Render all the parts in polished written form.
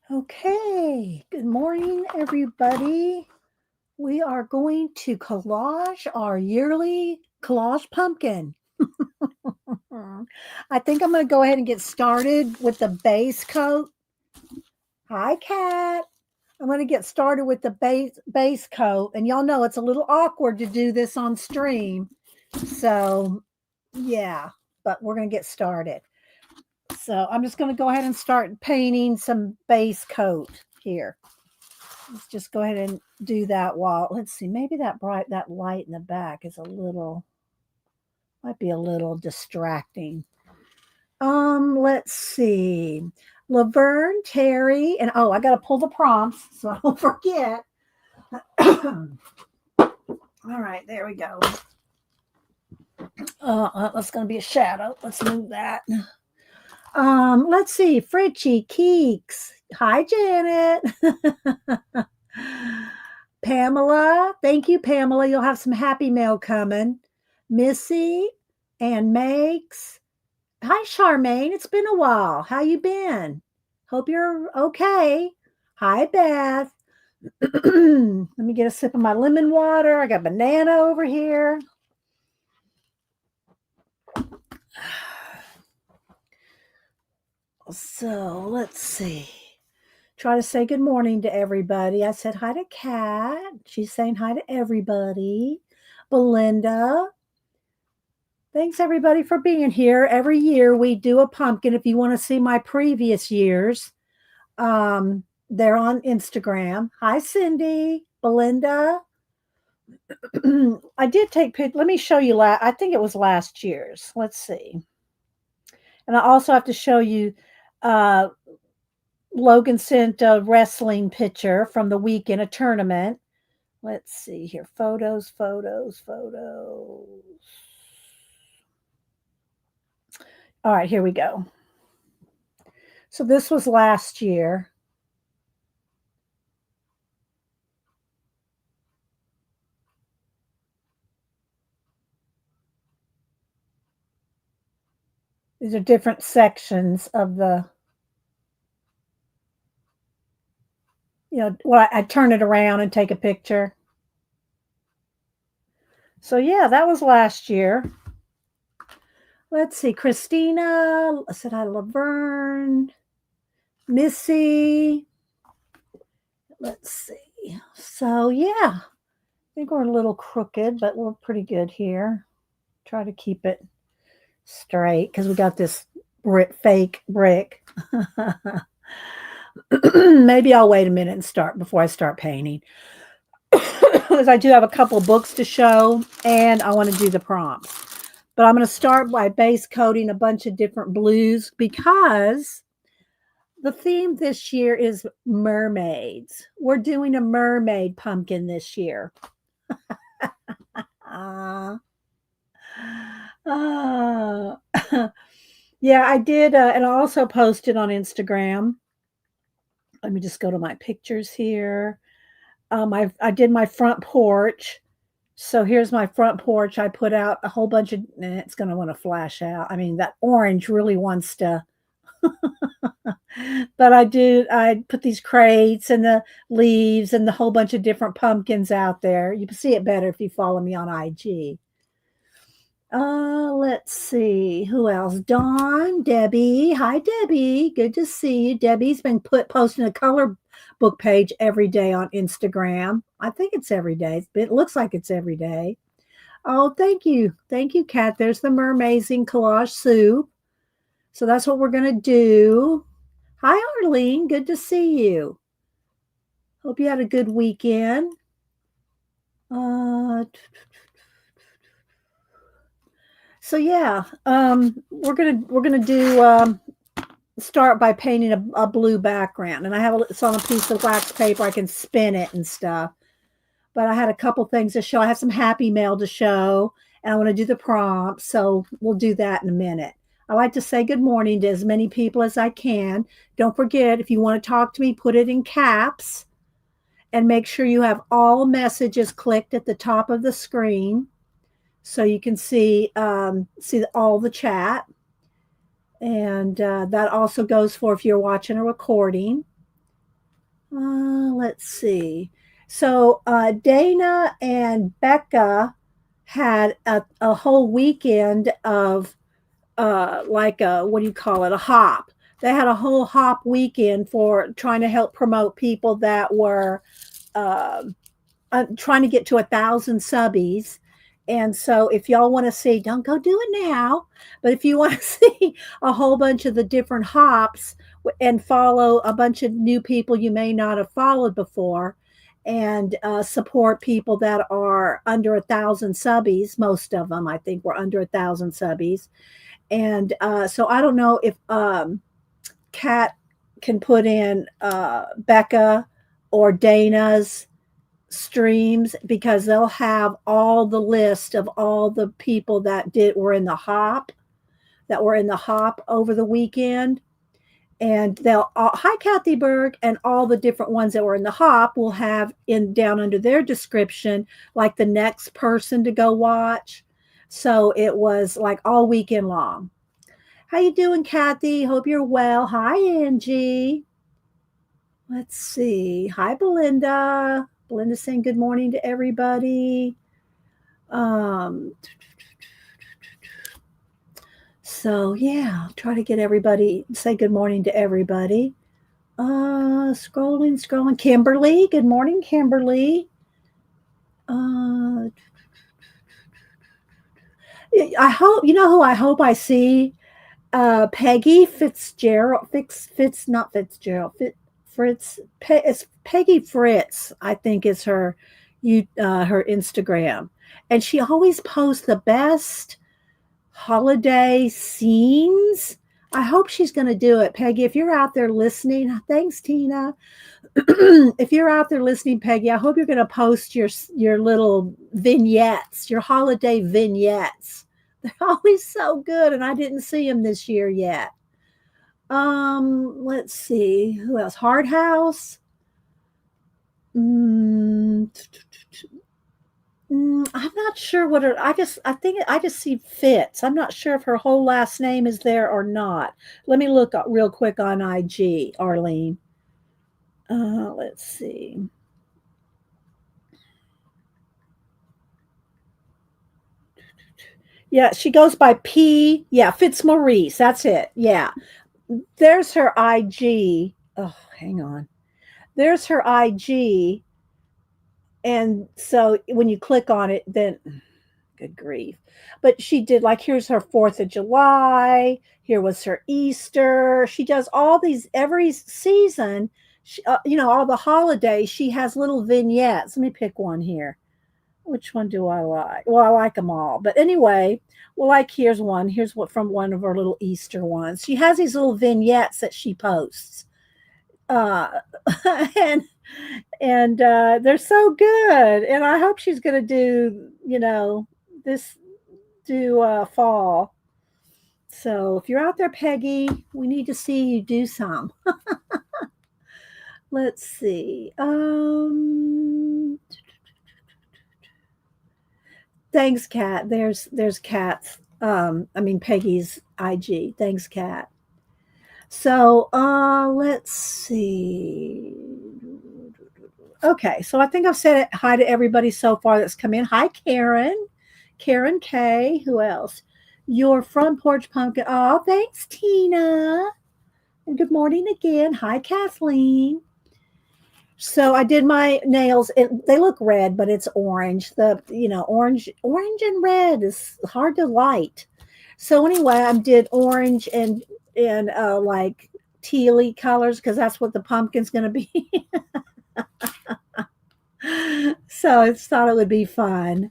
Okay, good morning, everybody. We are going to collage our yearly collage pumpkin. I think I'm going to go ahead and get started with the base coat. Hi, Kat. I'm going to get started with the base coat, and y'all know it's a little awkward to do this on stream. So, yeah, but we're going to get started. So, I'm just going to go ahead and start painting some base coat here. Let's just go ahead and do that while, let's see, maybe that light in the back is might be a little distracting. Let's see. Laverne, Terry, and I got to pull the prompts so I don't forget. All right, there we go. That's going to be a shadow. Let's move that. Let's see. Fritchie, Keeks. Hi, Janet. Pamela. Thank you, Pamela. You'll have some happy mail coming. Missy and Megs. Hi, Charmaine. It's been a while. How you been? Hope you're okay. Hi, Beth. Let me get a sip of my lemon water. I got banana over here. So let's see. Try to say good morning to everybody. I said hi to Kat. She's saying hi to everybody. Belinda. Thanks everybody for being here. Every year we do a pumpkin. If you want to see my previous years, they're on Instagram. Hi, Cindy, Belinda. I did take pic. Let me show you. I think it was last year's. Let's see. And I also have to show you. Uh, Logan sent a wrestling picture from the week in a tournament. Let's see here. Photos. All right, here we go. So this was last year. These are different sections of well, I turn it around and take a picture. So yeah, that was last year. Let's see, Christina, I said hi to Laverne, Missy. Let's see. So yeah, I think we're a little crooked, but we're pretty good here. Try to keep it straight because we got this fake brick. Maybe I'll wait a minute and start before I start painting. Because I do have a couple books to show and I want to do the prompts. But I'm going to start by base coating a bunch of different blues because the theme this year is mermaids. We're doing a mermaid pumpkin this year. uh, uh, yeah, I did. And I also posted on Instagram. Let me just go to my pictures here. I did my front porch. So here's my front porch. I put out a whole bunch of, and it's going to want to flash out. I mean, that orange really wants to, but I put these crates and the leaves and the whole bunch of different pumpkins out there. You can see it better if you follow me on IG. Let's see who else. Dawn, Debbie. Hi, Debbie. Good to see you. Debbie's been posting a color book page every day on Instagram. I think it's every day. It looks like it's every day. Oh, thank you, Kat. There's the Mermazing collage soup. So that's what we're gonna do. Hi, Arlene. Good to see you. Hope you had a good weekend. So yeah, we're gonna do start by painting a blue background, and it's on a piece of wax paper. I can spin it and stuff. But I had a couple things to show. I have some happy mail to show, and I want to do the prompt. So we'll do that in a minute. I like to say good morning to as many people as I can. Don't forget, if you want to talk to me, put it in caps, and make sure you have all messages clicked at the top of the screen so you can see all the chat. And that also goes for if you're watching a recording. Let's see. So Dana and Becca had a whole weekend of like a, what do you call it, a hop. They had a whole hop weekend for trying to help promote people that were uh, trying to get to 1,000 subbies. And so, if y'all want to see, don't go do it now, but if you want to see a whole bunch of the different hops and follow a bunch of new people you may not have followed before, and support people that are under 1,000 subbies, most of them, I think, were under 1,000 subbies. And so, I don't know if Kat can put in Becca or Dana's streams, because they'll have all the list of all the people that were in the hop, over the weekend. And they'll hi Kathy Berg, and all the different ones that were in the hop will have in down under their description like the next person to go watch. So it was like all weekend long. How you doing, Kathy? Hope you're well. Hi, Angie. Let's see. Hi, Belinda. Belinda saying good morning to everybody. So yeah, I'll try to get everybody, say good morning to everybody. Scrolling. Kimberly, good morning, Kimberly. I hope, you know who I hope I see? Peggy Fitzgerald, not Fitzgerald, it's Peggy Fritz, I think is her, her Instagram, and she always posts the best holiday scenes. I hope she's going to do it, Peggy. If you're out there listening, thanks, Tina. If you're out there listening, Peggy, I hope you're going to post your little vignettes, your holiday vignettes. They're always so good, and I didn't see them this year yet. Let's see who else. Hard House. I'm not sure what her. I think I just see Fitz. I'm not sure if her whole last name is there or not. Let me look real quick on IG, Arlene. Let's see. Yeah, she goes by P. Yeah, Fitzmaurice. That's it. Yeah. There's her IG. Oh, hang on. There's her IG. And so when you click on it, then good grief. But she did, like, here's her 4th of July. Here was her Easter. She does all these every season. She, all the holidays, she has little vignettes. Let me pick one here. Which one do I like? Well, I like them all. But anyway, well, like here's one. Here's what from one of her little Easter ones. She has these little vignettes that she posts. And they're so good. And I hope she's going to do, fall. So if you're out there, Peggy, we need to see you do some. Let's see. Thanks, Kat. There's Kat's. Peggy's IG. Thanks, Kat. So let's see. Okay, so I think I've said hi to everybody so far that's come in. Hi, Karen. Karen K. Who else? Your front porch pumpkin. Oh, thanks, Tina. And good morning again. Hi, Kathleen. So I did my nails. They look red, but it's orange. Orange and red is hard to light. So anyway, I did orange and like tealy colors, because that's what the pumpkin's going to be. So I thought it would be fun.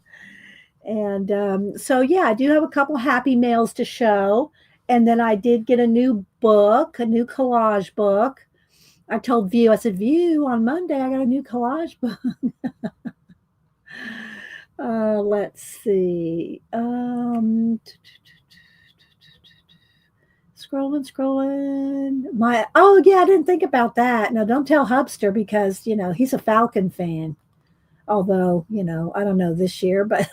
And so yeah, I do have a couple happy mails to show. And then I did get a new book, a new collage book. I told View, I said, View, on Monday I got a new collage book. Let's see. Scrolling. Oh yeah, I didn't think about that. Now don't tell Hubster, because he's a Falcon fan. Although, I don't know this year, but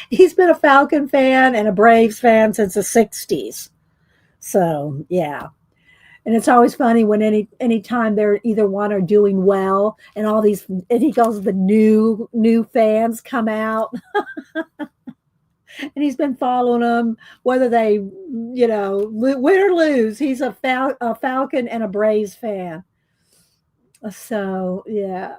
he's been a Falcon fan and a Braves fan since the 60s. So yeah. And it's always funny when anytime they're either one or doing well, and all these, and he goes, the new fans come out, and he's been following them whether they, win or lose. He's a Falcon and a Braves fan. So yeah,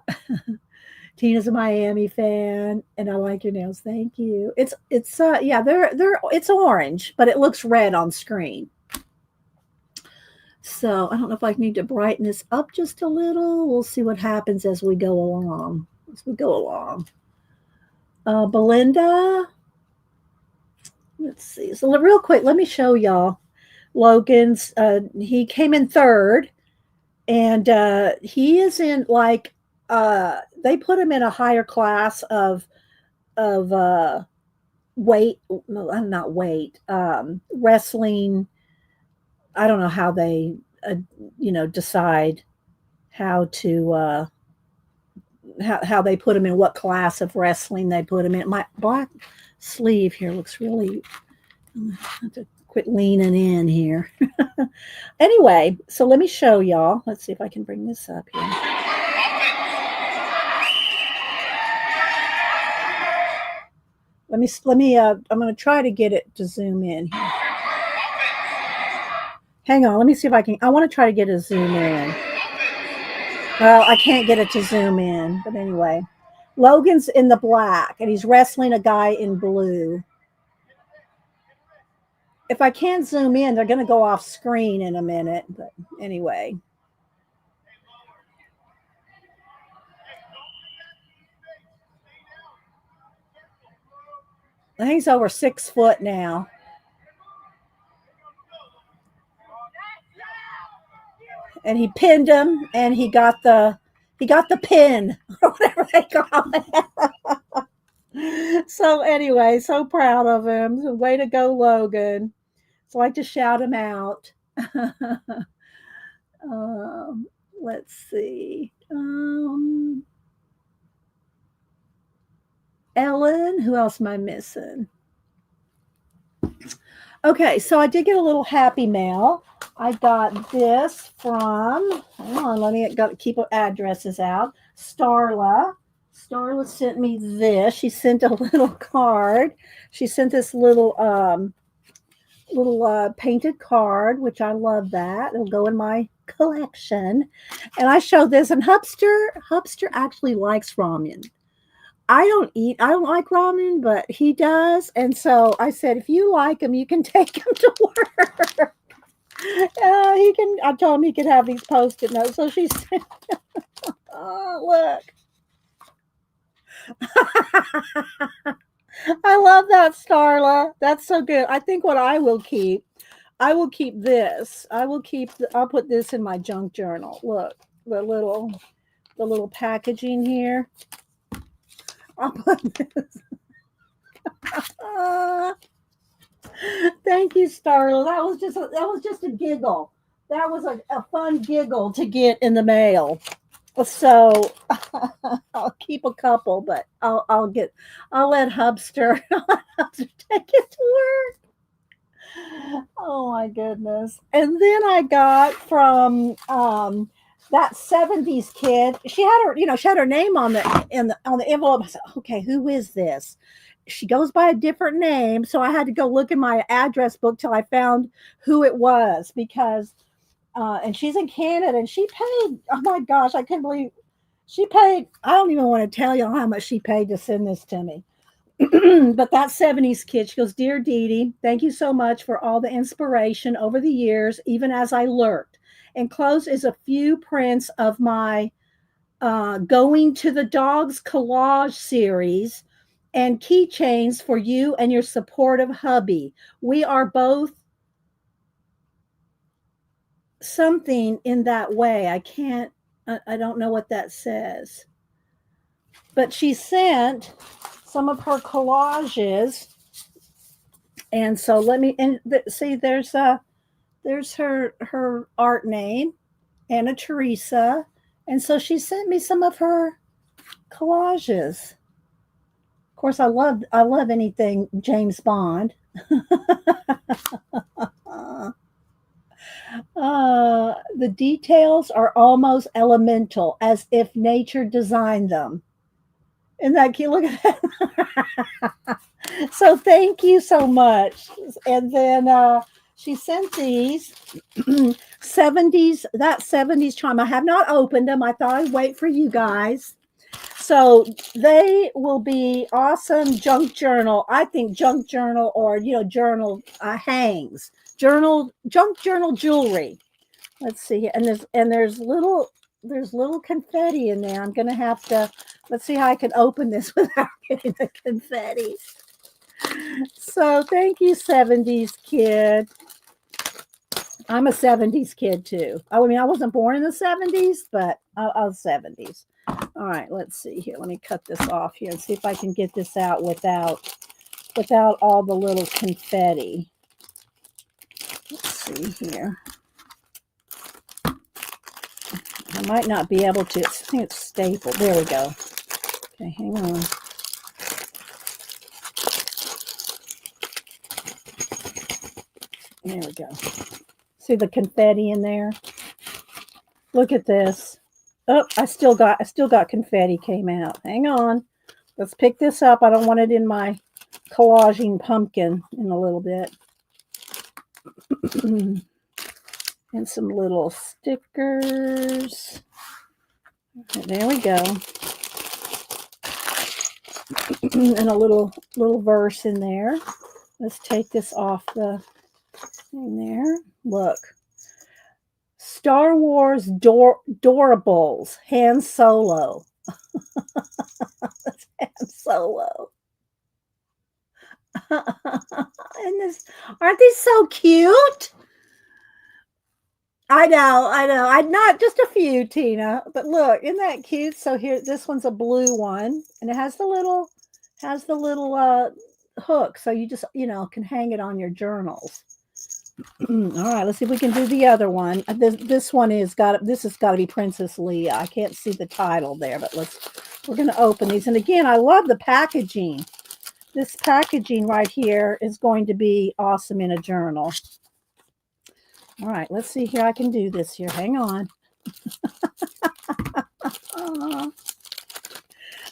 Tina's a Miami fan, and I like your nails. Thank you. It's yeah, they're it's orange, but it looks red on screen. So I don't know if I need to brighten this up just a little. We'll see what happens as we go along. Belinda, let's see. So real quick, let me show y'all Logan's. He came in third, and he is in like they put him in a higher class of weight. No, not weight. Wrestling. I don't know how they decide how to how they put him in, what class of wrestling they put him in. My black sleeve here looks really, I have to quit leaning in here. Anyway, so let me show y'all. Let's see if I can bring this up here. Let me I'm going to try to get it to zoom in here. Hang on, let me see if I want to try to get a zoom in. Well, I can't get it to zoom in, but anyway. Logan's in the black, and he's wrestling a guy in blue. If I can't zoom in, they're going to go off screen in a minute, but anyway. I think he's over 6 foot now. And he pinned him, and he got the pin, or whatever they call it. So anyway, so proud of him. Way to go, Logan. So I like to shout him out. Let's see. Ellen, who else am I missing? Okay, so I did get a little happy mail. I got this from, hang on, let me keep addresses out. Starla. Starla sent me this. She sent a little card. She sent this little painted card, which I love that. It'll go in my collection. And I showed this, and Hubster actually likes ramen. I don't like ramen, but he does. And so I said, if you like him, you can take him to work. I told him he could have these Post-it notes. So she said, oh, look. I love that, Starla. That's so good. I think what I will keep this. I'll put this in my junk journal. Look, the little packaging here. I'll put this. Thank you, Starla. That was just a giggle. That was a fun giggle to get in the mail. So I'll keep a couple, but I'll let Hubster take it to work. Oh my goodness. And then I got from that 70s kid. She had her name on the envelope. I said, okay, who is this? She goes by a different name, so I had to go look in my address book till I found who it was, because and she's in Canada, and she paid, oh my gosh, I couldn't believe she paid. I don't even want to tell you how much she paid to send this to me. But that 70s kid, she goes, Dear Dee Dee, thank you so much for all the inspiration over the years, even as I lurked. Enclosed is a few prints of my Going to the Dogs collage series and keychains for you and your supportive hubby. We are both something in that way. I don't know what that says. But she sent some of her collages. And so see, there's her art name, Anna Teresa. And so she sent me some of her collages. Of course, I love anything James Bond. The details are almost elemental, as if nature designed them. And that cute? Look at that. So thank you so much. And then she sent these 70s, that 70s charm. I have not opened them. I thought I'd wait for you guys. So they will be awesome junk journal. I think junk journal, or journal hangs. Junk journal jewelry. Let's see. And there's little confetti in there. I'm gonna have to, let's see how I can open this without getting the confetti. So thank you, 70s kid. I'm a 70s kid too. I mean, I wasn't born in the 70s, but I was 70s. All right, let's see here. Let me cut this off here and see if I can get this out without all the little confetti. Let's see here. I might not be able to. I think it's stapled. There we go. Okay, hang on. There we go. See the confetti in there? Look at this. Oh, I still got confetti came out. Hang on. Let's pick this up. I don't want it in my collaging pumpkin in a little bit. And some little stickers. There we go. And a little verse in there. Let's take this off the thing there. Look. Star Wars Doorables, Han Solo. That's Han Solo. And this, aren't these so cute? I know. I'm not just a few, Tina, but look, isn't that cute? So here, this one's a blue one, and it has the little hook, so you just can hang it on your journals. All right, let's see if we can do the other one. This one has got to be Princess Leia. I can't see the title there, but we're going to open these. And again, I love the packaging. This packaging right here is going to be awesome in a journal. All right, let's see here. I can do this here. Hang on.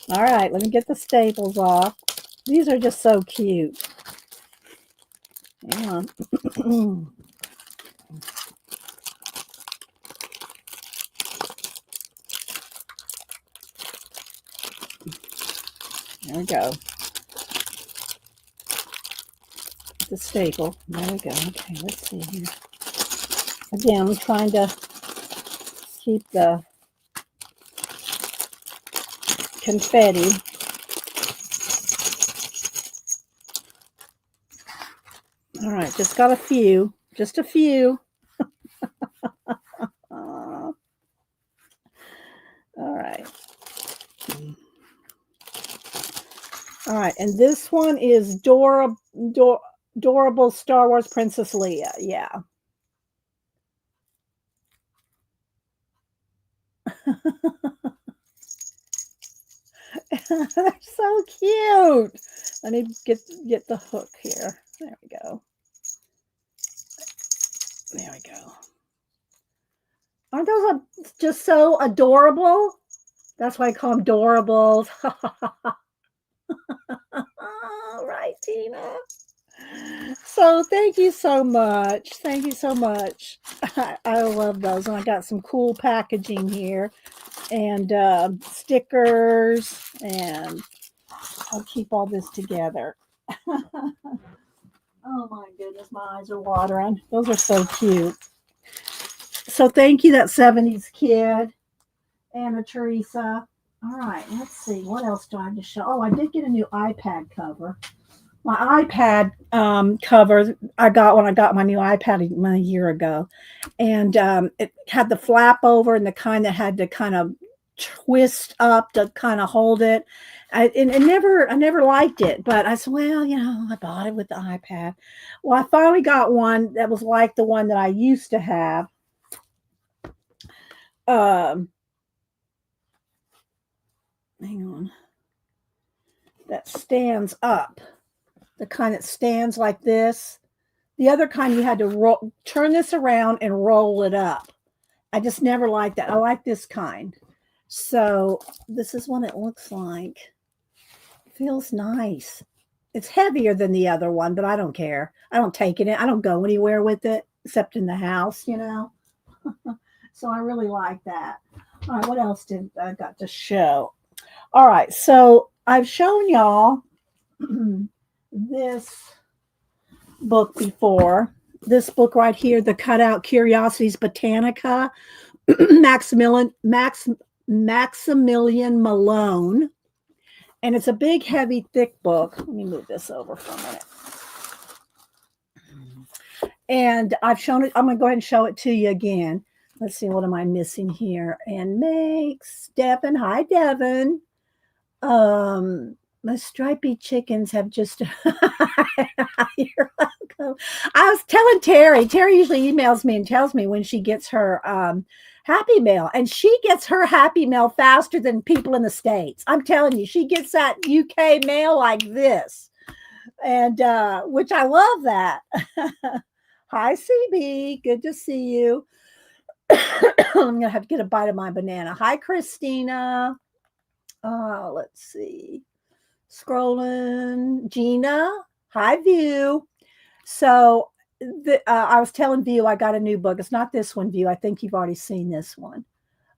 All right, let me get the staples off. These are just so cute. Hang on. There we go. The staple. There we go. Okay, let's see here. Again, I'm trying to keep the confetti. All right, just got a few. Just a few. All right. All right, and this one is Adorable Star Wars Princess Leia. Yeah. They're so cute. I need to get the hook here. There we go. There we go. Aren't those just so adorable? That's why I call them Doorables. All right, Tina. So thank you so much. Thank you so much. I love those. And I got some cool packaging here and stickers, and I'll keep all this together. Oh my goodness, my eyes are watering. Those are so cute. So thank you, that 70s kid, Anna Teresa. All right, let's see. What else do I have to show? Oh, I did get a new iPad cover. My iPad cover I got when I got my new iPad a year ago. And it had the flap over and the kind that had to kind of twist up to kind of hold it. I never liked it, but I said, well, I bought it with the iPad. Well, I finally got one that was like the one that I used to have. Hang on. That stands up. The kind that stands like this. The other kind you had to turn this around and roll it up. I just never liked that. I like this kind. So this is what it looks like. Feels nice. It's heavier than the other one, but I don't care. I don't take it. I don't go anywhere with it except in the house, you know. So I really like that. All right, what else did I got to show? All right, so I've shown y'all this book before. This book right here, the Cutout Curiosities Botanica, Maximilian Malone. And it's a big, heavy, thick book. Let me move this over for a minute. And I've shown it. I'm going to go ahead and show it to you again. Let's see, what am I missing here? And makes Devin. Hi, Devin. My stripy chickens have just. You're welcome. I was telling Terry. Terry usually emails me and tells me when she gets her Happy Mail, and she gets her Happy Mail faster than people in the States. I'm telling you, she gets that UK mail like this, and which I love that. Hi, CB. Good to see you. I'm gonna have to get a bite of my banana. Hi, Christina. Let's see. Scrolling. Gina. Hi, View. So I was telling View I got a new book. It's not this one, View. I think you've already seen this one.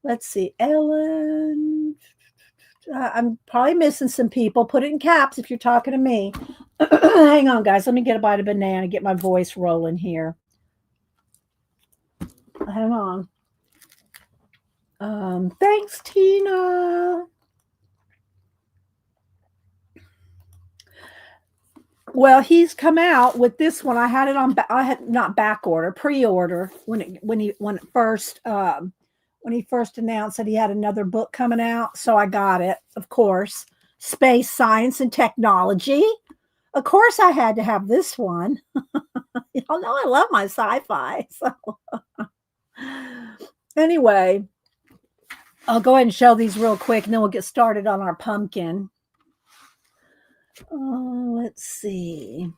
Let's see. Ellen. I'm probably missing some people. Put it in caps if you're talking to me. Hang on, guys. Let me get a bite of banana, get my voice rolling here. Hang on. Thanks, Tina. Well, he's come out with this one. I had it on. I had not back order, pre-order when he first announced that he had another book coming out. So I got it, of course. Space Science and Technology. Of course, I had to have this one. Y'all know I love my sci-fi. So anyway, I'll go ahead and show these real quick, and then we'll get started on our pumpkin. Let's see.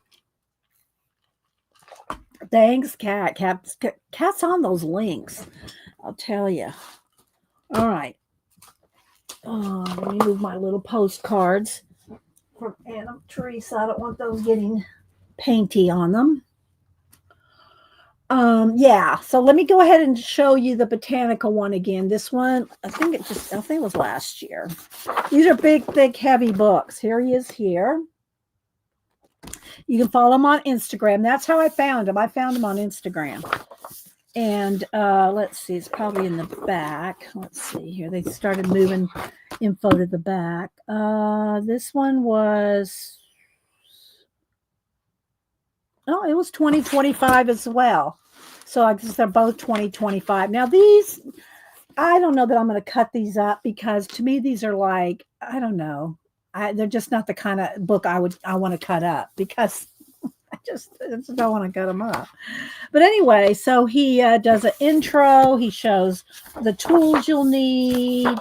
Thanks, Kat. Kat's on those links. I'll tell you. All right. Let me move my little postcards from Anna Teresa. I don't want those getting painty on them. Yeah. So let me go ahead and show you the botanical one again. This one, I think it was last year. These are big, thick, heavy books. Here he is here. You can follow him on Instagram. That's how I found him. I found him on Instagram. And let's see, it's probably in the back. Let's see here. They started moving info to the back. This one was, it was 2025 as well. So I guess they're both 2025. Now these, I don't know that I'm going to cut these up because to me these are like, I don't know. They're just not the kind of book I want to cut up because I just don't want to cut them up. But anyway, so he does an intro. He shows the tools you'll need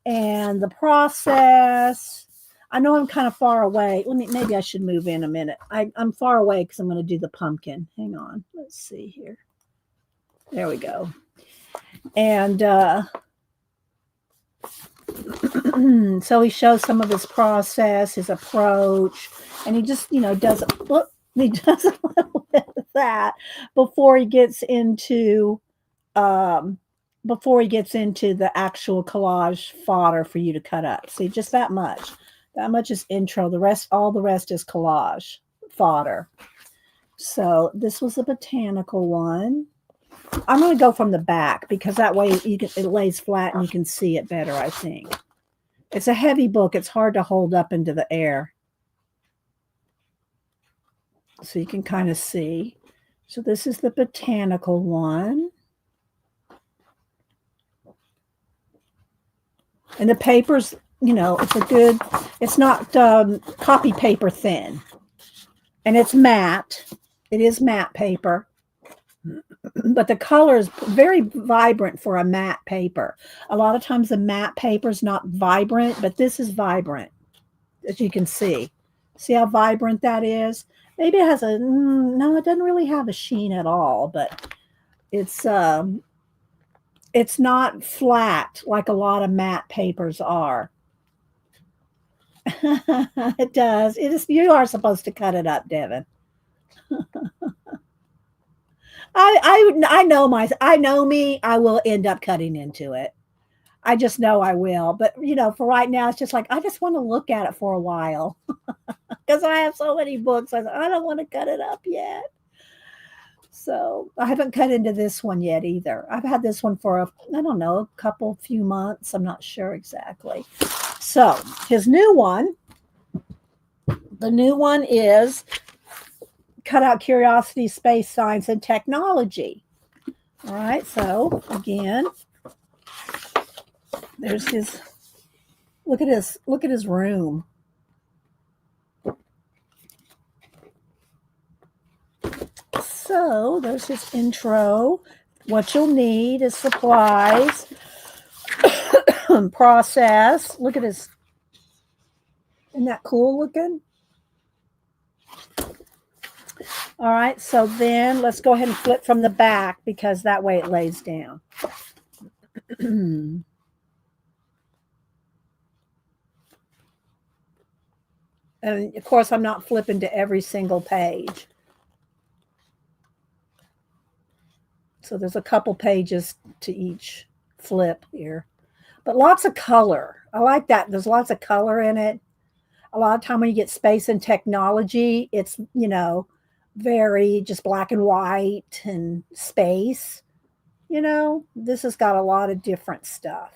and the process. I know I'm kind of far away. Maybe I should move in a minute. I'm far away because I'm going to do the pumpkin. Hang on. Let's see here. There we go. And so he shows some of his process, his approach, and he just, does a little bit of that before he gets into the actual collage fodder for you to cut up. See, just that much. That much is intro. All the rest is collage fodder. So this was a botanical one. I'm going to go from the back because that way it lays flat and you can see it better, I think. It's a heavy book. It's hard to hold up into the air. So you can kind of see. So this is the botanical one. And the paper's, it's not copy paper thin. And it's matte. It is matte paper. But the color is very vibrant for a matte paper. A lot of times the matte paper is not vibrant, but this is vibrant, as you can see. See how vibrant that is? Maybe it has no, it doesn't really have a sheen at all, but it's It's not flat like a lot of matte papers are. It does. It is. You are supposed to cut it up, Devin. I know I know me. I will end up cutting into it. I just know I will. But for right now, it's just like I just want to look at it for a while because I have so many books. I don't want to cut it up yet. So I haven't cut into this one yet either. I've had this one for I don't know, few months. I'm not sure exactly. So his new one, the new one is Cut Out Curiosity, Space, Science, and Technology. All right. So again, there's his. Look at his room. So there's his intro. What you'll need is supplies, process. Look at his. Isn't that cool looking? All right, so then let's go ahead and flip from the back because that way it lays down. And of course, I'm not flipping to every single page. So there's a couple pages to each flip here. But lots of color. I like that. There's lots of color in it. A lot of time when you get space and technology, it's, very just black and white and space. This has got a lot of different stuff.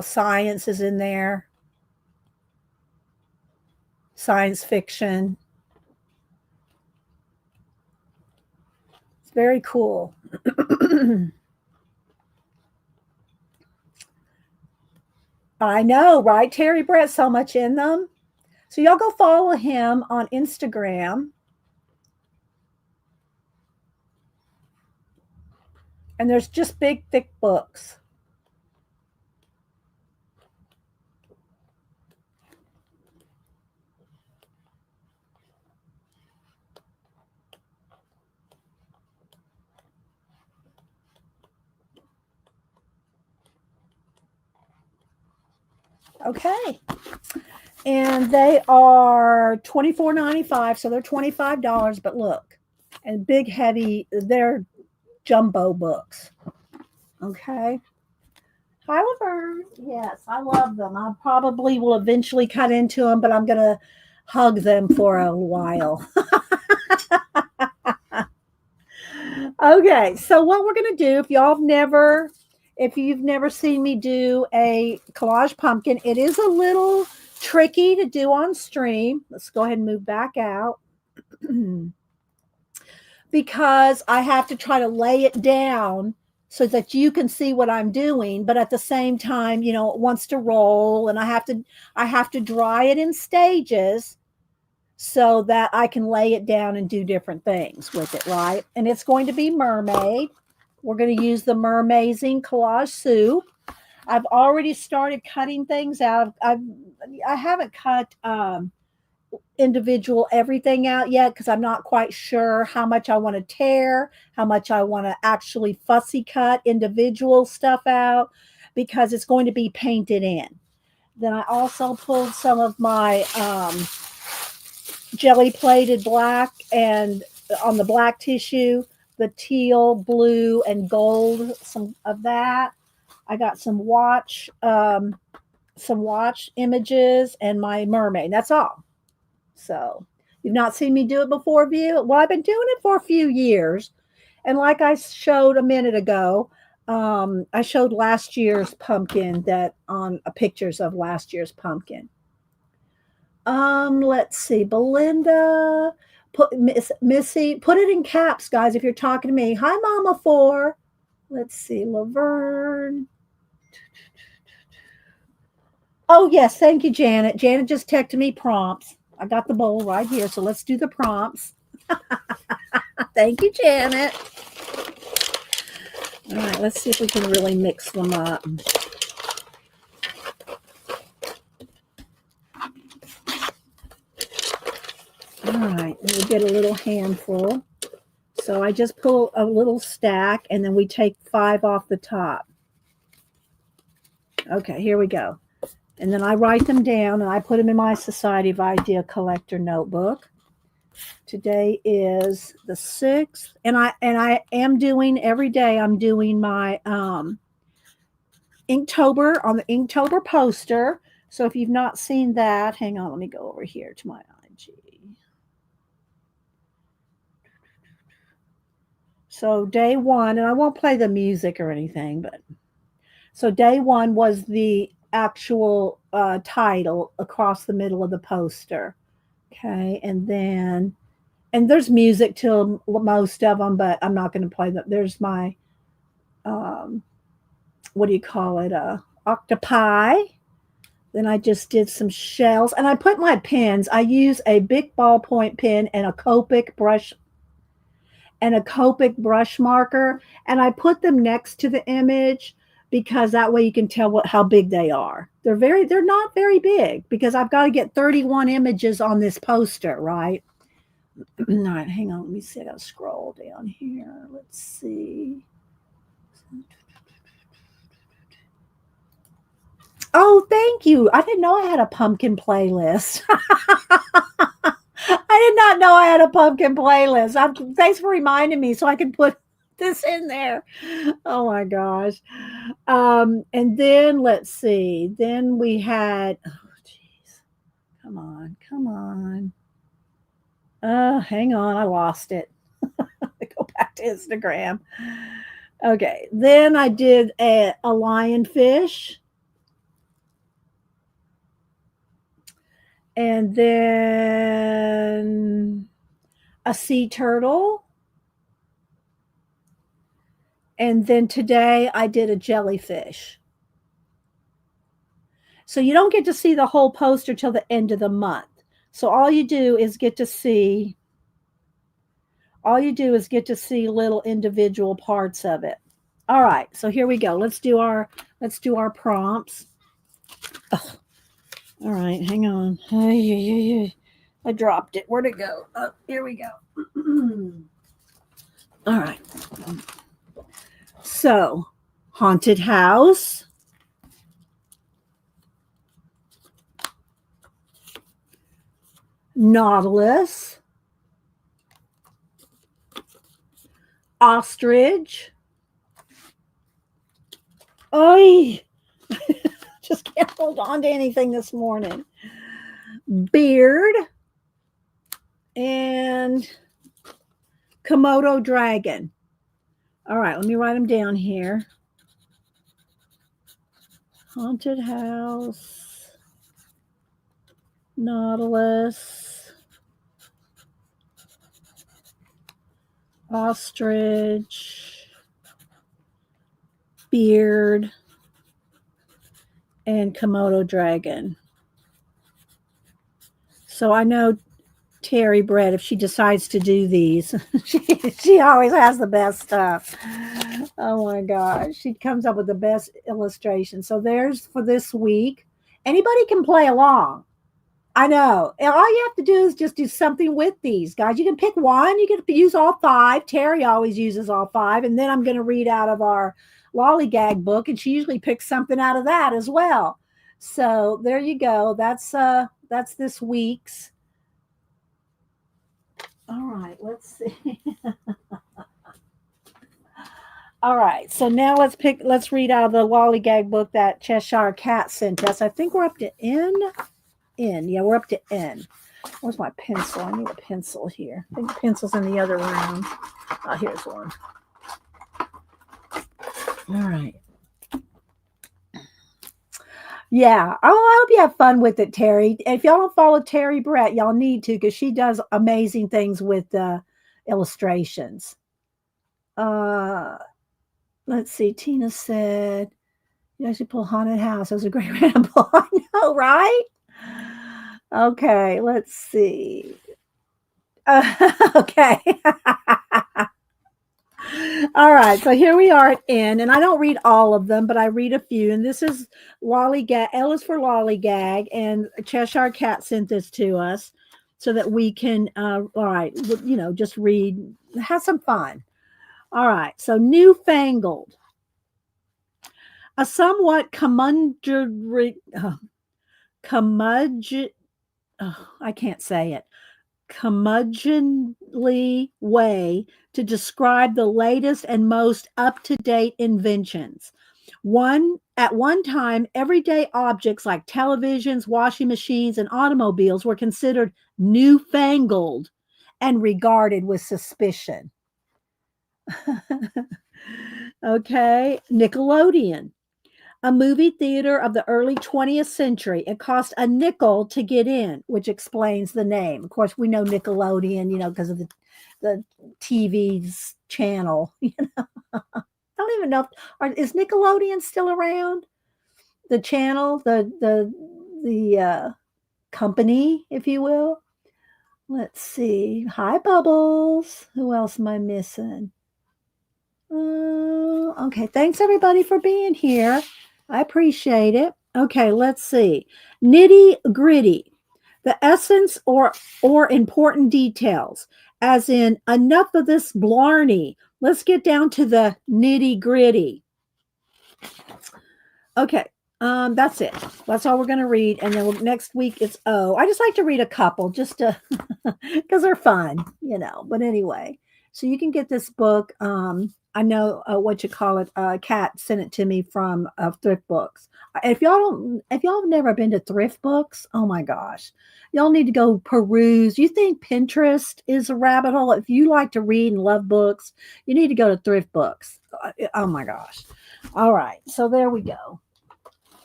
Science is in there. Science fiction. It's very cool. I know, right? Terry Brett, so much in them. So y'all go follow him on Instagram. And there's just big, thick books. Okay. And they are $24.95, so they're $25, but look. And big, heavy, they're jumbo books. Okay. Hi, Laverne. Yes, I love them. I probably will eventually cut into them, but I'm going to hug them for a while. Okay, so what we're going to do, if you've never seen me do a collage pumpkin, it is a little tricky to do on stream. Let's go ahead and move back out. Because I have to try to lay it down so that you can see what I'm doing, but at the same time, it wants to roll, and I have to dry it in stages so that I can lay it down and do different things with it, right? And it's going to be Mermaid. We're going to use the Mermazing collage soup. I've already started cutting things out. I haven't cut individual everything out yet because I'm not quite sure how much I want to tear, how much I want to actually fussy cut individual stuff out because it's going to be painted in. Then I also pulled some of my jelly plated black and on the black tissue, the teal, blue, and gold, some of that. I got some watch images and my mermaid. That's all. So you've not seen me do it before, View? Well, I've been doing it for a few years. And like I showed a minute ago, I showed last year's pumpkin pictures of last year's pumpkin. Let's see, Belinda, Missy, put it in caps, guys, if you're talking to me. Hi, Mama 4. Let's see, Laverne. Oh, yes, thank you, Janet. Janet just texted me prompts. I got the bowl right here, so let's do the prompts. Thank you, Janet. All right, let's see if we can really mix them up. All right, and we get a little handful. So I just pull a little stack and then we take 5 off the top. Okay, here we go. And then I write them down and I put them in my Society of Idea Collector notebook. Today is the 6th, and I am doing every day. I'm doing my Inktober on the Inktober poster. So if you've not seen that, hang on, let me go over here to my IG. So day 1, and I won't play the music or anything, but so day 1 was the actual title across the middle of the poster. Okay, and then there's music to most of them, but I'm not going to play them. There's my what do you call it? Octopi. Then I just did some shells, and I put my pens. I use a big ballpoint pen and a Copic brush marker, and I put them next to the image because that way you can tell how big they are. They're not very big because I've got to get 31 images on this poster, right? All right, hang on. Let me see. I gotta scroll down here. Let's see. Oh, thank you. I didn't know I had a pumpkin playlist. I did not know I had a pumpkin playlist. Thanks for reminding me so I can put this in there. Oh my gosh. And then let's see. Then we had, oh geez. Come on. Hang on, I lost it. Go back to Instagram. Okay, then I did a lionfish. And then a sea turtle. And then today I did a jellyfish. So you don't get to see the whole poster till the end of the month. So all you do is get to see little individual parts of it. All right, so here we go. Let's do our prompts. Ugh. All right, hang on. I dropped it. Where'd it go? Oh, here we go. All right. So, haunted house. Nautilus. Ostrich. Oy! Just can't hold on to anything this morning. Beard. And Komodo dragon. All right, let me write them down here. Haunted house. Nautilus. Ostrich. Beard. And Komodo dragon. So I know Terry Brett, if she decides to do these, she always has the best stuff. Oh my gosh. She comes up with the best illustration. So there's for this week. Anybody can play along. I know. And all you have to do is just do something with these, guys. You can pick one. You can use all 5. Terry always uses all 5. And then I'm going to read out of our lollygag book, and she usually picks something out of that as well. So there you go. That's this week's. All right, let's see. All right, so now let's read out of the lollygag book that Cheshire Cat sent us. I think we're up to N. Yeah, we're up to N. Where's my pencil? I need a pencil here. I think the pencil's in the other room. Oh, here's one. All right. Yeah. Oh, I hope you have fun with it, Terry. If y'all don't follow Terry Brett, y'all need to, because she does amazing things with illustrations. Let's see. Tina said, you should pull haunted house. That was a great ramble. I know, right? Okay, let's see. Okay. All right, so here we are at N, and I don't read all of them, but I read a few. And this is Lollygag. L is for Lollygag, and Cheshire Cat sent this to us. so that we can, all right, just read, have some fun. All right. So newfangled, a somewhat curmudgeon, I can't say it, curmudgeonly way to describe the latest and most up-to-date inventions. At one time, everyday objects like televisions, washing machines, and automobiles were considered newfangled and regarded with suspicion. Okay, Nickelodeon, a movie theater of the early 20th century. It cost a nickel to get in, which explains the name. Of course, we know Nickelodeon, because of the TV's channel. I don't even know is Nickelodeon still around? The channel, the company, if you will. Let's see. Hi, Bubbles. Who else am I missing? Okay. Thanks everybody for being here. I appreciate it. Okay, let's see. Nitty gritty, the essence or important details, as in enough of this blarney. Let's get down to the nitty gritty. Okay, that's it. That's all we're going to read, and then next week it's I just like to read a couple just to because they're fun, But anyway, so you can get this book. I know what you call it. Kat sent it to me from Thrift Books. If y'all have never been to Thrift Books, oh my gosh, y'all need to go peruse. You think Pinterest is a rabbit hole? If you like to read and love books, you need to go to Thrift Books. Oh my gosh. All right, so there we go.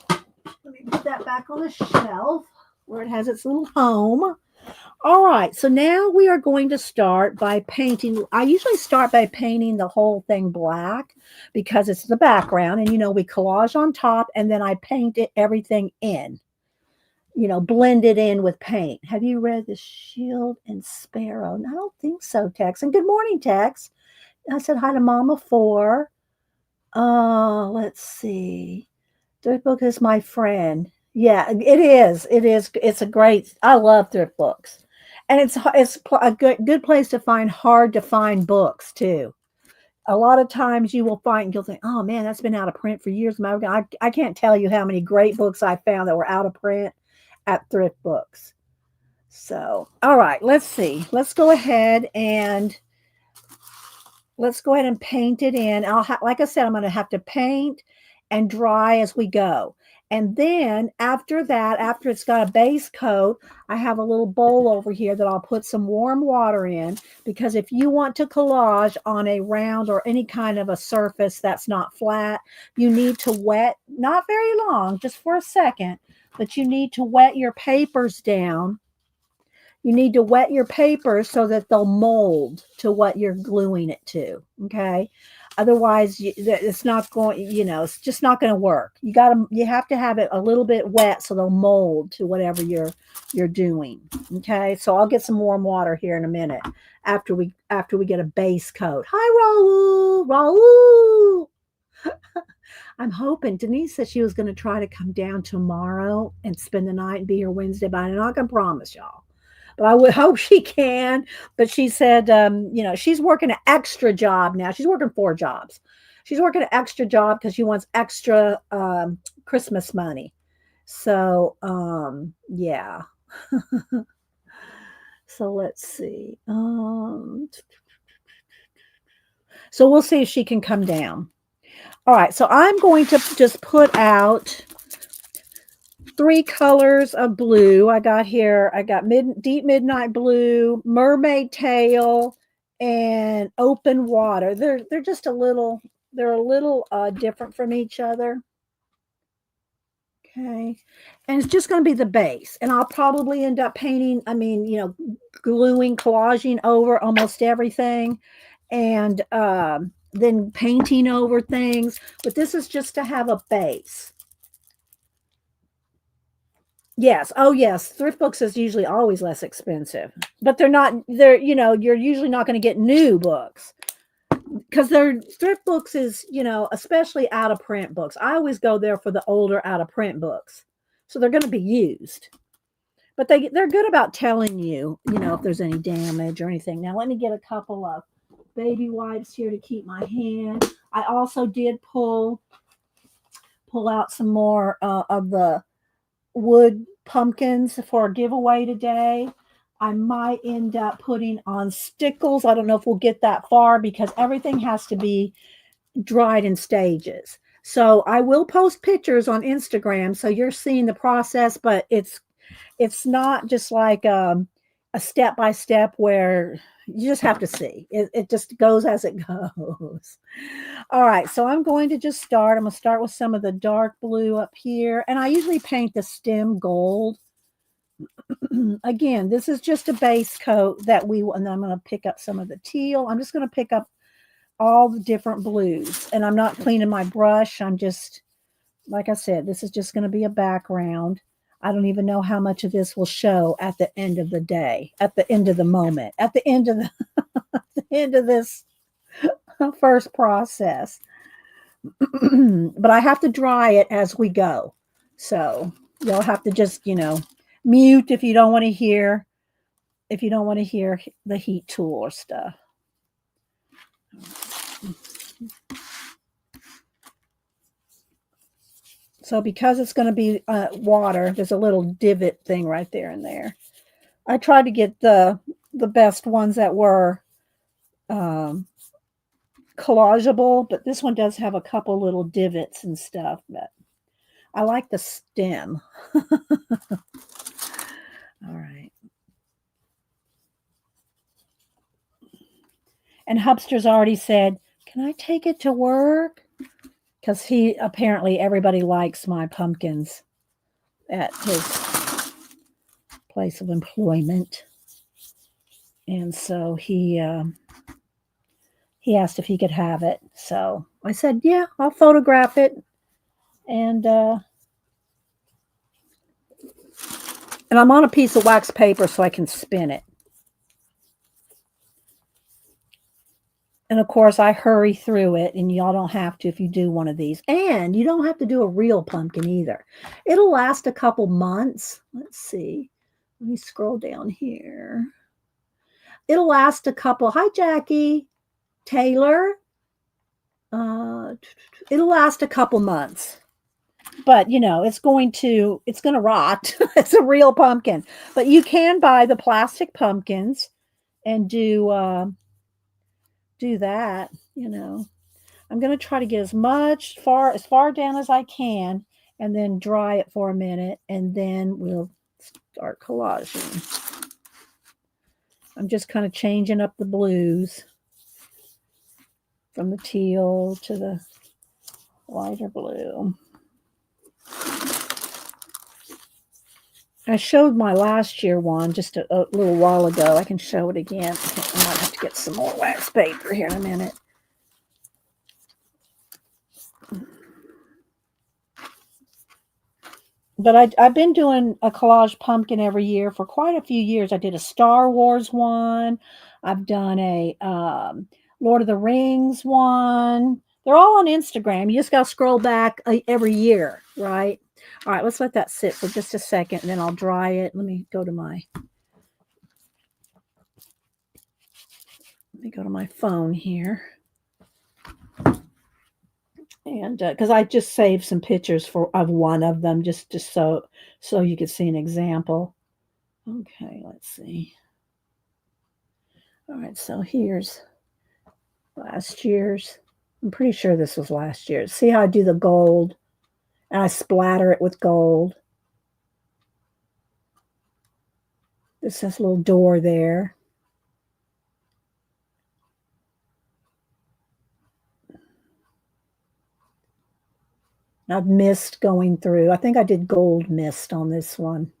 Let me put that back on the shelf where it has its little home. All right, so now we are going to start by painting. I usually start by painting the whole thing black because it's the background, and we collage on top, and then I paint everything in, blend it in with paint. Have you read The Shield and Sparrow? I don't think so, Tex. And good morning, Tex. I said hi to Mama 4. Let's see. Thrift Book is my friend. Yeah, it is. It is. It's a great. I love Thrift Books, and it's a good place to find hard to find books too. A lot of times you will find, you'll think, oh man, that's been out of print for years. I can't tell you how many great books I found that were out of print at Thrift Books. So, all right, let's see. Let's go ahead and paint it in. Like I said, I'm going to have to paint and dry as we go. And then after that, after it's got a base coat, I have a little bowl over here that I'll put some warm water in, because if you want to collage on a round or any kind of a surface that's not flat, you need to wet, not very long, just for a second, but you need to wet your papers down. You need to wet your papers so that they'll mold to what you're gluing it to. Okay. Otherwise, it's not going, it's just not going to work. You have to have it a little bit wet so they'll mold to whatever you're doing. Okay. So I'll get some warm water here in a minute after we get a base coat. Hi, Raul. I'm hoping Denise said she was going to try to come down tomorrow and spend the night and be here Wednesday, but I'm not going to promise y'all. But I would hope she can. But she said, she's working an extra job now. She's working 4 jobs. She's working an extra job because she wants extra Christmas money. So, yeah. So let's see. So we'll see if she can come down. All right. So I'm going to just put out 3 colors of blue. I got deep midnight blue, mermaid tail, and open water. They're just a little different from each other. Okay. And it's just going to be the base. And I'll probably end up painting, gluing, collaging over almost everything, and then painting over things. But this is just to have a base. Yes. Oh, yes. Thrift Books is usually always less expensive, but you're usually not going to get new books because Thrift Books is, especially out of print books. I always go there for the older out of print books. So they're going to be used. But they're good about telling you, if there's any damage or anything. Now let me get a couple of baby wipes here to keep my hand. I also did pull out some more of the wood pumpkins for a giveaway today. I might end up putting on stickles. I don't know if we'll get that far because everything has to be dried in stages. So I will post pictures on Instagram so you're seeing the process, but it's not just like a step by step where you just have to see. It just goes as it goes. All right, so I'm going to just start. I'm going to start with some of the dark blue up here, and I usually paint the stem gold. Again, this is just a base coat that and I'm going to pick up some of the teal. I'm just going to pick up all the different blues, and I'm not cleaning my brush. I'm just, like I said, this is just going to be a background. I don't even know how much of this will show at the end of the day, at the end of the moment, at the end of the end of this first process. But I have to dry it as we go. So you'll have to just, mute if you don't want to hear the heat tool or stuff. So because it's going to be water, there's a little divot thing right there and there. I tried to get the best ones that were collageable, but this one does have a couple little divots and stuff. But I like the stem. All right. And Hubster's already said, can I take it to work? Because everybody likes my pumpkins at his place of employment. And so he asked if he could have it. So I said, yeah, I'll photograph it. And I'm on a piece of wax paper so I can spin it. And of course, I hurry through it, and y'all don't have to if you do one of these. And you don't have to do a real pumpkin either. It'll last a couple months. Let's see. Let me scroll down here. It'll last a couple. Hi, Jackie. Taylor. It'll last a couple months. But, it's going to rot. It's a real pumpkin. But you can buy the plastic pumpkins and do that, I'm going to try to get as far down as I can and then dry it for a minute, and then we'll start collaging. I'm just kind of changing up the blues from the teal to the lighter blue. I showed my last year one just a little while ago. I can show it again. I might have to get some more wax paper here in a minute. But I've been doing a collage pumpkin every year for quite a few years. I did a Star Wars one. I've done a Lord of the Rings one. They're all on Instagram. You just got to scroll back every year, right? All right, let's let that sit for just a second, and then I'll dry it. Let me go to my phone here. And because I just saved some pictures of one of them just so you could see an example. Okay, let's see. All right, so here's last year's. I'm pretty sure this was last year's. See how I do the gold and I splatter it with gold. This has a little door there. I've mist going through. I think I did gold mist on this one.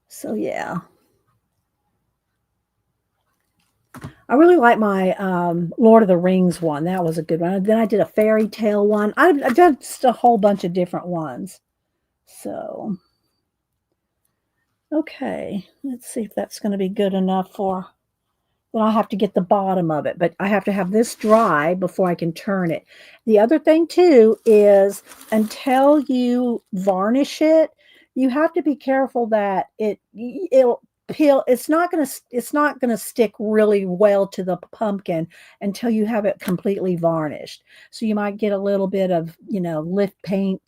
So yeah. I really like my Lord of the Rings one. That was a good one. Then I did a fairy tale one. I did just a whole bunch of different ones. So, okay. Let's see if that's going to be good enough for Then I'll have to get the bottom of it, but I have to have this dry before I can turn it. The other thing too is until you varnish it, you have to be careful that it'll peel. It's not gonna stick really well to the pumpkin until you have it completely varnished. So you might get a little bit of, lift paint.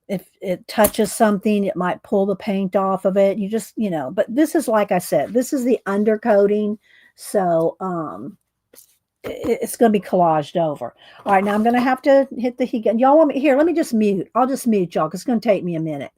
If it touches something, it might pull the paint off of it. You just, but this is, like I said, this is the undercoating. So it's going to be collaged over. All right, now I'm going to have to hit the heat gun. Y'all want me here? Let me just mute. I'll just mute y'all because it's going to take me a minute.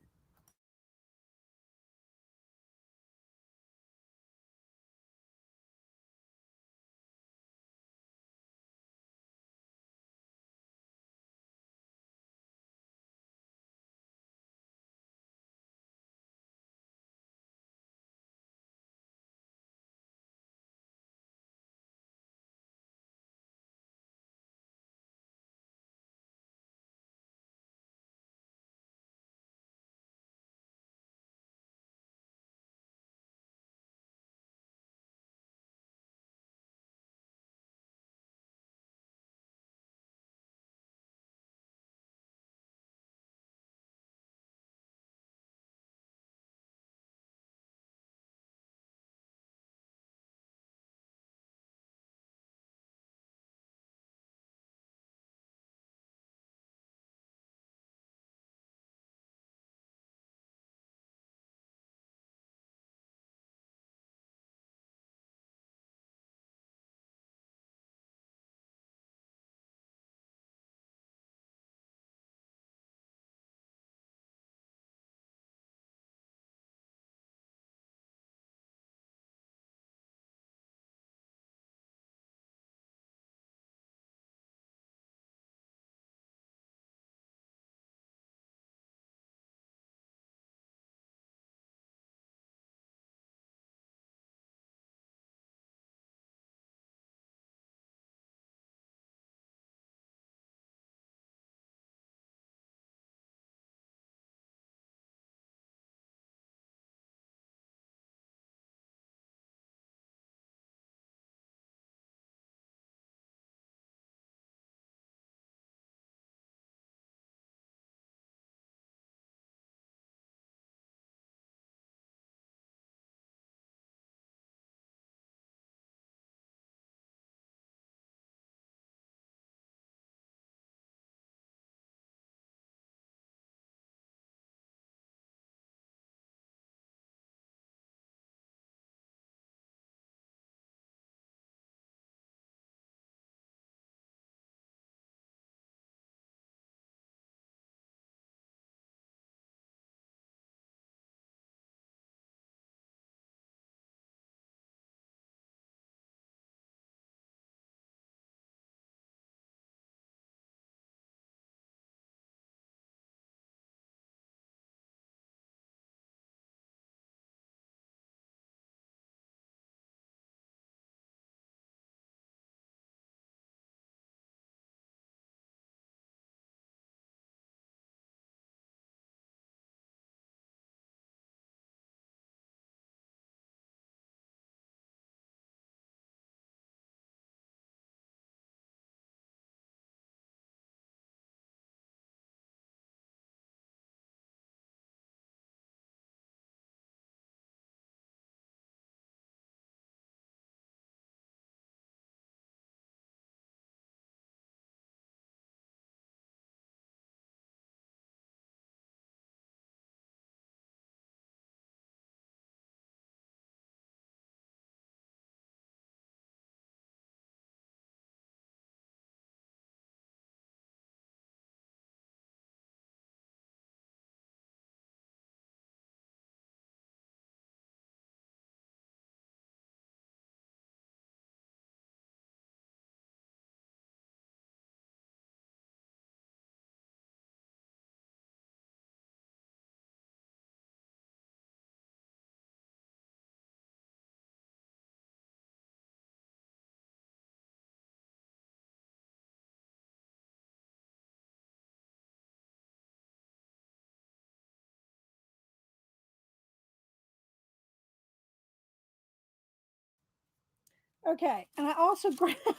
Okay, and I also grabbed my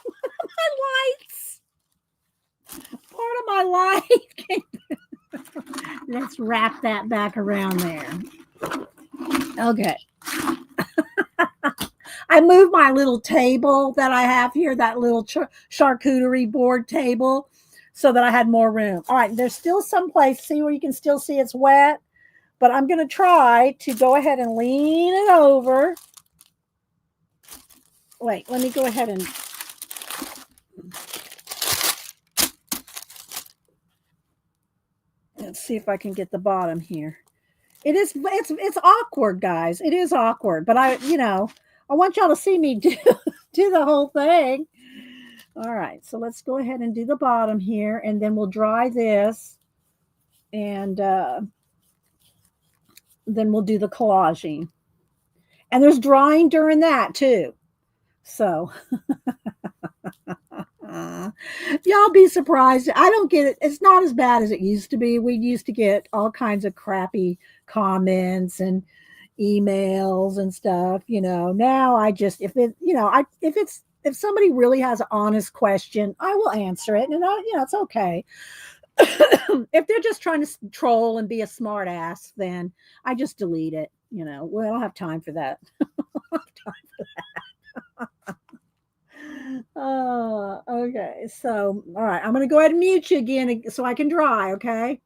lights. Part of my light. Let's wrap that back around there. Okay. I moved my little table that I have here, that little charcuterie board table, so that I had more room. All right, there's still some place, see where you can still see it's wet, but I'm going to try to go ahead and lean it over. Wait, let me go ahead and let's see if I can get the bottom here. It's awkward, guys. It is awkward, but I want y'all to see me do do the whole thing. All right, so let's go ahead and do the bottom here, and then we'll dry this, and then we'll do the collaging. And there's drying during that too. So y'all be surprised. I don't get it. It's not as bad as it used to be. We used to get all kinds of crappy comments and emails and stuff. Now I just if somebody really has an honest question, I will answer it, and it's okay. If they're just trying to troll and be a smart ass, then I just delete it. We don't have time for that. Oh, okay. So, all right, I'm going to go ahead and mute you again so I can dry, okay?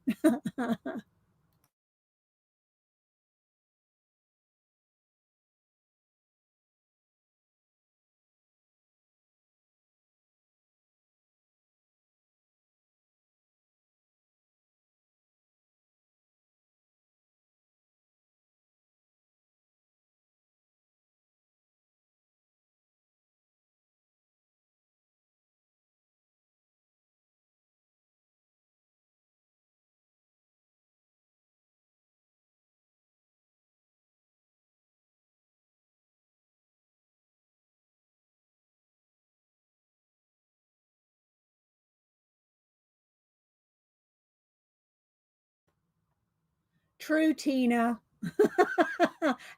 True, Tina.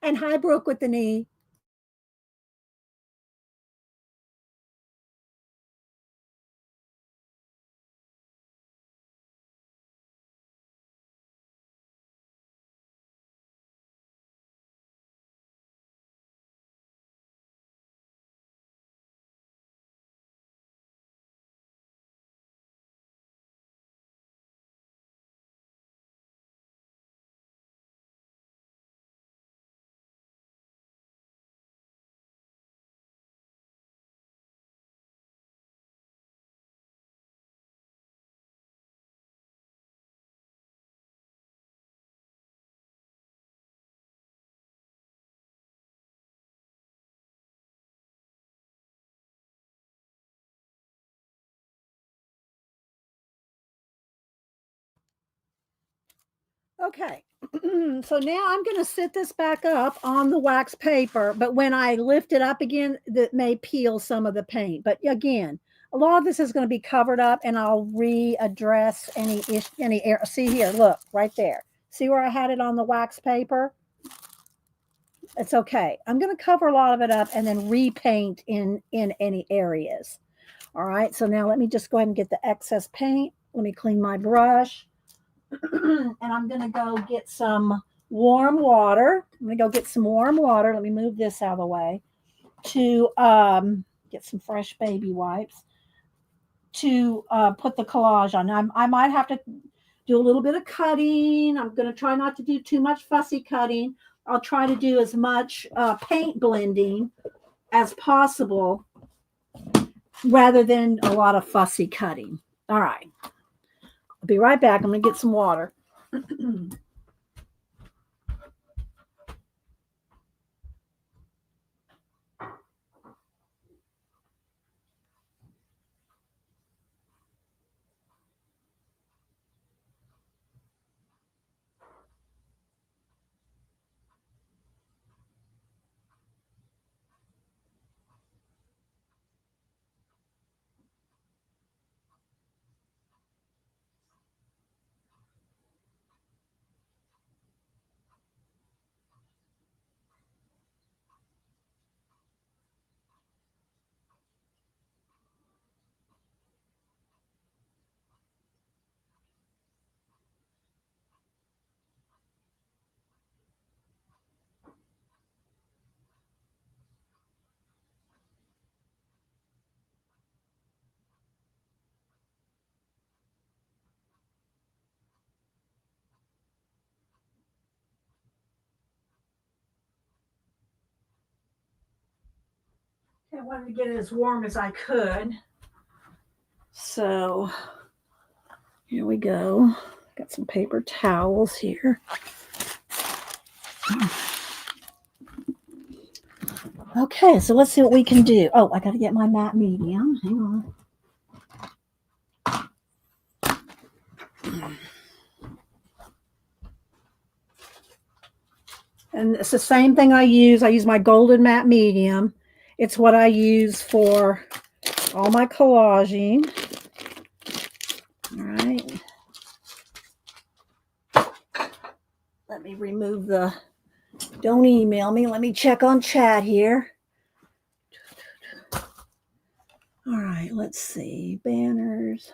And hi, Brooke with the knee. Okay. So now I'm going to sit this back up on the wax paper, but when I lift it up again, that may peel some of the paint. But again, a lot of this is going to be covered up, and I'll readdress any air. See here, look right there. See where I had it on the wax paper? It's okay. I'm going to cover a lot of it up and then repaint in any areas. All right. So now let me just go ahead and get the excess paint. Let me clean my brush. And I'm going to go get some warm water. I'm going to go get some warm water. Let me move this out of the way to get some fresh baby wipes to put the collage on. I might have to do a little bit of cutting. I'm going to try not to do too much fussy cutting. I'll try to do as much paint blending as possible rather than a lot of fussy cutting. All right. I'll be right back. I'm going to get some water. wanted to get it as warm as I could. So here we go. Got some paper towels here. Okay, so let's see what we can do. Oh, I got to get my matte medium. Hang on. And it's the same thing I use. I use my golden matte medium. It's what I use for all my collaging. All right. Let me remove the, don't email me. Let me check on chat here. All right, let's see. Banners.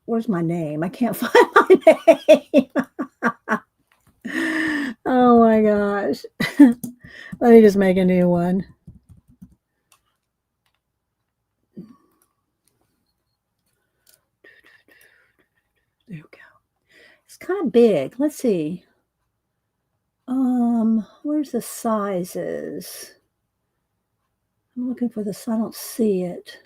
Where's my name? I can't find my name. Oh my gosh. Let me just make a new one. There we go. It's kind of big. Let's see. Where's the sizes? I'm looking for this. I don't see it.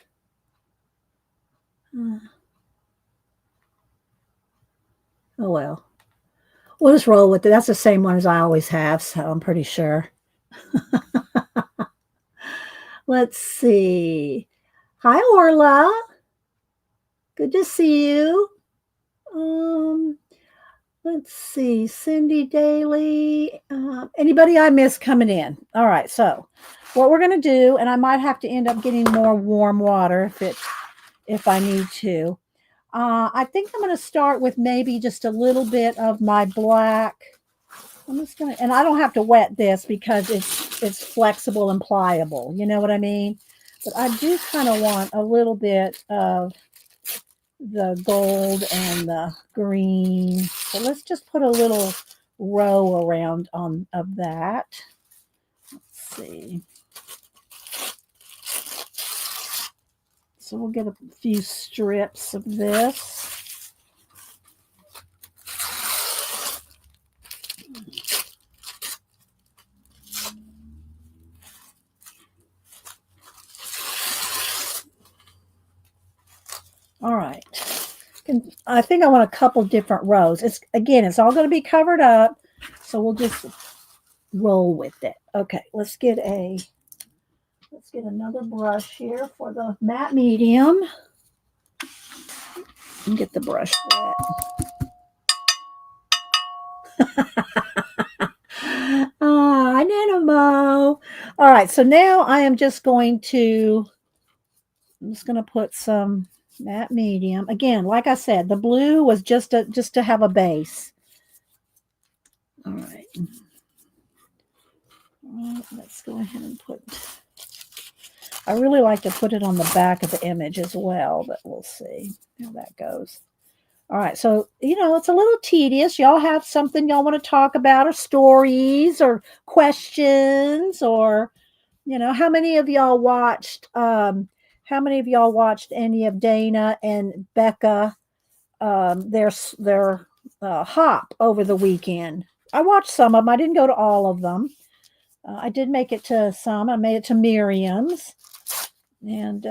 Oh well. We'll just roll with it. That's the same one as I always have, so I'm pretty sure. Let's see. Hi, Orla. Good to see you. Let's see. Cindy Daly. Anybody I miss coming in? All right. So what we're going to do, and I might have to end up getting more warm water if I need to. I think I'm going to start with maybe just a little bit of my black. I'm just going to, and I don't have to wet this because it's flexible and pliable. You know what I mean? But I do kind of want a little bit of the gold and the green. So let's just put a little row around of that. Let's see. So we'll get a few strips of this. All right. And I think I want a couple different rows. It's all going to be covered up, so we'll just roll with it. Okay, let's get another brush here for the matte medium. And get the brush wet. Hi, Nanamo. All right, so now I'm just going to put some matte medium. Again, like I said, the blue was just to have a base. All right. Let's go ahead and put, I really like to put it on the back of the image as well, but we'll see how that goes. All right, so, it's a little tedious. Y'all have something y'all want to talk about, or stories or questions, or, how many of y'all watched any of Dana and Becca, their hop over the weekend? I watched some of them. I didn't go to all of them. I did make it to some. I made it to Miriam's, and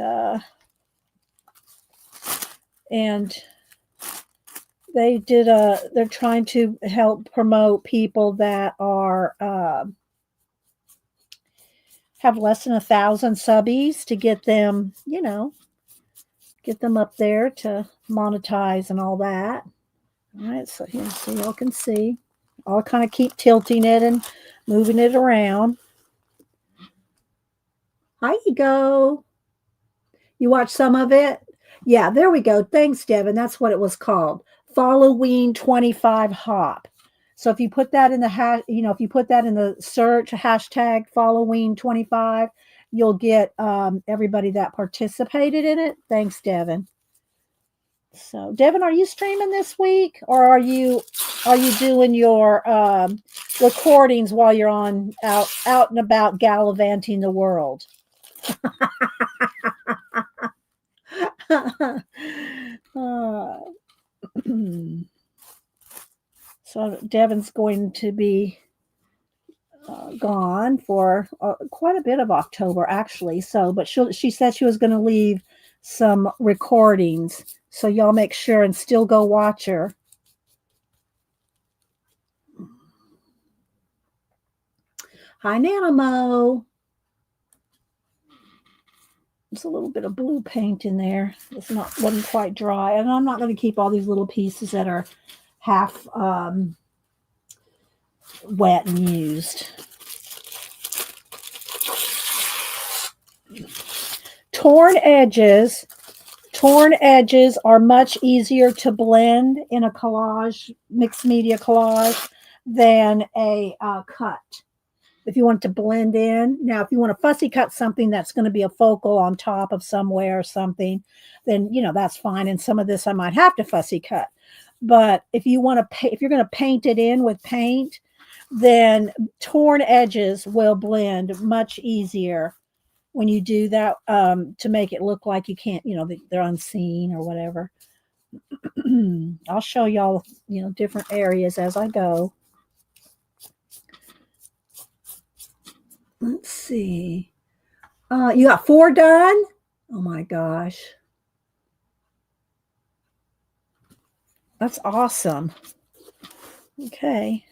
they did they're trying to help promote people that are have less than 1,000 subbies to get them, get them up there to monetize and all that. All right, so here, so y'all can see. I'll kind of keep tilting it and moving it around. Hi, Ego. You watched some of it? Yeah, there we go. Thanks, Devin. That's what it was called. Following 25 hop. So if you put that in the if you put that in the search hashtag following 25, you'll get everybody that participated in it. Thanks, Devin. So, Devin, are you streaming this week, or are you doing your recordings while you're out and about gallivanting the world? So So Devon's going to be gone for quite a bit of October, actually. So, but she said she was going to leave some recordings. So y'all make sure and still go watch her. Hi, Nanamo. There's a little bit of blue paint in there. It's wasn't quite dry. And I'm not going to keep all these little pieces that are half wet and used. Torn edges are much easier to blend in a collage, mixed media collage, than a cut. If you want to blend in. Now, if you want to fussy cut something that's going to be a focal on top of somewhere or something, then, that's fine. And some of this I might have to fussy cut. But if you want to, if you're going to paint it in with paint, then torn edges will blend much easier when you do that, to make it look like you can't, they're unseen or whatever. I'll show y'all, different areas as I go. Let's see. You got 4 done? Oh my gosh. That's awesome. Okay.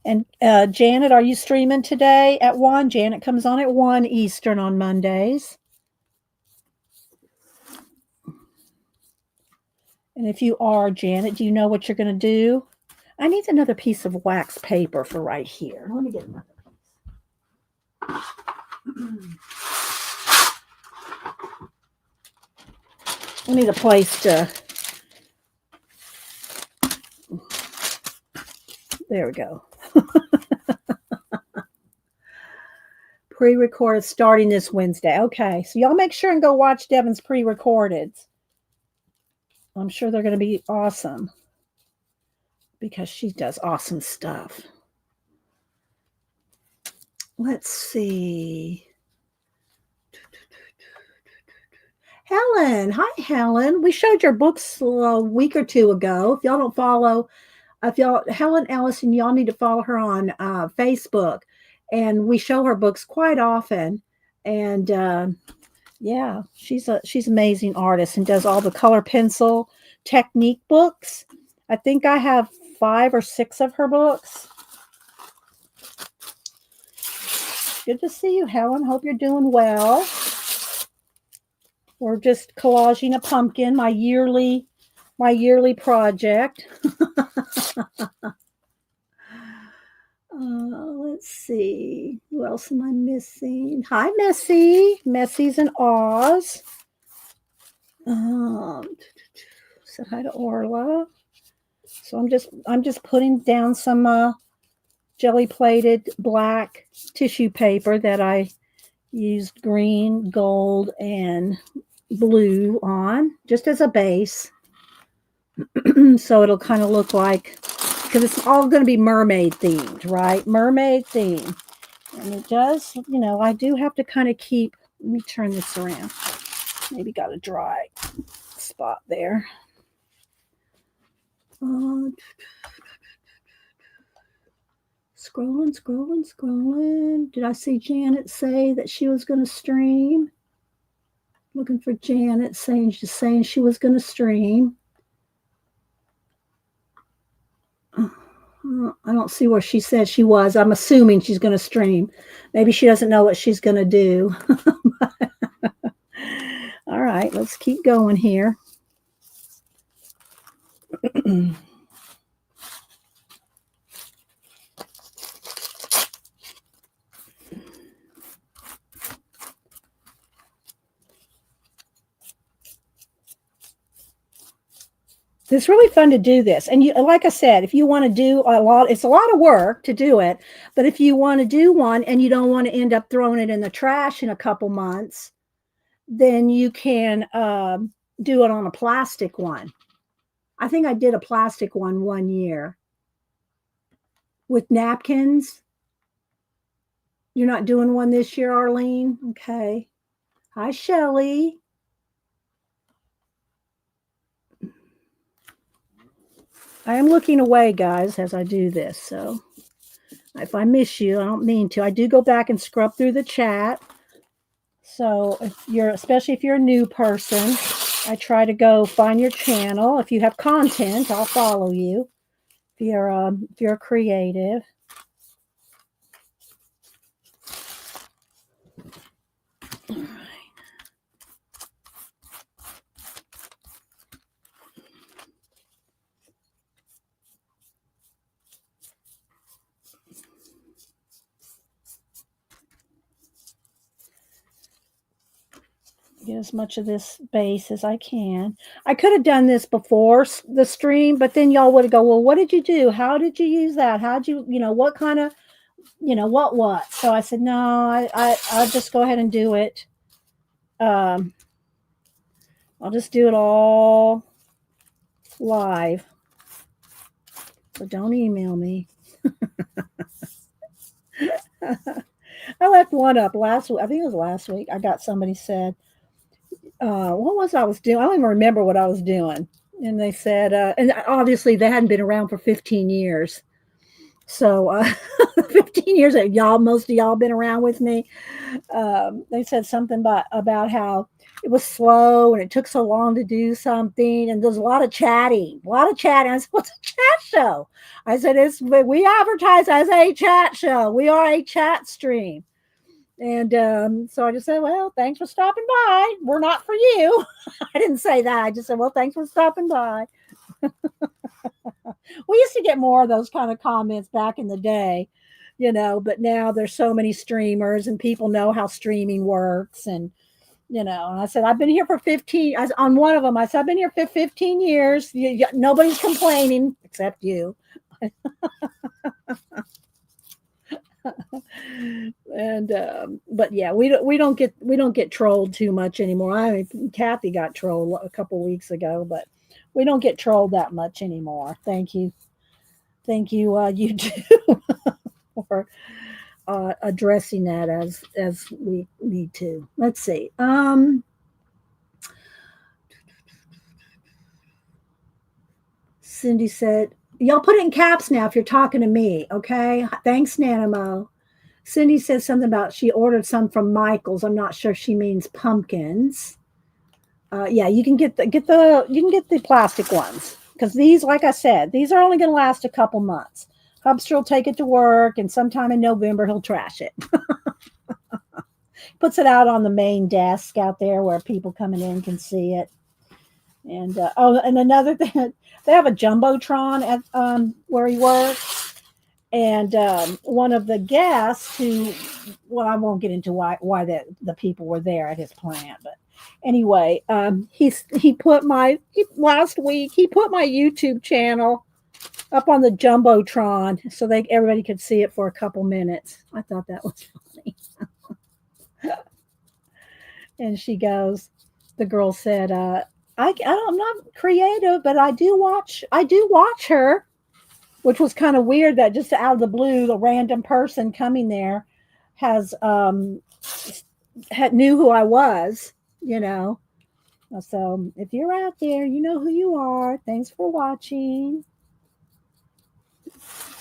And Janet, are you streaming today at 1? Janet comes on at 1 Eastern on Mondays. And if you are, Janet, do you know what you're going to do? I need another piece of wax paper for right here. Let me get another piece. I need a place to... There we go. Pre-recorded starting this Wednesday. Okay, so y'all make sure and go watch Devon's pre-recordeds. I'm sure they're going to be awesome because she does awesome stuff. Let's see. Helen. Hi, Helen. We showed your books a week or 2 ago. If y'all don't follow, Helen Ellison, y'all need to follow her on Facebook. And we show her books quite often. And yeah, she's an amazing artist and does all the color pencil technique books. I think I have 5 or 6 of her books. Good to see you, Helen. Hope you're doing well. We're just collaging a pumpkin, my yearly project. Let's see. Who else am I missing? Hi, Messy. Messy's in Oz. Said hi to Orla. So I'm just putting down some jelly plated black tissue paper that I used green, gold, and blue on just as a base. So it'll kind of look like, because it's all going to be mermaid themed, right? Mermaid theme. And it does, I do have to kind of keep, let me turn this around. Maybe got a dry spot there. Scrolling. Did I see Janet say that she was going to stream? Looking for Janet saying she was going to stream. I don't see where she said she was. I'm assuming she's going to stream. Maybe she doesn't know what she's going to do. All right, let's keep going here. It's really fun to do this. And like I said, if you want to do it's a lot of work to do it. But if you want to do one and you don't want to end up throwing it in the trash in a couple months, then you can do it on a plastic one. I think I did a plastic one year with napkins. You're not doing one this year, Arlene? Okay. Hi, Shelley. I am looking away, guys, as I do this. So if I miss you, I don't mean to. I do go back and scrub through the chat. So if you're, especially if you're a new person, I try to go find your channel. If you have content, I'll follow you. If you're creative. All right. Get as much of this base as I can. I could have done this before the stream, but then y'all would go, well, what did you do? How did you use that? How did you, what kind of, what? So I said, no, I'll just go ahead and do it. I'll just do it all live. So don't email me. I left one up last week. I think it was last week. I got somebody said, what was I was doing? I don't even remember what I was doing. And they said, and obviously they hadn't been around for 15 years. So 15 years that most of y'all been around with me. They said something about how it was slow and it took so long to do something. And there's a lot of chatting. I said, what's a chat show? I said, we advertise as a chat show. We are a chat stream. And so I just said, well, thanks for stopping by. We're not for you. I didn't say that. I just said, well, thanks for stopping by. We used to get more of those kind of comments back in the day, but now there's so many streamers and people know how streaming works. And I said, I've been here for 15. On one of them, I said, I've been here for 15 years. Nobody's complaining except you. And but yeah, we don't get trolled too much anymore. I mean, Kathy got trolled a couple weeks ago, but we don't get trolled that much anymore. Thank you, you two, for addressing that as we need to. Let's see. Cindy said, y'all put it in caps now if you're talking to me, okay? Thanks, Nanamo. Cindy says something about she ordered some from Michael's. I'm not sure if she means pumpkins. Yeah, you can get the plastic ones because these, like I said, these are only going to last a couple months. Hubster will take it to work, and sometime in November he'll trash it. Puts it out on the main desk out there where people coming in can see it. And and another thing, they have a jumbotron at where he works, and one of the guests who, well, I won't get into why the people were there at his plant, but anyway, last week he put my YouTube channel up on the jumbotron so everybody could see it for a couple minutes. I thought that was funny. And the girl said, I'm not creative, but I do watch her, which was kind of weird that just out of the blue, the random person coming there knew who I was, So if you're out there, you know who you are. Thanks for watching.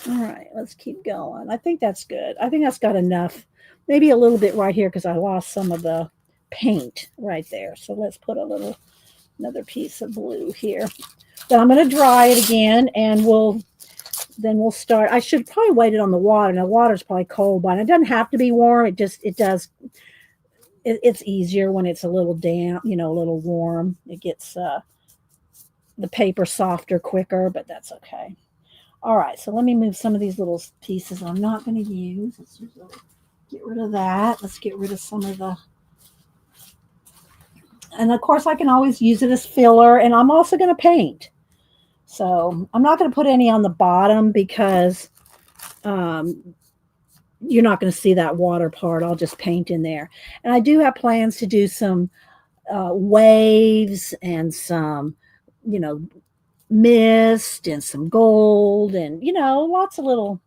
All right, let's keep going. I think that's good. I think that's got enough. Maybe a little bit right here because I lost some of the paint right there. So let's put another piece of blue here. Then I'm going to dry it again, and we'll start. I should probably wait it on the water. Now, water's probably cold, but it doesn't have to be warm. It does. It's easier when it's a little damp, a little warm. It gets the paper softer quicker, but that's okay. All right, so let me move some of these little pieces I'm not going to use. Let's get rid of that. Let's get rid of some of the. And of course, I can always use it as filler, and I'm also going to paint. So I'm not going to put any on the bottom because you're not going to see that water part. I'll just paint in there. And I do have plans to do some waves and some, mist and some gold and, lots of little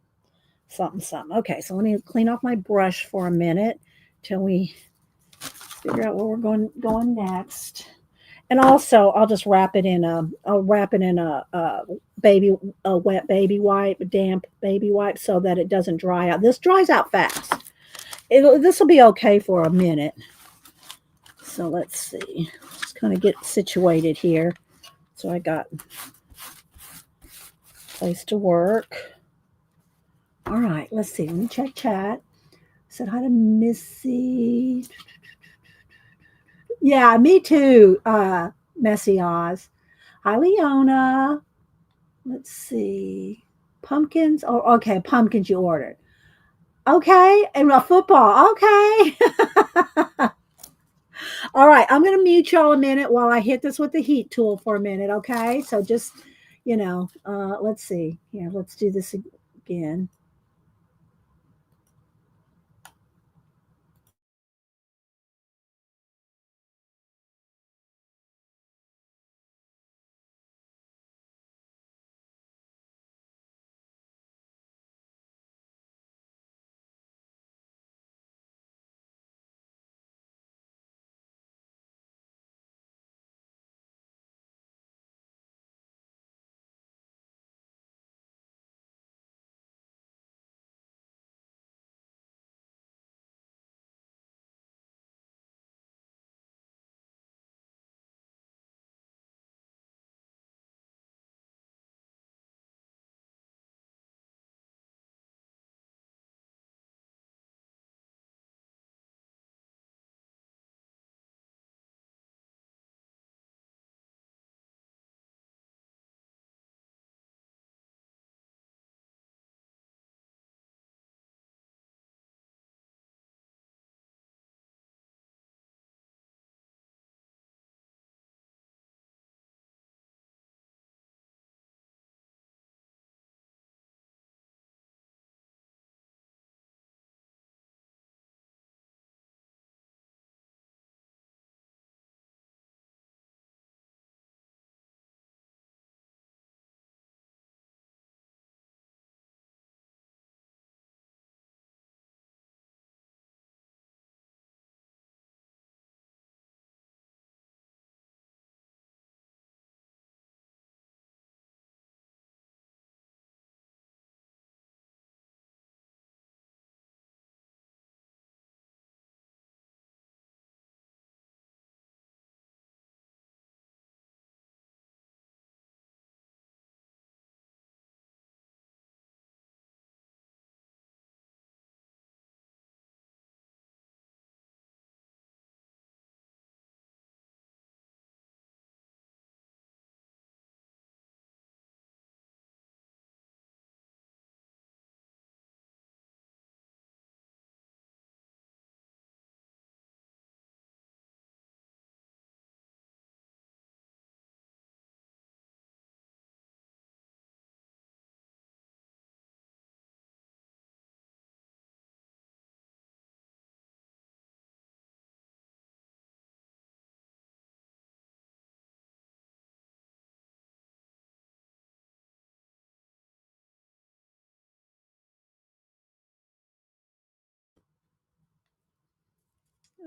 something. Okay, so let me clean off my brush for a minute till we figure out where we're going next. And also, I'll just wrap it in a wet baby wipe, damp baby wipe, so that it doesn't dry out. This dries out fast. This will be okay for a minute. So let's see. Just kind of get situated here. So I got place to work. All right, let's see. Let me check chat. Said hi to Missy. Yeah, me too. Messy Oz. Hi, Leona. Let's see. Pumpkins. Oh, okay. Pumpkins you ordered. Okay. And a football. Okay. All right. I'm going to mute y'all a minute while I hit this with the heat tool for a minute. Okay. So just, let's see. Here, let's do this again.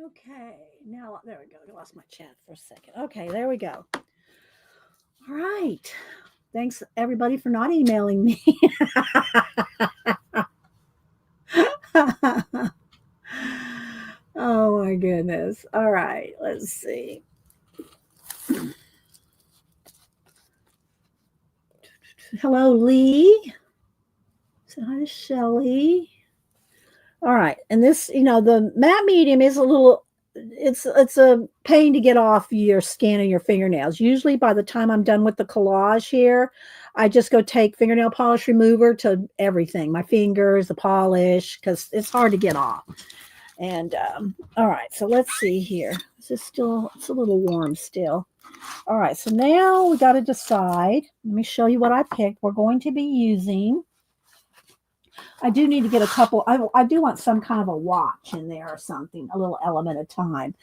Okay, now there we go. I lost my chat for a second. Okay, there we go. All right. Thanks everybody for not emailing me. Oh my goodness. All right, let's see. Hello, Lee. Say hi to Shelly. All right, and this, the matte medium is a little. It's a pain to get off your skin and your fingernails. Usually, by the time I'm done with the collage here, I just go take fingernail polish remover to everything, my fingers, the polish, because it's hard to get off. And all right, so let's see here. This is still, it's a little warm still. All right, so now we got to decide. Let me show you what I picked. We're going to be using. I do need to get a couple. I do want some kind of a watch in there or something, a little element of time.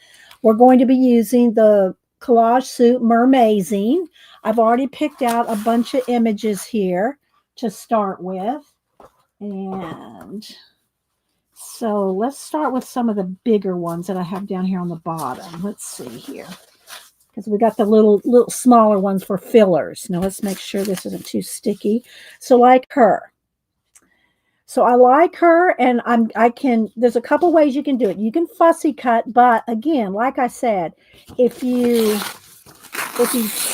We're going to be using the Collage Suit Mermaid. I've already picked out a bunch of images here to start with. And so let's start with some of the bigger ones that I have down here on the bottom. Let's see here. because we got the little smaller ones for fillers. Now let's make sure this isn't too sticky. So like her. So I like her, and I can, there's a couple ways you can do it. You can fussy cut, but again, like I said, if you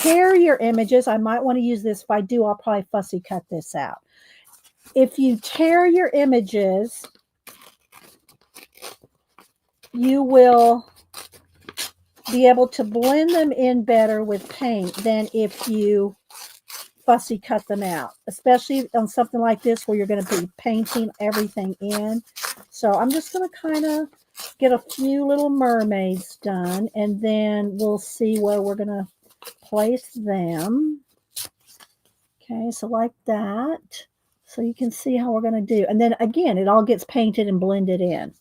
tear your images, I might want to use this. If I do, I'll probably fussy cut this out. If you tear your images, you will be able to blend them in better with paint than if you fussy cut them out, especially on something like this where you're going to be painting everything in. So I'm just going to kind of get a few little mermaids done, and then we'll see where we're going to place them. Okay, so like that. So you can see how we're going to do. And then again, it all gets painted and blended in.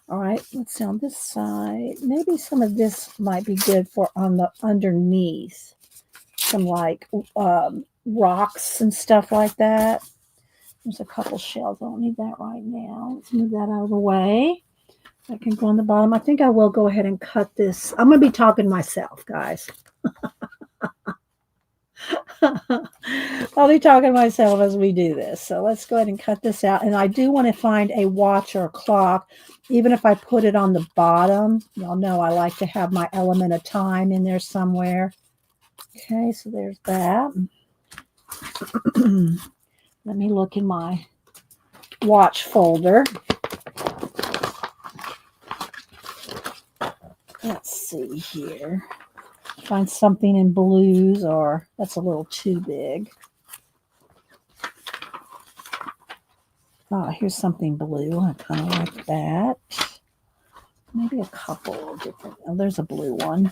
All right, let's see on this side. Maybe some of this might be good for on the underneath. Some like rocks and stuff like that. There's a couple shells. I don't need that right now. Let's move that out of the way. That can go on the bottom. I think I will go ahead and cut this. I'm going to be talking to myself, guys. I'll be talking to myself as we do this. So let's go ahead and cut this out. And I do want to find a watch or a clock, even if I put it on the bottom. Y'all know I like to have my element of time in there somewhere. Okay, so there's that. Let me look in my watch folder. Let's see here. Find something in blues, or that's a little too big. Oh, here's something blue. I kind of like that. Maybe a couple of different. Oh, there's a blue one.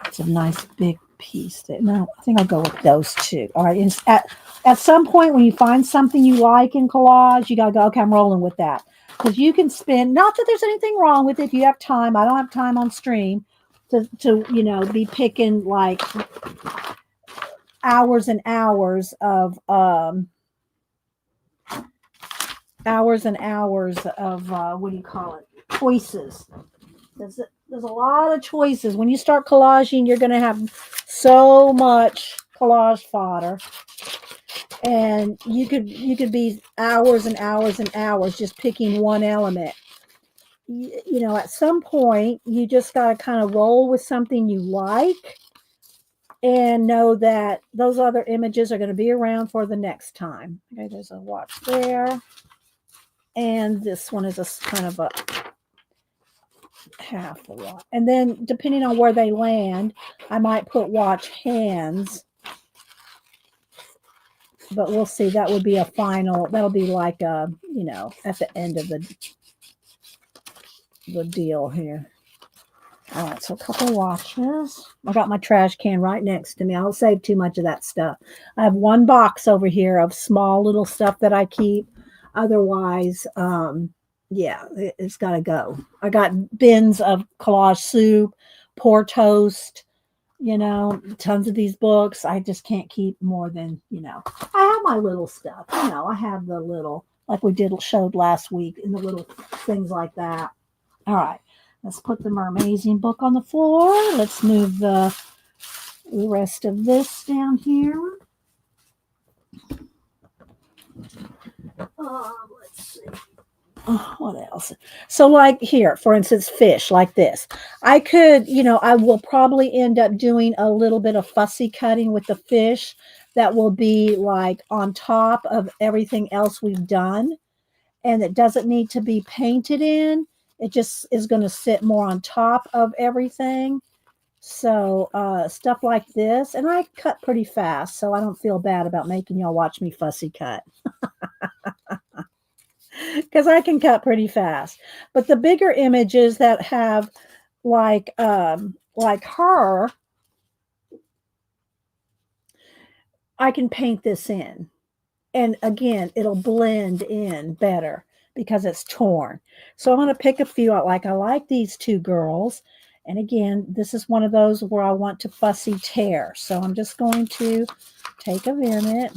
It's a nice big piece. No, I think I'll go with those two. All right. At some point when you find something you like in collage, you got to go, okay, I'm rolling with that. Because you can spend, not that there's anything wrong with it if you have time. I don't have time on stream to be picking like hours and hours of what do you call it, choices. There's a lot of choices. When you start collaging, you're going to have so much collage fodder, and you could be hours and hours and hours just picking one element. At some point, you just got to kind of roll with something you like and know that those other images are going to be around for the next time. Okay, there's a watch there. And this one is a kind of a half a watch. And then depending on where they land, I might put watch hands. But we'll see. That would be a final. That'll be like a, at the end of the deal here. All right, so a couple of watches. I got my trash can right next to me. I don't save too much of that stuff. I have one box over here of small little stuff that I keep. Otherwise, yeah, it's got to go. I got bins of collage soup, pour toast, tons of these books. I just can't keep more than, I have my little stuff. I have the little, like we showed last week, in the little things like that. All right, let's put the Mermaid book on the floor. Let's move the rest of this down here. Let's see. What else? So like here, for instance, fish like this. I could, I will probably end up doing a little bit of fussy cutting with the fish that will be like on top of everything else we've done. And it doesn't need to be painted in. It just is going to sit more on top of everything. So stuff like this. And I cut pretty fast, so I don't feel bad about making y'all watch me fussy cut. Because I can cut pretty fast. But the bigger images that have like her, I can paint this in. And again, it'll blend in better because it's torn. So I'm going to pick a few out. Like I like these two girls. And again, this is one of those where I want to fussy tear. So I'm just going to take a minute.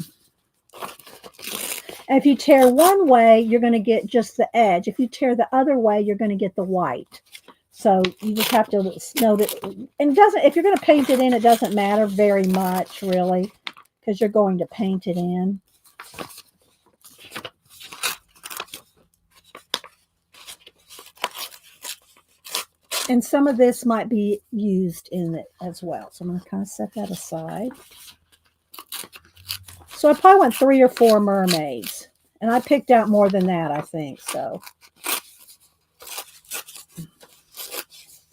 And if you tear one way, you're going to get just the edge. If you tear the other way, you're going to get the white. So you just have to know that, and it doesn't, if you're going to paint it in, it doesn't matter very much really, because you're going to paint it in. And some of this might be used in it as well. So I'm going to kind of set that aside. So I probably want 3 or 4 mermaids. And I picked out more than that, I think. So.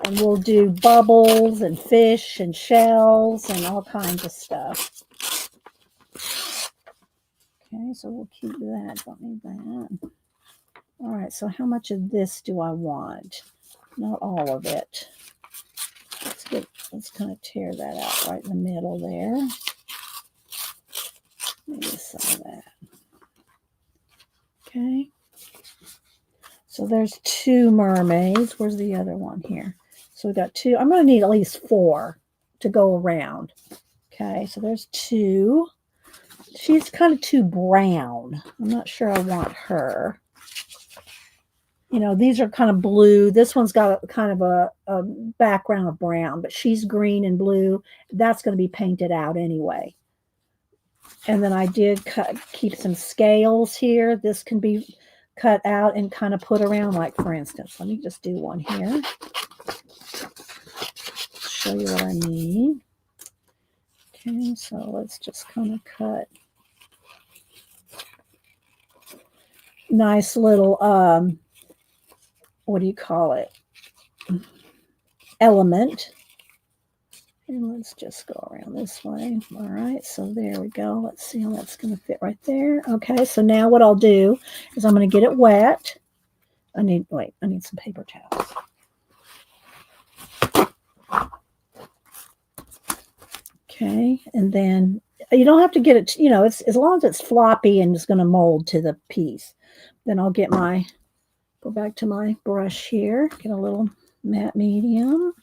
And we'll do bubbles and fish and shells and all kinds of stuff. Okay, so we'll keep that. Don't need that. All right, so how much of this do I want? Not all of it. Let's kind of tear that out right in the middle there. Maybe some of that. Okay. So there's 2 mermaids. Where's the other one here? So we got 2. I'm going to need at least 4 to go around. Okay, so there's 2. She's kind of too brown. I'm not sure I want her. You know, these are kind of blue. This one's got a kind of a background of brown, but she's green and blue. That's going to be painted out anyway. And then I did keep some scales here. This can be cut out and kind of put around, like for instance, let me just do one here. Show you what I mean. Okay, so let's just kind of cut. Nice little, what do you call it? Element. And let's just go around this way. All right, so there we go. Let's see how that's going to fit right there. Okay, so now what I'll do is I'm going to get it wet. I need some paper towels. Okay, and then you don't have to get it, you know, it's as long as it's floppy and it's going to mold to the piece. Then I'll get go back to my brush here, get a little matte medium.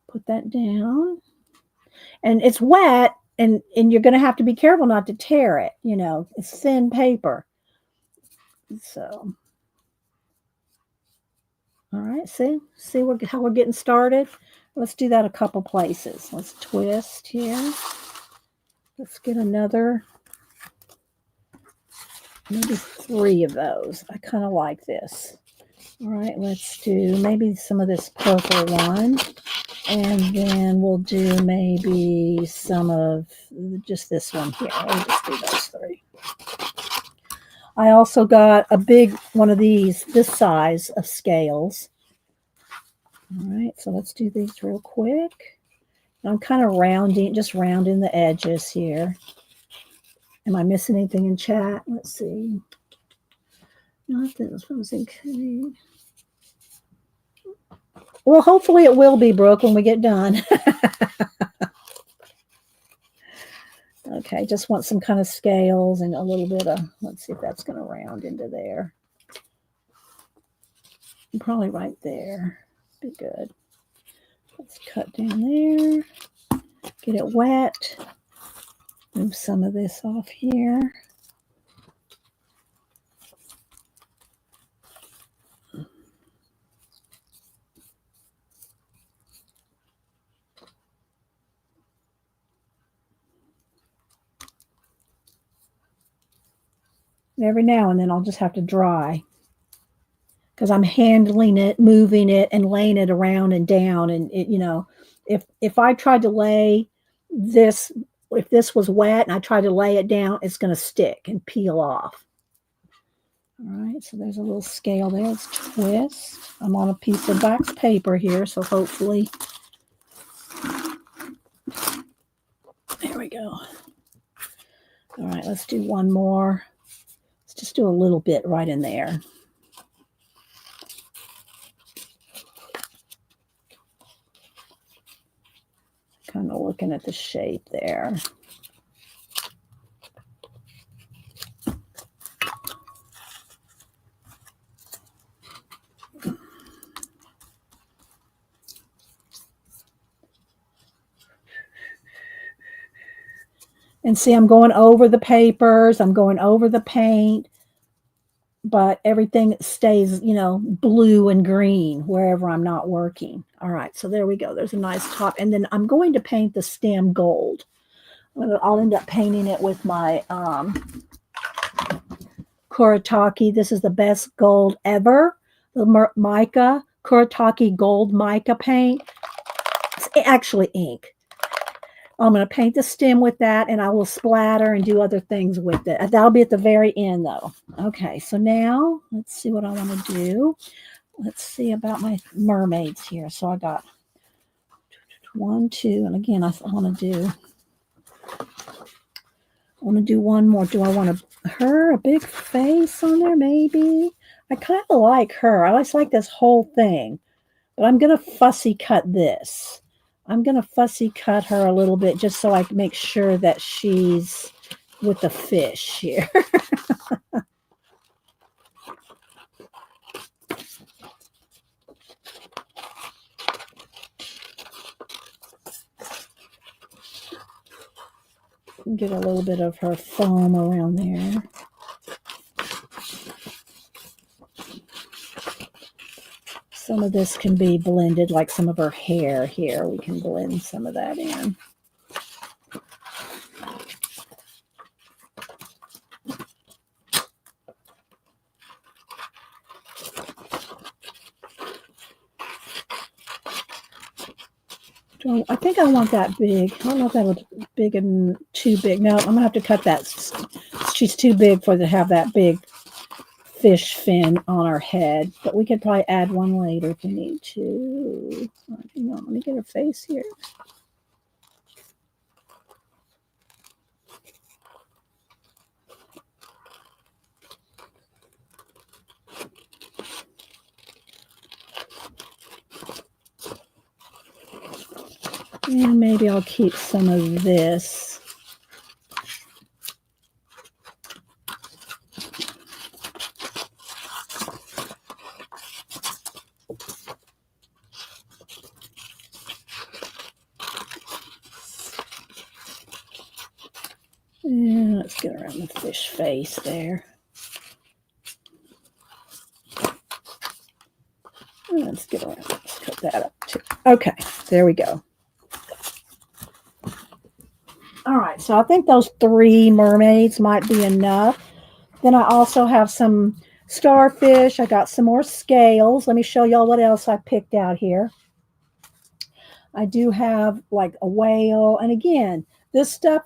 Put that down. And it's wet, and you're going to have to be careful not to tear it, you know. It's thin paper. So, all right, see how we're getting started? Let's do that a couple places. Let's twist here. Let's get another, maybe 3 of those. I kind of like this. All right, let's do maybe some of this purple one. And then we'll do maybe some of just this one here. I'll just do those 3. I also got a big one of these, this size of scales. All right, so let's do these real quick. I'm kind of just rounding the edges here. Am I missing anything in chat? Let's see. Nothing's okay. Well, hopefully it will be, Brooke, when we get done. Okay, just want some kind of scales and a little bit of, let's see if that's going to round into there. Probably right there. Be good. Let's cut down there. Get it wet. Move some of this off here. Every now and then I'll just have to dry because I'm handling it, moving it, and laying it around and down. And it, you know, if I tried to lay this, if this was wet and I tried to lay it down, it's going to stick and peel off. All right, so there's a little scale there. Let's twist. I'm on a piece of wax paper here, so hopefully, there we go. All right, let's do one more. Let's just do a little bit right in there. Kind of looking at the shape there. And see, I'm going over the papers. I'm going over the paint. but everything stays, you know, blue and green wherever I'm not working. All right, so there we go. There's a nice top. And then I'm going to paint the stem gold. I'll end up painting it with my Kuretake. This is the best gold ever. The mica, Kuretake gold mica paint. It's actually ink. I'm going to paint the stem with that, and I will splatter and do other things with it. That'll be at the very end, though. Okay, so now let's see what I want to do. Let's see about my mermaids here. So I got 1, 2, and again, I want to do one more. Do I want a big face on there? Maybe. I kind of like her. I just like this whole thing, but I'm going to fussy cut this. I'm going to fussy cut her a little bit just so I can make sure that she's with the fish here. Get a little bit of her foam around there. Some of this can be blended, like some of her hair here. We can blend some of that in. I think I want that big. I don't know if that was big and too big. No, I'm going to have to cut that. She's too big for to have that big fish fin on her head. But we could probably add one later if we need to. Hang on, let me get her face here. And maybe I'll keep some of this. And let's get around the fish face there. Let's get around. Let's cut that up too. Okay, there we go. All right, so I think those 3 mermaids might be enough. Then I also have some starfish. I got some more scales. Let me show y'all what else I picked out here. I do have like a whale. And again, this stuff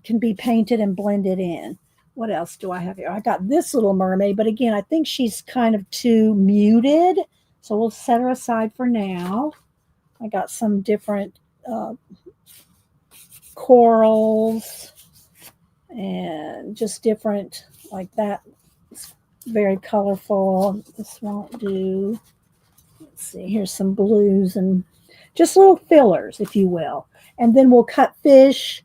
can be painted and blended in. What else do I have here? I got this little mermaid, but again, I think she's kind of too muted. So we'll set her aside for now. I got some different corals and just different like that. It's very colorful. This won't do. Let's see, here's some blues and just little fillers, if you will. And then we'll cut fish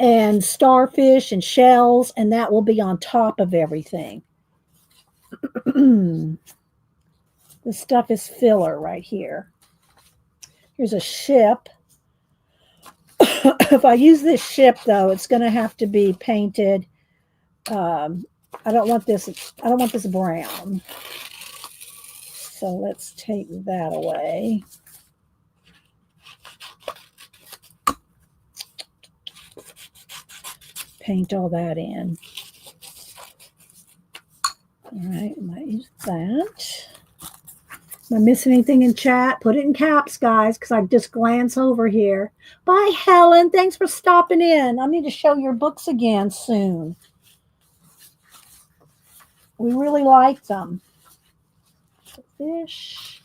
and starfish and shells, and that will be on top of everything. This stuff is filler right here. Here's a ship. If I use this ship, though, it's going to have to be painted. I don't want this brown. So let's take that away. Paint all that in. All right, I might use that. Am I missing anything in chat? Put it in caps, guys, because I just glance over here. Bye, Helen. Thanks for stopping in. I need to show your books again soon. We really like them. Fish.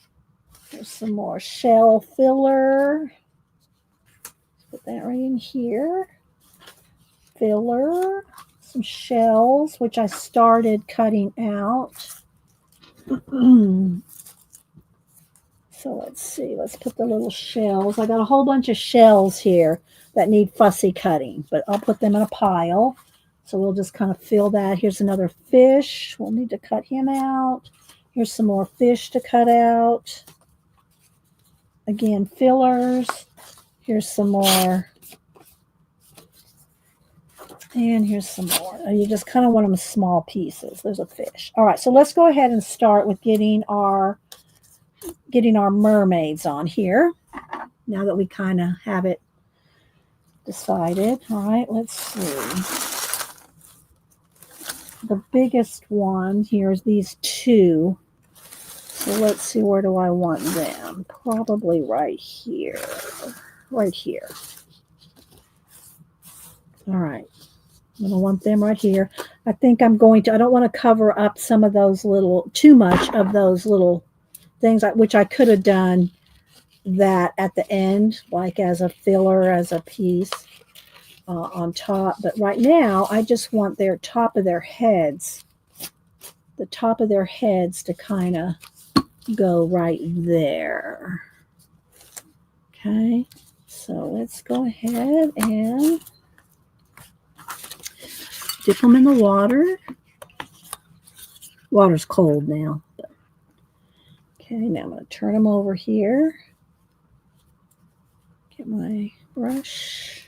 There's some more shell filler. Put that right in here. Filler. Some shells, which I started cutting out. So let's see. Let's put the little shells. I got a whole bunch of shells here that need fussy cutting, but I'll put them in a pile. So we'll just kind of fill that. Here's another fish. We'll need to cut him out. Here's some more fish to cut out. Again, fillers. Here's some more And here's some more. You just kind of want them small pieces. There's a fish. All right, so let's go ahead and start with getting our mermaids on here. Now that we kind of have it decided. All right, let's see. The biggest one here is these two. So let's see, where do I want them? Probably right here. Right here. All right. I'm going to want them right here. I think I don't want to cover up some of those too much of those little things, which I could have done that at the end, like as a filler, as a piece on top. But right now, I just want the top of their heads to kind of go right there. Okay, so let's go ahead and dip them in the water. Water's cold now. Okay, now I'm going to turn them over here. Get my brush.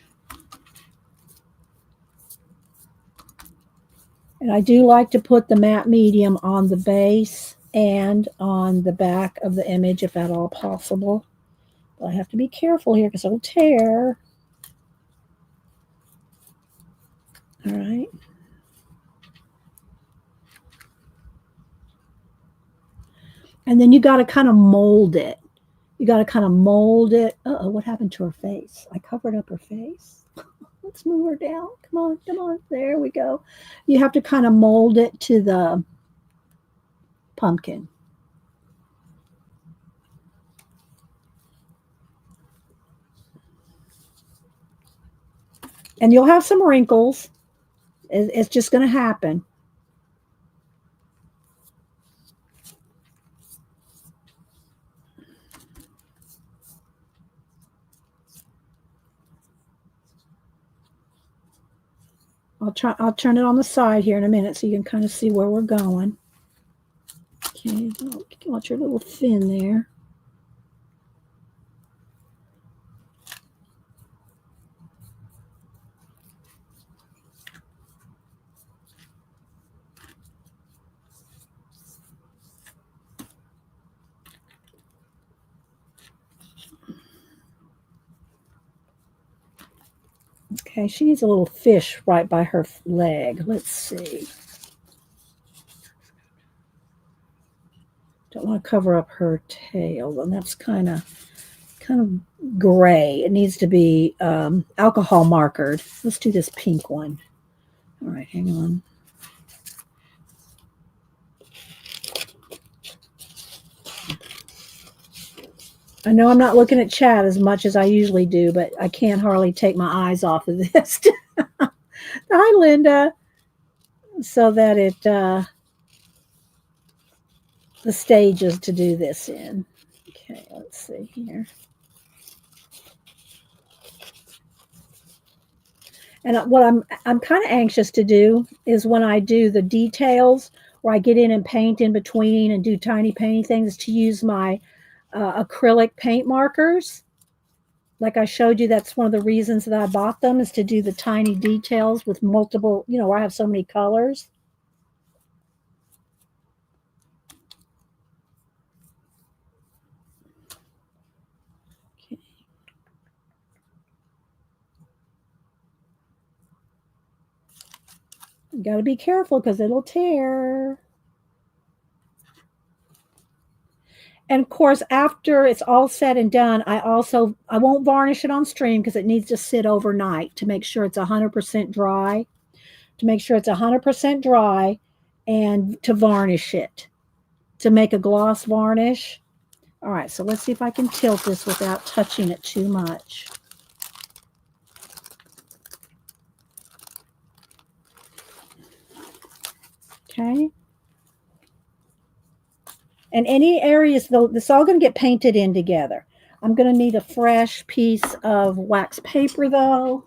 And I do like to put the matte medium on the base and on the back of the image if at all possible. But I have to be careful here because it'll tear. All right. And then you got to kind of mold it. Uh-oh, what happened to her face? I covered up her face. Let's move her down. Come on. There we go. You have to kind of mold it to the pumpkin. And you'll have some wrinkles. It's just going to happen. I'll turn it on the side here in a minute so you can kind of see where we're going. Okay, watch your little fin there. Okay, she needs a little fish right by her leg. Let's see. Don't want to cover up her tail, and that's kind of gray. It needs to be alcohol markered. Let's do this pink one. All right, hang on. I know I'm not looking at chat as much as I usually do, but I can't hardly take my eyes off of this. Hi, Linda. So that the stages to do this in. Okay, let's see here. And what I'm kind of anxious to do is when I do the details, where I get in and paint in between and do tiny painting things, to use my acrylic paint markers. Like I showed you, that's one of the reasons that I bought them, is to do the tiny details with multiple, where I have so many colors. Okay. You got to be careful because it'll tear. And of course, after it's all said and done, I won't varnish it on stream because it needs to sit overnight to make sure it's 100% dry. To make sure it's 100% dry, and to varnish it, to make a gloss varnish. All right, so let's see if I can tilt this without touching it too much. Okay. And any areas, though, this is all going to get painted in together. I'm going to need a fresh piece of wax paper, though.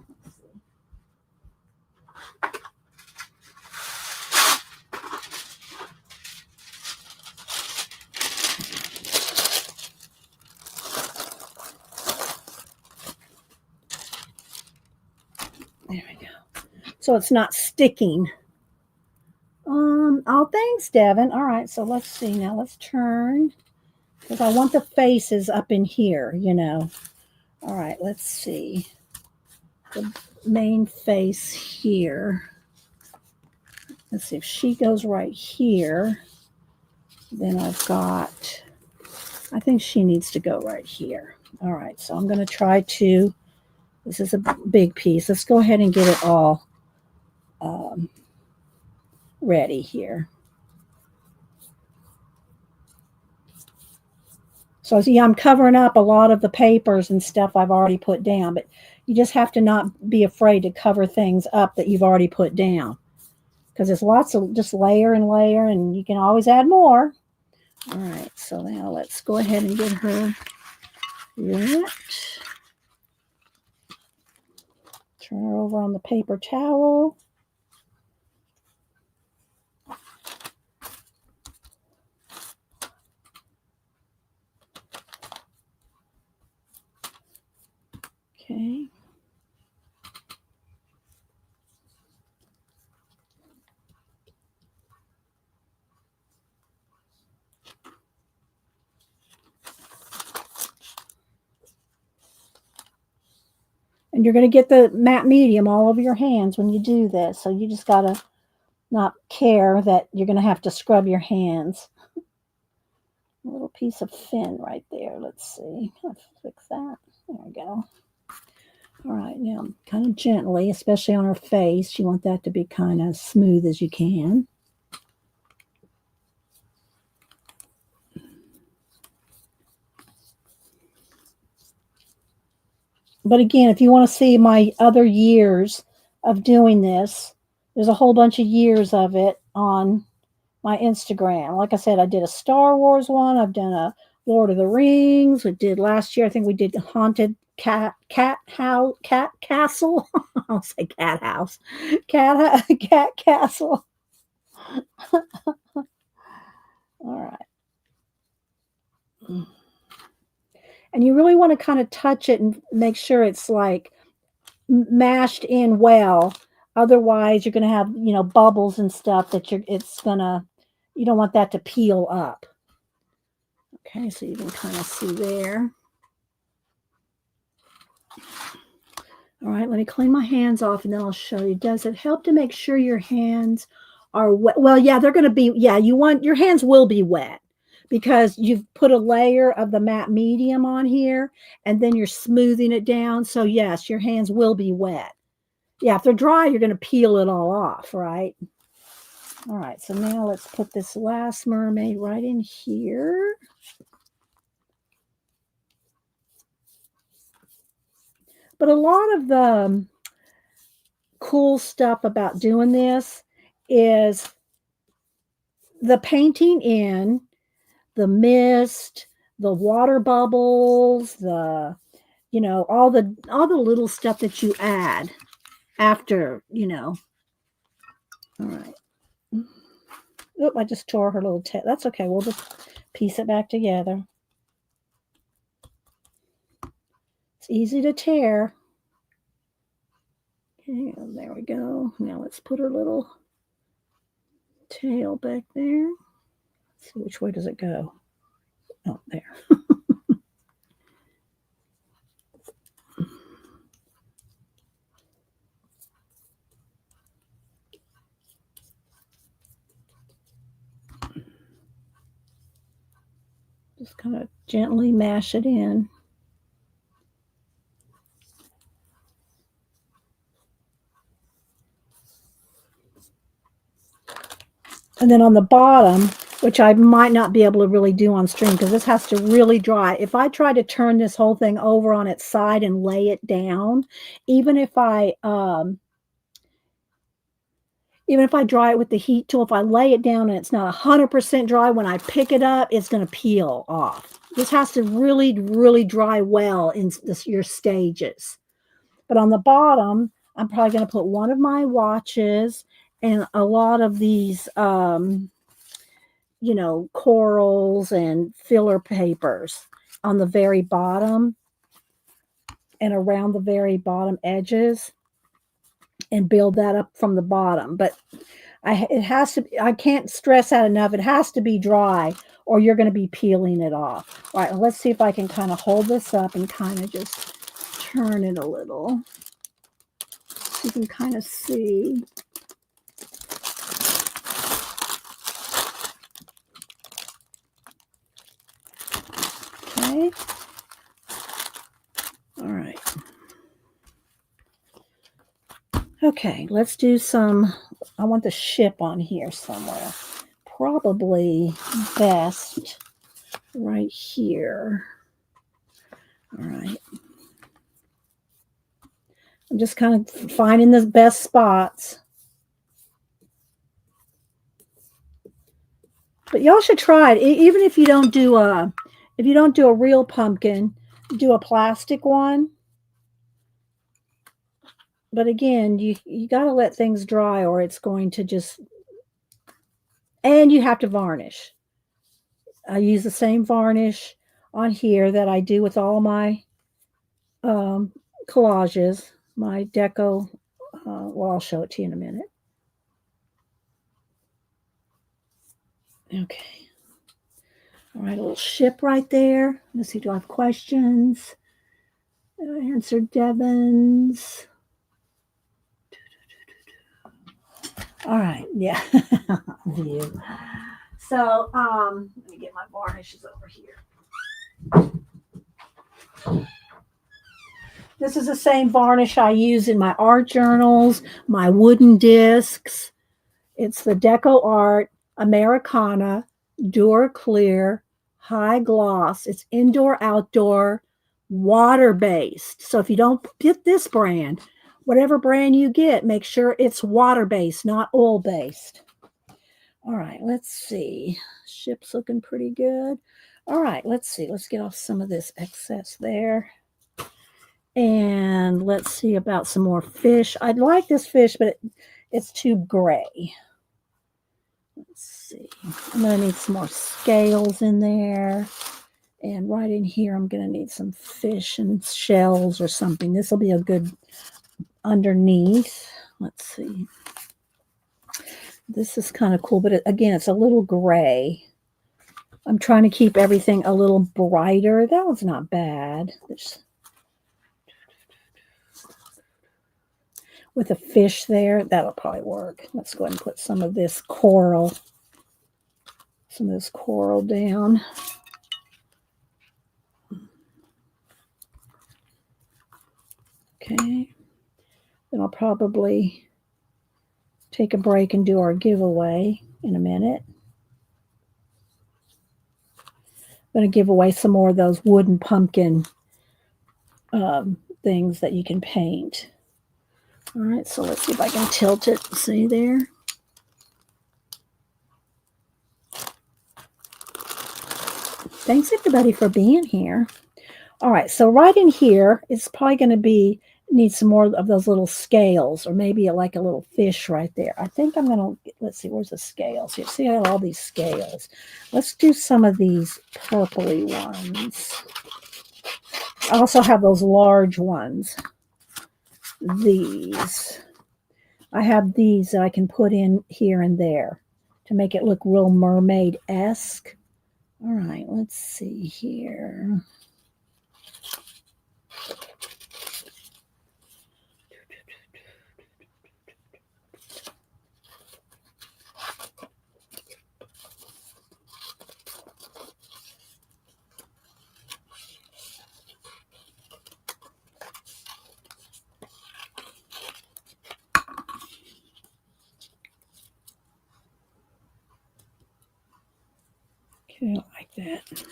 so it's not sticking. Oh, thanks, Devin. All right, so let's see now. Let's turn because I want the faces up in here, you know. All right, let's see. The main face here. Let's see if she goes right here. Then I've got, I think she needs to go right here. All right, so I'm going to try to, this is a big piece. Let's go ahead and get it all ready here. So yeah, I'm covering up a lot of the papers and stuff I've already put down, but you just have to not be afraid to cover things up that you've already put down because there's lots of just layer and layer and you can always add more. All right, so now let's go ahead and get her wet. Turn her over on the paper towel. Okay. And you're going to get the matte medium all over your hands when you do this. So you just got to not care that you're going to have to scrub your hands. A little piece of fin right there. Let's see. Let's fix that. There we go. All right, now kind of gently, especially on her face, you want that to be kind of smooth as you can. But again, if you want to see my other years of doing this, there's a whole bunch of years of it on my Instagram. Like I said, I did a Star Wars one. I've done a Lord of the Rings. We did last year. I think we did haunted cat castle. I'll say cat house, cat castle. All right. And you really want to kind of touch it and make sure it's like mashed in well. Otherwise, you're going to have, you know, bubbles and stuff that you don't want that to peel up. Okay, so you can kind of see there. All right, let me clean my hands off and then I'll show you. Does it help to make sure your hands are wet? Well, yeah, they're going to be, yeah, your hands will be wet because you've put a layer of the matte medium on here and then you're smoothing it down. So yes, your hands will be wet. Yeah, if they're dry, you're going to peel it all off, right? All right, so now let's put this last mermaid right in here. But a lot of the cool stuff about doing this is the painting in, the mist, the water bubbles, the, you know, all the little stuff that you add after, you know. All right. Oop, I just tore her little tail. That's okay. We'll just piece it back together. It's easy to tear. Okay, there we go. Now let's put her little tail back there. Let's see, which way does it go? Oh, there. Just kind of gently mash it in. And then on the bottom, which I might not be able to really do on stream because this has to really dry. If I try to turn this whole thing over on its side and lay it down, even if I dry it with the heat tool, if I lay it down and it's not 100% dry, when I pick it up, it's going to peel off. This has to really, really dry well in your stages. But on the bottom, I'm probably going to put one of my watches and a lot of these, you know, corals and filler papers on the very bottom and around the very bottom edges. and build that up from the bottom. But it has to, I can't stress that enough. It has to be dry or you're going to be peeling it off. All right, let's see if I can kind of hold this up and kind of just turn it a little. So you can kind of see. Okay. All right. Okay, let's do some, I want the ship on here somewhere. Probably best right here. All right. I'm just kind of finding the best spots. But y'all should try it. Even if you don't do a real pumpkin, do a plastic one. But again, you got to let things dry or it's going to just, and you have to varnish. I use the same varnish on here that I do with all my collages, my deco. Well, I'll show it to you in a minute. Okay. All right, a little ship right there. Let's see, do I have questions? I answered Devon's. All right, yeah. View. So, let me get my varnishes over here. This is the same varnish I use in my art journals, my wooden discs. It's the Deco Art Americana Dur Clear High Gloss. It's indoor, outdoor, water based. So if you don't get this brand, whatever brand you get, make sure it's water based, not oil based. All right, let's see. Ship's looking pretty good. All right, let's see. Let's get off some of this excess there. And let's see about some more fish. I'd like this fish, but it's too gray. Let's see. I'm going to need some more scales in there. And right in here, I'm going to need some fish and shells or something. This will be a good underneath. Let's see. This is kind of cool, but again, it's a little gray. I'm trying to keep everything a little brighter. That one's not bad. With a fish there, that'll probably work. Let's go ahead and put some of this coral down. Okay. Then I'll probably take a break and do our giveaway in a minute. I'm going to give away some more of those wooden pumpkin things that you can paint. All right, so let's see if I can tilt it. See there? Thanks, everybody, for being here. All right, so right in here, it's probably going to need some more of those little scales, or maybe like a little fish right there. I think I'm going to, let's see, where's the scales here? See, I got all these scales. Let's do some of these purpley ones. I also have those large ones. These. I have these that I can put in here and there to make it look real mermaid-esque. All right, let's see here. Okay, like that.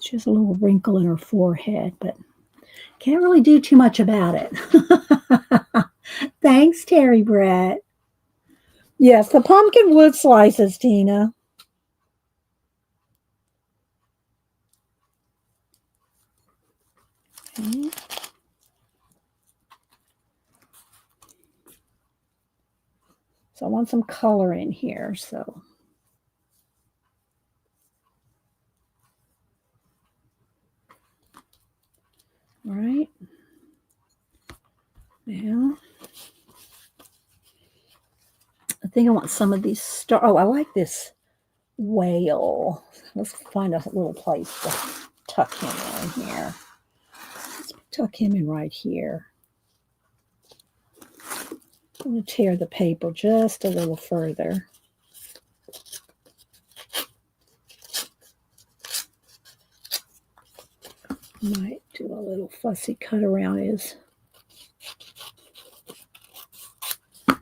She has a little wrinkle in her forehead, but can't really do too much about it. Thanks, Terry Brett. Yes, the pumpkin wood slices, Tina. Okay. So I want some color in here, so. All right. Now, I think I want some of these stars. Oh, I like this whale. Let's find a little place to tuck him in here. Let's tuck him in right here. I'm going to tear the paper just a little further. Might do a little fussy cut around his. Okay.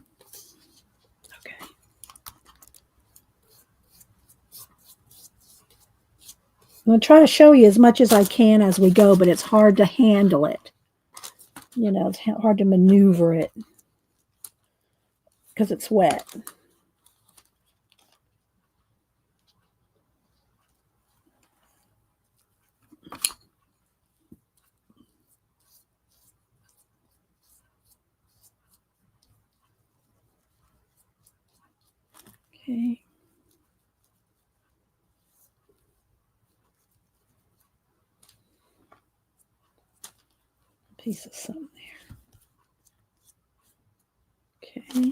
I'm going to try to show you as much as I can as we go, but it's hard to handle it. You know, it's hard to maneuver it because it's wet. Okay. Piece of something there. Okay.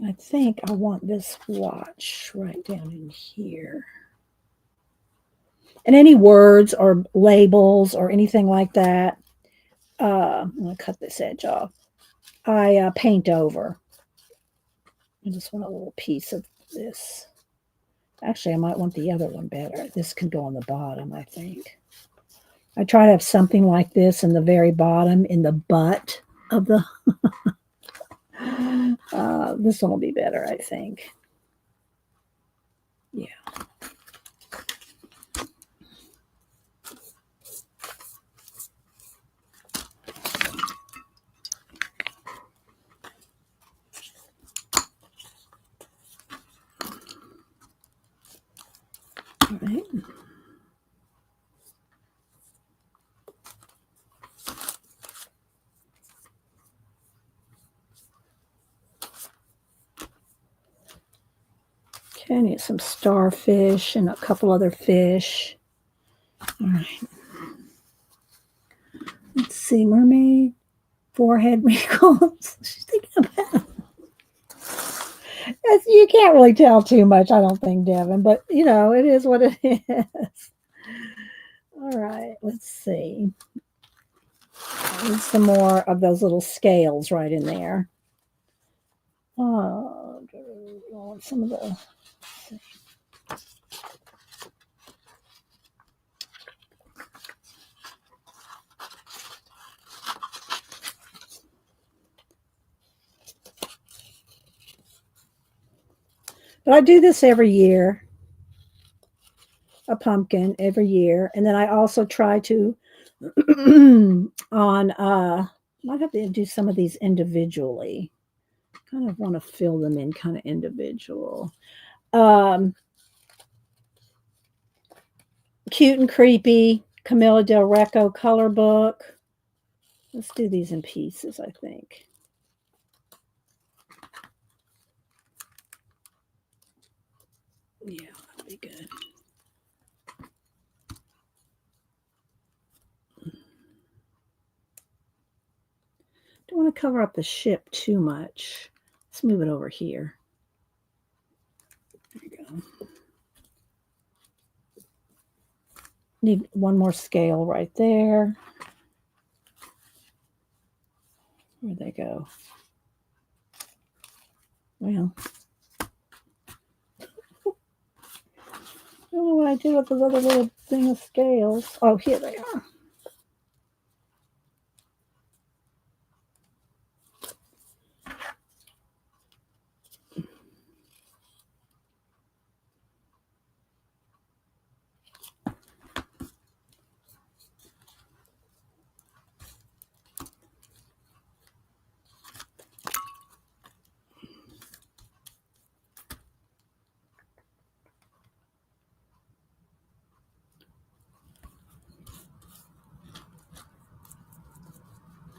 I think I want this watch right down in here. And any words or labels or anything like that, I'm going to cut this edge off. I paint over. I just want a little piece of this. Actually, I might want the other one better. This can go on the bottom, I think. I try to have something like this in the very bottom, in the butt of the... this one will be better, I think. Yeah. All right. Okay, I need some starfish and a couple other fish. All right. Let's see, mermaid, forehead wrinkles. She's thinking about it. You can't really tell too much, I don't think, Devin, but you know, it is what it is. All right, let's see. I need some more of those little scales right in there. Some of the... But I do this every year, a pumpkin every year. And then I also try to, might have to do some of these individually. Kind of want to fill them in kind of individual. Cute and Creepy, Camilla Del Recco color book. Let's do these in pieces, I think. Yeah, that'll be good. Don't want to cover up the ship too much. Let's move it over here. There you go. Need one more scale right there. Where'd they go? Well, I don't know what I did with those other little thing of scales. Oh, here they are.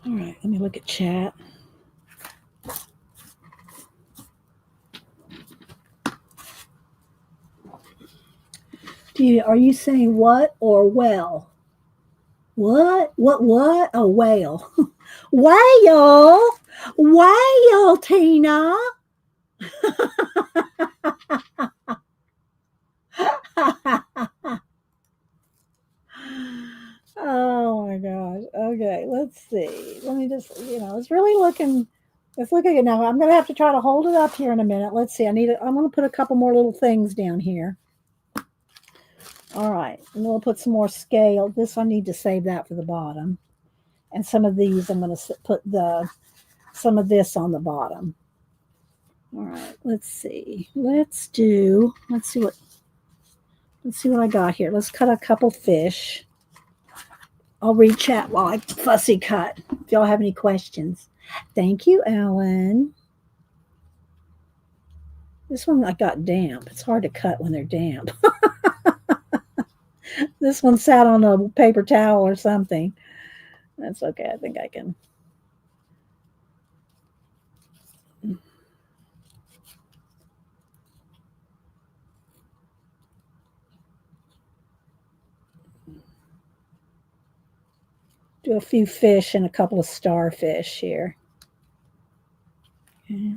All right, let me look at chat. Are you saying what or well? What? A whale. Whale. Whale, Tina. Oh my gosh. Okay, let's see. Let me just, it's really looking. Let's look at it now. I'm gonna have to try to hold it up here in a minute. Let's see. I'm gonna put a couple more little things down here. All right, and we'll put some more scale. This I need to save that for the bottom, and some of these I'm gonna put some of this on the bottom. All right, let's see. Let's see what I got here. Let's cut a couple fish. I'll read chat while I fussy cut. If y'all have any questions. Thank you, Ellen. This one I got damp. It's hard to cut when they're damp. This one sat on a paper towel or something. That's okay. I think I can. Do a few fish and a couple of starfish here. Okay.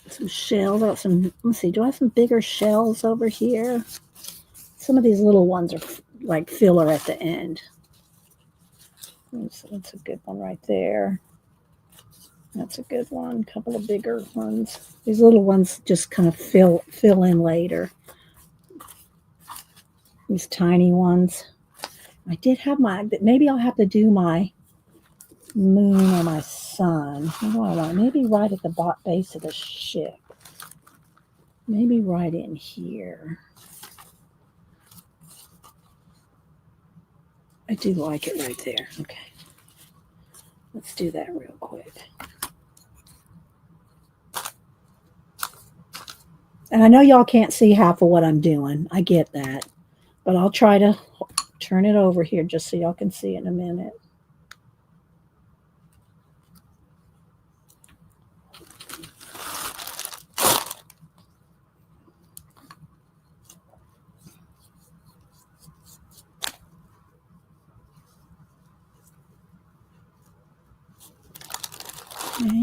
Some shells. Let's see. Do I have some bigger shells over here? Some of these little ones are like filler at the end. That's a good one right there. That's a good one. A couple of bigger ones. These little ones just kind of fill in later. These tiny ones. I did have maybe I'll have to do my moon or my sun. What do I want? Maybe right at the base of the ship. Maybe right in here. I do like it right there. Okay. Let's do that real quick. And I know y'all can't see half of what I'm doing. I get that. But I'll try to turn it over here just so y'all can see it in a minute. Okay.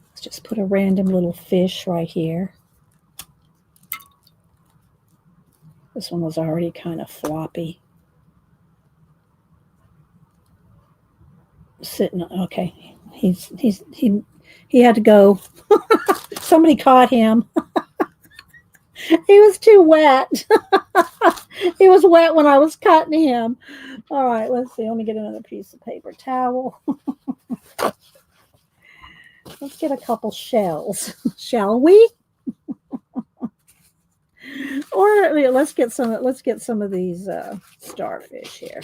Let's just put a random little fish right here. This one was already kind of floppy. Sitting, okay. He had to go. Somebody caught him. He was too wet. He was wet when I was cutting him. All right, let's see. Let me get another piece of paper towel. Let's get a couple shells, shall we? Or let's get some of these starfish here.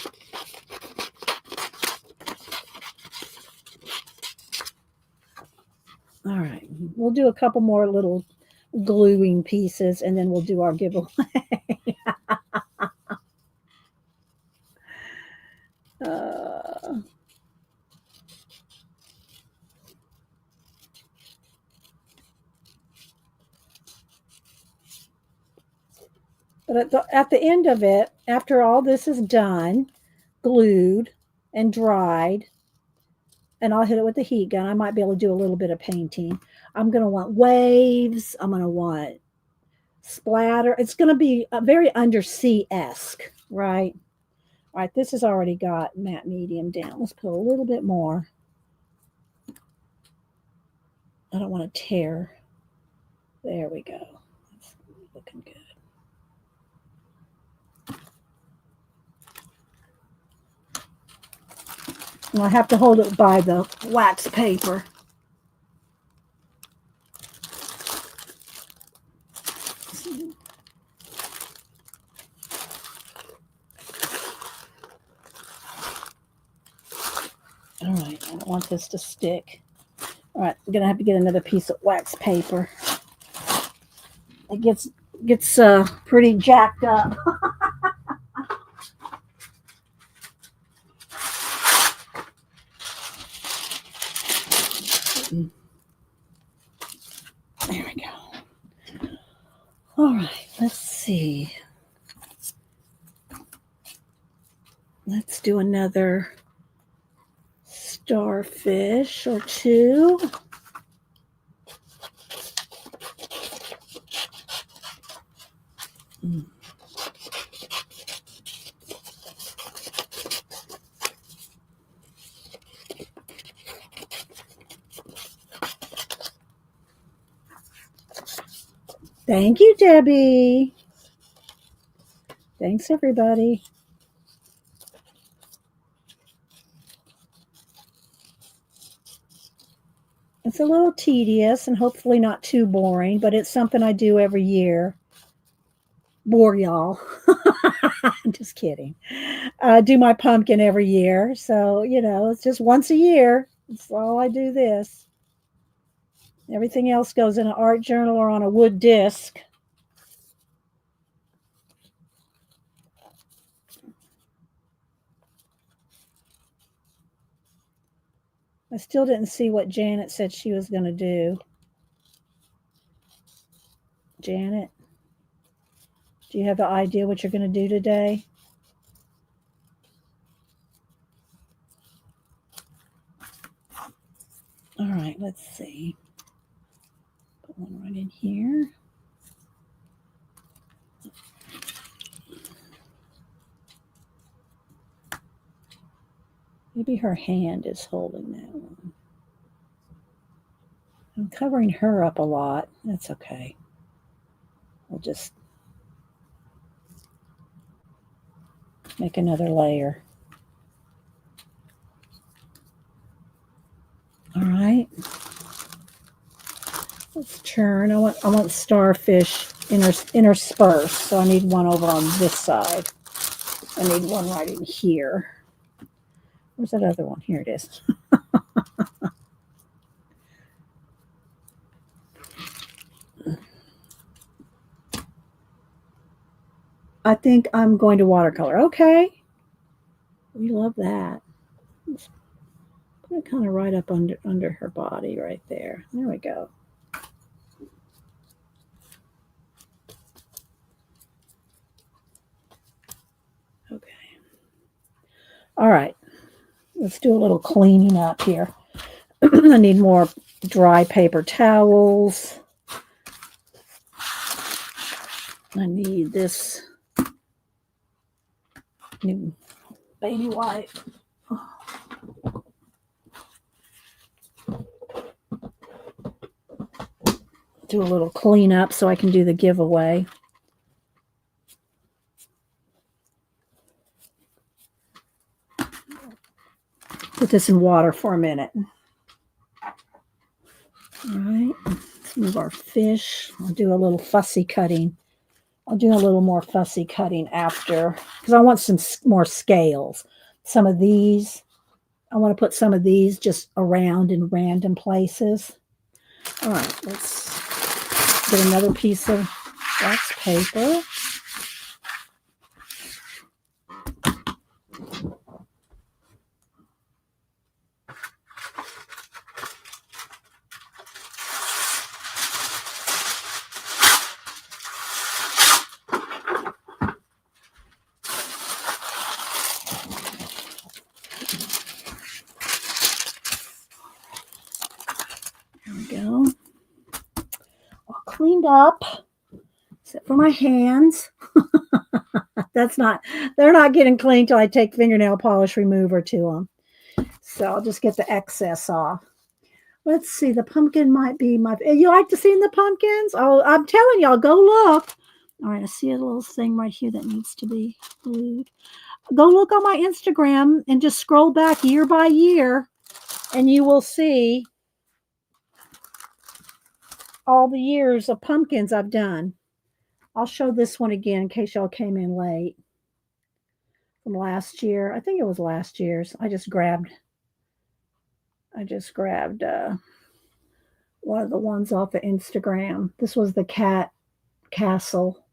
All right, we'll do a couple more little gluing pieces, and then we'll do our giveaway. But at the end of it, after all this is done, glued and dried, and I'll hit it with the heat gun. I might be able to do a little bit of painting. I'm going to want waves. I'm going to want splatter. It's going to be a very undersea-esque, right? All right, this has already got matte medium down. Let's put a little bit more. I don't want to tear. There we go. That's looking good. And I have to hold it by the wax paper. All right, I don't want this to stick. All right, I'm gonna have to get another piece of wax paper. It gets pretty jacked up. There we go. All right, let's see. Let's do another starfish or two. Thank you, Debbie. Thanks, everybody. It's a little tedious and hopefully not too boring, but it's something I do every year. Bore y'all. I'm just kidding. I do my pumpkin every year. So, it's just once a year. That's all I do this. Everything else goes in an art journal or on a wood disc. I still didn't see what Janet said she was going to do. Janet, do you have an idea what you're going to do today? All right, let's see. Put one right in here. Maybe her hand is holding that one. I'm covering her up a lot. That's okay. We'll just make another layer. All right. Let's turn. I want starfish interspersed. So I need one over on this side. I need one right in here. Where's that other one? Here it is. I think I'm going to watercolor. Okay. We love that. Let's put it kind of right up under her body right there. There we go. Okay. All right. Let's do a little cleaning up here. I need more dry paper towels. I need this new baby wipe. Do a little cleanup so I can do the giveaway. Put this in water for a minute. All right, let's move our fish. I'll do a little fussy cutting. I'll do a little more fussy cutting after because I want some more scales. Some of these, I want to put some of these just around in random places. All right, let's get another piece of wax paper. Cleaned up, except for my hands. They're not getting clean till I take fingernail polish remover to them. So I'll just get the excess off. Let's see, the pumpkin might be you like to see the pumpkins? Oh, I'm telling y'all, go look. All right, I see a little thing right here that needs to be glued. Go look on my Instagram and just scroll back year by year and you will see all the years of pumpkins I've done. I'll show this one again in case y'all came in late from last year. I think it was last year's. I just grabbed one of the ones off of Instagram. This was the cat castle.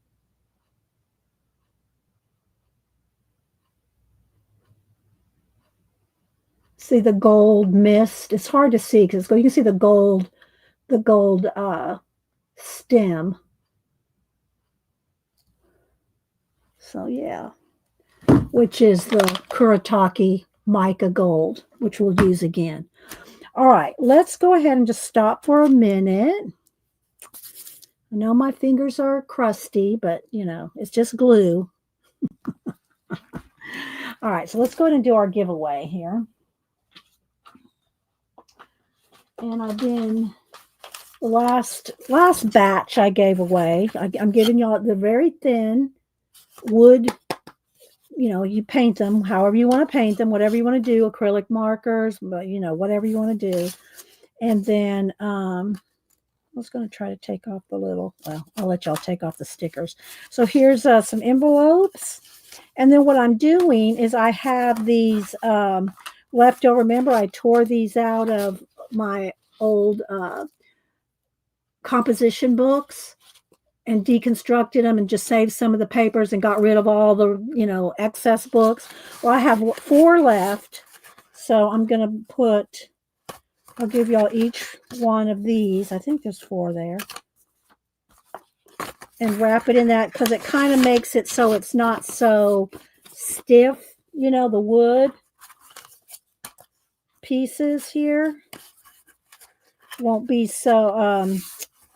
See the gold mist. It's hard to see because you can see the gold stem. So yeah, which is the Kuretake mica gold, which we'll use again. All right, let's go ahead and just stop for a minute. I know my fingers are crusty, but you know, it's just glue. All right, so let's go ahead and do our giveaway here. And I've been the last batch I gave away. I'm giving y'all the very thin wood. You know, you paint them however you want to paint them, whatever you want to do, acrylic markers, but you know, whatever you want to do. And then I was going to try to take off the little, well, I'll let y'all take off the stickers. So here's some envelopes. And then what I'm doing is I have these leftover. Remember, I tore these out of my old composition books and deconstructed them and just saved some of the papers and got rid of all the, you know, excess books. Well, I have 4 left. So I'm going to put, I'll give y'all each one of these. I think there's 4 there. And wrap it in that because it kind of makes it so it's not so stiff, you know, the wood pieces here won't be so,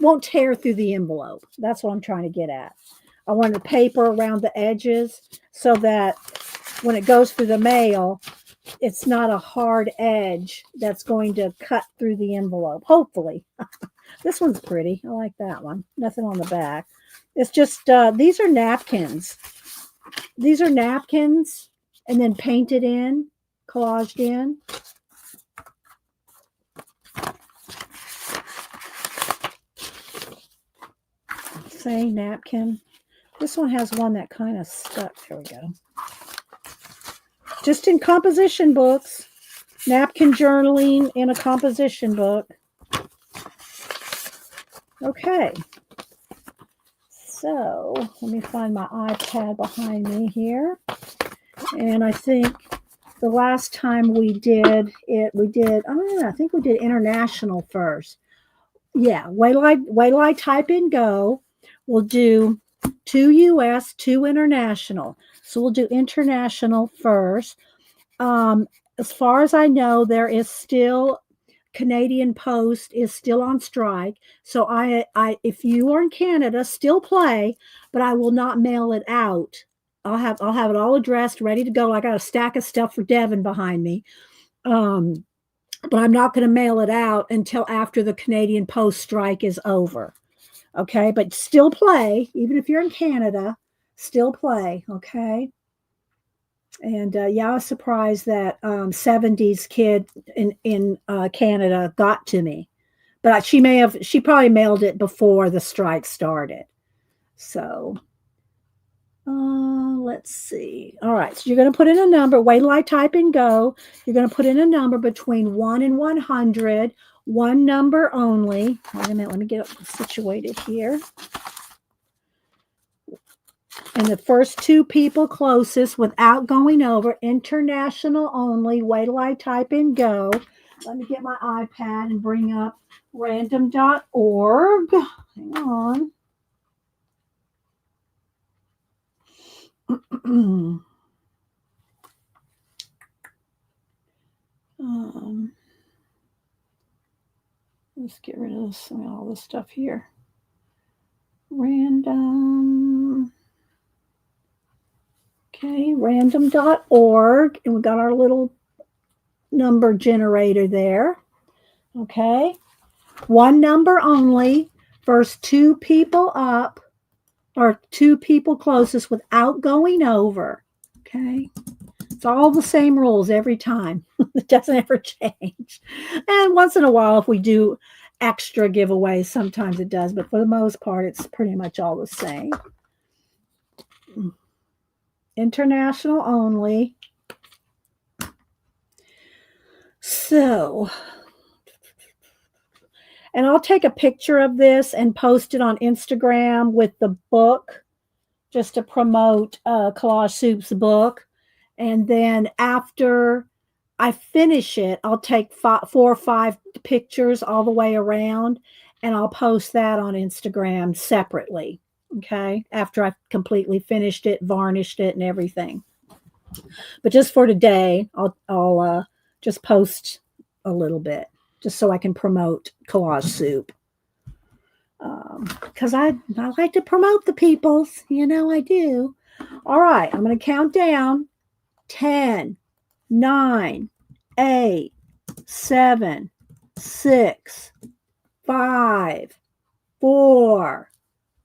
won't tear through the envelope. That's what I'm trying to get at. I want the paper around the edges so that when it goes through the mail, it's not a hard edge that's going to cut through the envelope. Hopefully. This one's pretty. I like that one. Nothing on the back. It's just, these are napkins. These are napkins and then painted in, collaged in. Say napkin. This one has one that kind of stuck. There we go. Just in composition books. Napkin journaling in a composition book. Okay. So let me find my iPad behind me here. And I think the last time we did it, I think we did international first. Yeah, wait till I type in go. We'll do 2 US, 2 international. So we'll do international first. As far as I know, there is still Canadian Post is still on strike. So I if you are in Canada, still play, but I will not mail it out. I'll have it all addressed, ready to go. I got a stack of stuff for Devin behind me. But I'm not going to mail it out until after the Canadian Post strike is over. Okay, but still play, even if you're in Canada, still play. Okay. And yeah, I was surprised that 70s kid in Canada got to me, but she probably mailed it before the strike started. So let's see. All right, so you're going to put in a number. Wait till I type in go. You're going to put in a number between 1 and 100. One number only. Wait a minute. Let me get situated here. And the first 2 people closest without going over, international only. Wait till I type in go. Let me get my iPad and bring up random.org. Hang on. Let's get rid of all this stuff here. Random. Okay, random.org. And we got our little number generator there. Okay. One number only. First 2 people up or 2 people closest without going over. Okay. It's all the same rules every time. It doesn't ever change. And once in a while, if we do extra giveaways, sometimes it does. But for the most part, it's pretty much all the same. International only. So, and I'll take a picture of this and post it on Instagram with the book just to promote Collage Soup's book. And then after I finish it, I'll take 4 or 5 pictures all the way around, and I'll post that on Instagram separately, okay, after I've completely finished it, varnished it, and everything. But just for today, I'll just post a little bit, just so I can promote Collage Soup. Because I like to promote the peoples, I do. All right, I'm going to count down 10, 9, 8, 7, 6, 5, 4,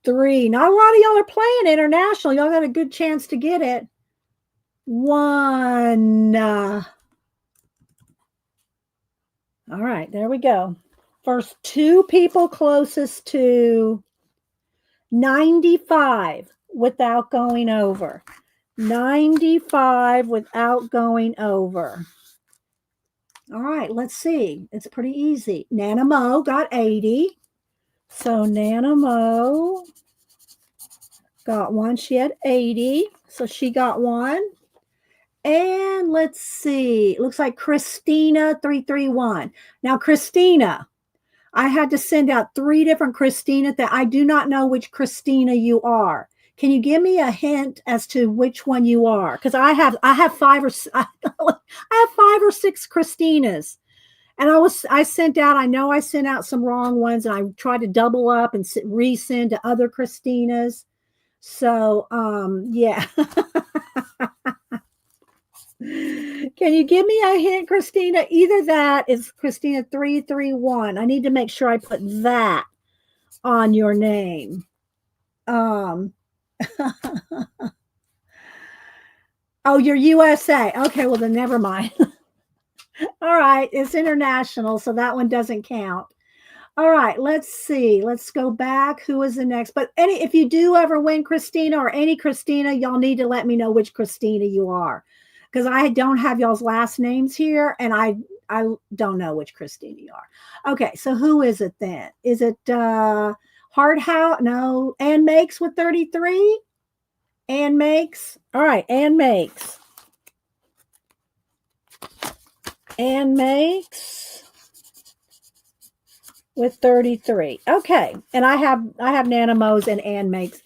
3. Not a lot of y'all are playing international. Y'all got a good chance to get it. 1. All right, there we go. First 2 people closest to 95 without going over. 95 without going over. All right, let's see. It's pretty easy. Nana Mo got 80. So Nana Mo got one. She had 80. So she got one. And let's see. It looks like Christina 331. Now, Christina, I had to send out 3 different Christina that I do not know which Christina you are. Can you give me a hint as to which one you are? Because I have 5 or I have 5 or 6 Christinas, and I sent out some wrong ones, and I tried to double up and resend to other Christinas. So yeah. Can you give me a hint, Christina? Either that is Christina 331. I need to make sure I put that on your name. Oh, you're USA. Okay, well then never mind. All right, it's international, so that one doesn't count. All right, let's see. Let's go back. Who is the next? But if you do ever win Christina or any Christina, y'all need to let me know which Christina you are, because I don't have y'all's last names here, and I don't know which Christina you are. Okay, so who is it then? Is it Hard House? No, Ann Makes with 33. Ann Makes. All right, Ann Makes. Ann Makes with 33. Okay, and I have Nana Mo's and Ann Makes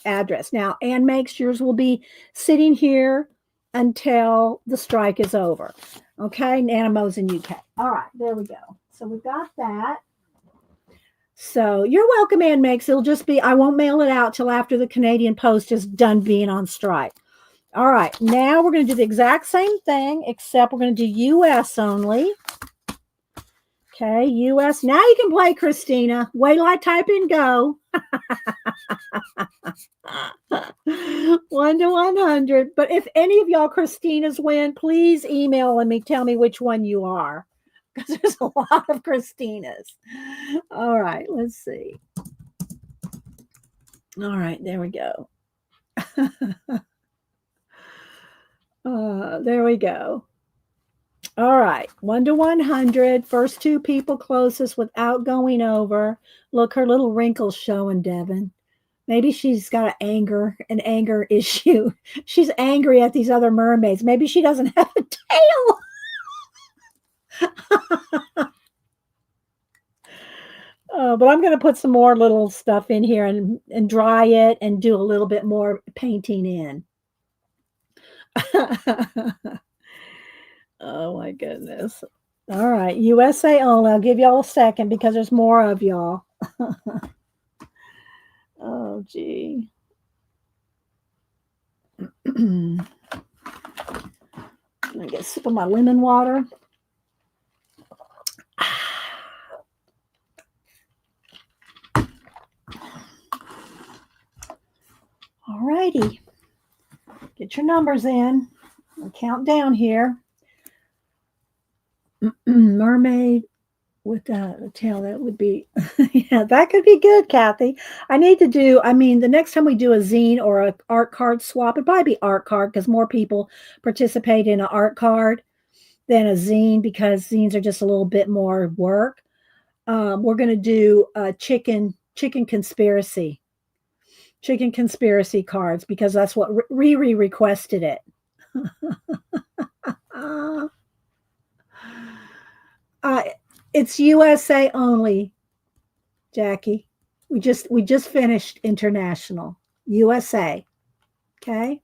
address. Now, Ann Makes, yours will be sitting here until the strike is over. Okay, Nana Mo's in UK. All right, there we go. So we got that. So you're welcome, Ann Makes. It'll just be, I won't mail it out till after the Canadian Post is done being on strike. All right, now we're going to do the exact same thing, except we're going to do US only. Okay, US. Now you can play, Christina. Wait till I type in go. 1 to 100. But if any of y'all Christinas win, please email me. Tell me which one you are, because there's a lot of Christinas. All right, let's see. All right, there we go. There we go. All right, 1 to 100. First 2 people closest without going over. Look, her little wrinkles showing, Devin. Maybe she's got an anger issue. She's angry at these other mermaids. Maybe she doesn't have a tail. But I'm going to put some more little stuff in here and dry it and do a little bit more painting in. Oh my goodness. All right, USA only. I'll give y'all a second because there's more of y'all. Oh gee. I'm gonna get a sip of my lemon water. All righty. Get your numbers in. I'll count down here. Mermaid with a tail, that would be, yeah, that could be good, Kathy. The next time we do a zine or an art card swap, it'd probably be art card because more people participate in an art card than a zine, because zines are just a little bit more work. We're going to do a chicken conspiracy cards, because that's what Riri requested it. It's USA only, Jackie. We just finished international. USA. Okay.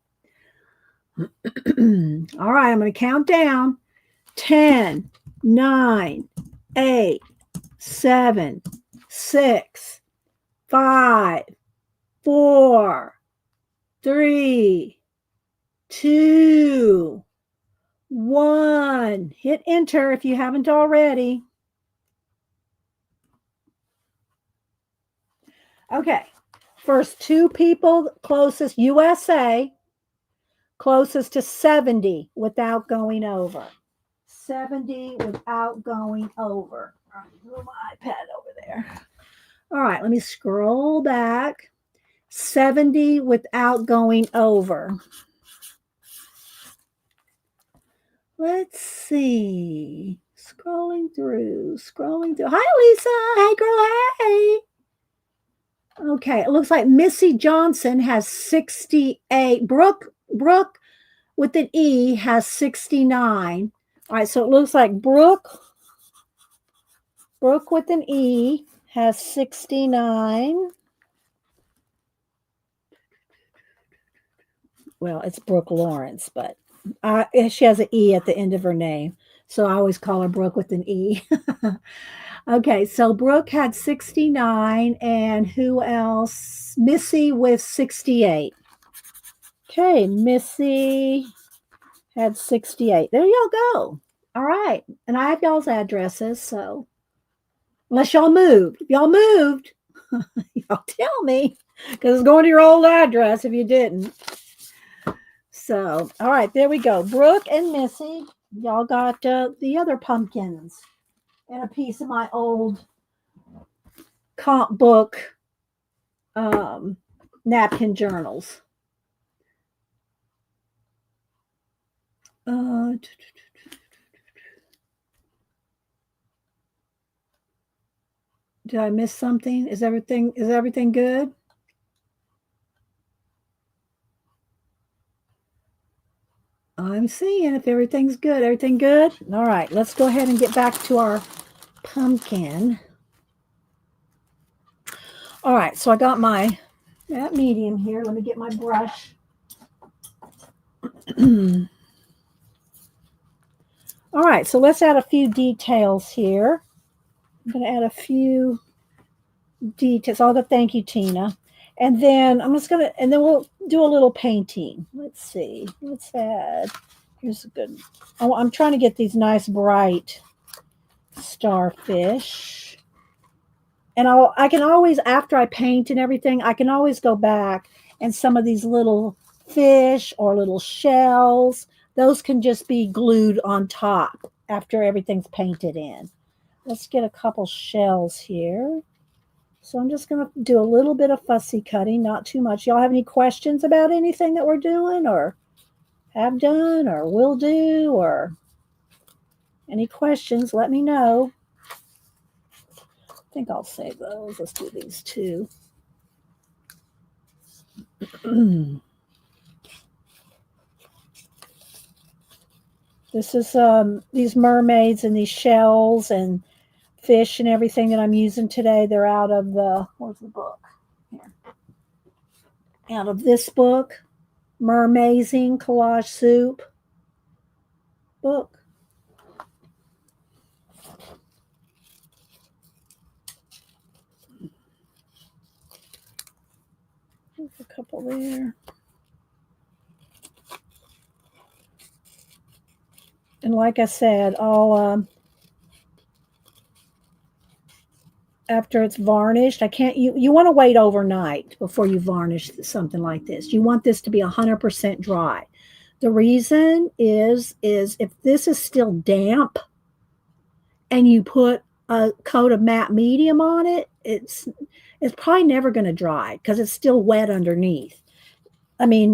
All right, I'm going to count down. 10, 9, 8, 7, 6, 5, 4, 3, 2, 1. Hit enter if you haven't already. Okay. First two people closest, USA, closest to 70 without going over. 70 without going over. All right, move my iPad over there. All right, let me scroll back. 70 without going over. Let's see. Scrolling through. Hi, Lisa. Hey, girl. Hey. Okay, it looks like Missy Johnson has 68. Brooke with an E has 69. All right, so it looks like Brooke with an E has 69. Well, it's Brooke Lawrence, but she has an E at the end of her name. So I always call her Brooke with an E. Okay, so Brooke had 69, and who else? Missy with 68. Okay, Missy had 68. There y'all go. All right. And I have y'all's addresses, so unless y'all moved. If y'all moved, y'all tell me, because it's going to your old address if you didn't. So, all right, there we go. Brooke and Missy, y'all got the other pumpkins and a piece of my old comp book napkin journals. Did I miss something? Is everything good? I'm seeing if everything's good. Everything good? All right, let's go ahead and get back to our pumpkin. All right, so I got my that medium here. Let me get my brush. All right, so let's add a few details here. I'm going to add a few details. All the thank you, Tina. And then and then we'll do a little painting. Let's see. Let's add, here's a good, I'm trying to get these nice bright starfish. And I can always, after I paint and everything, I can always go back and some of these little fish or little shells, those can just be glued on top after everything's painted in. Let's get a couple shells here. So I'm just going to do a little bit of fussy cutting, not too much. Y'all have any questions about anything that we're doing or have done or will do, or any questions, let me know. I think I'll save those. Let's do these two. This is these mermaids and these shells and fish and everything that I'm using today. They're out of where's the book? Here. Out of this book, Mermazing Collage Soup book. There's a couple there. And like I said, I'll after it's varnished, you want to wait overnight before you varnish something like this. You want this to be 100% dry. The reason is if this is still damp and you put a coat of matte medium on it, it's probably never going to dry because it's still wet underneath. I mean,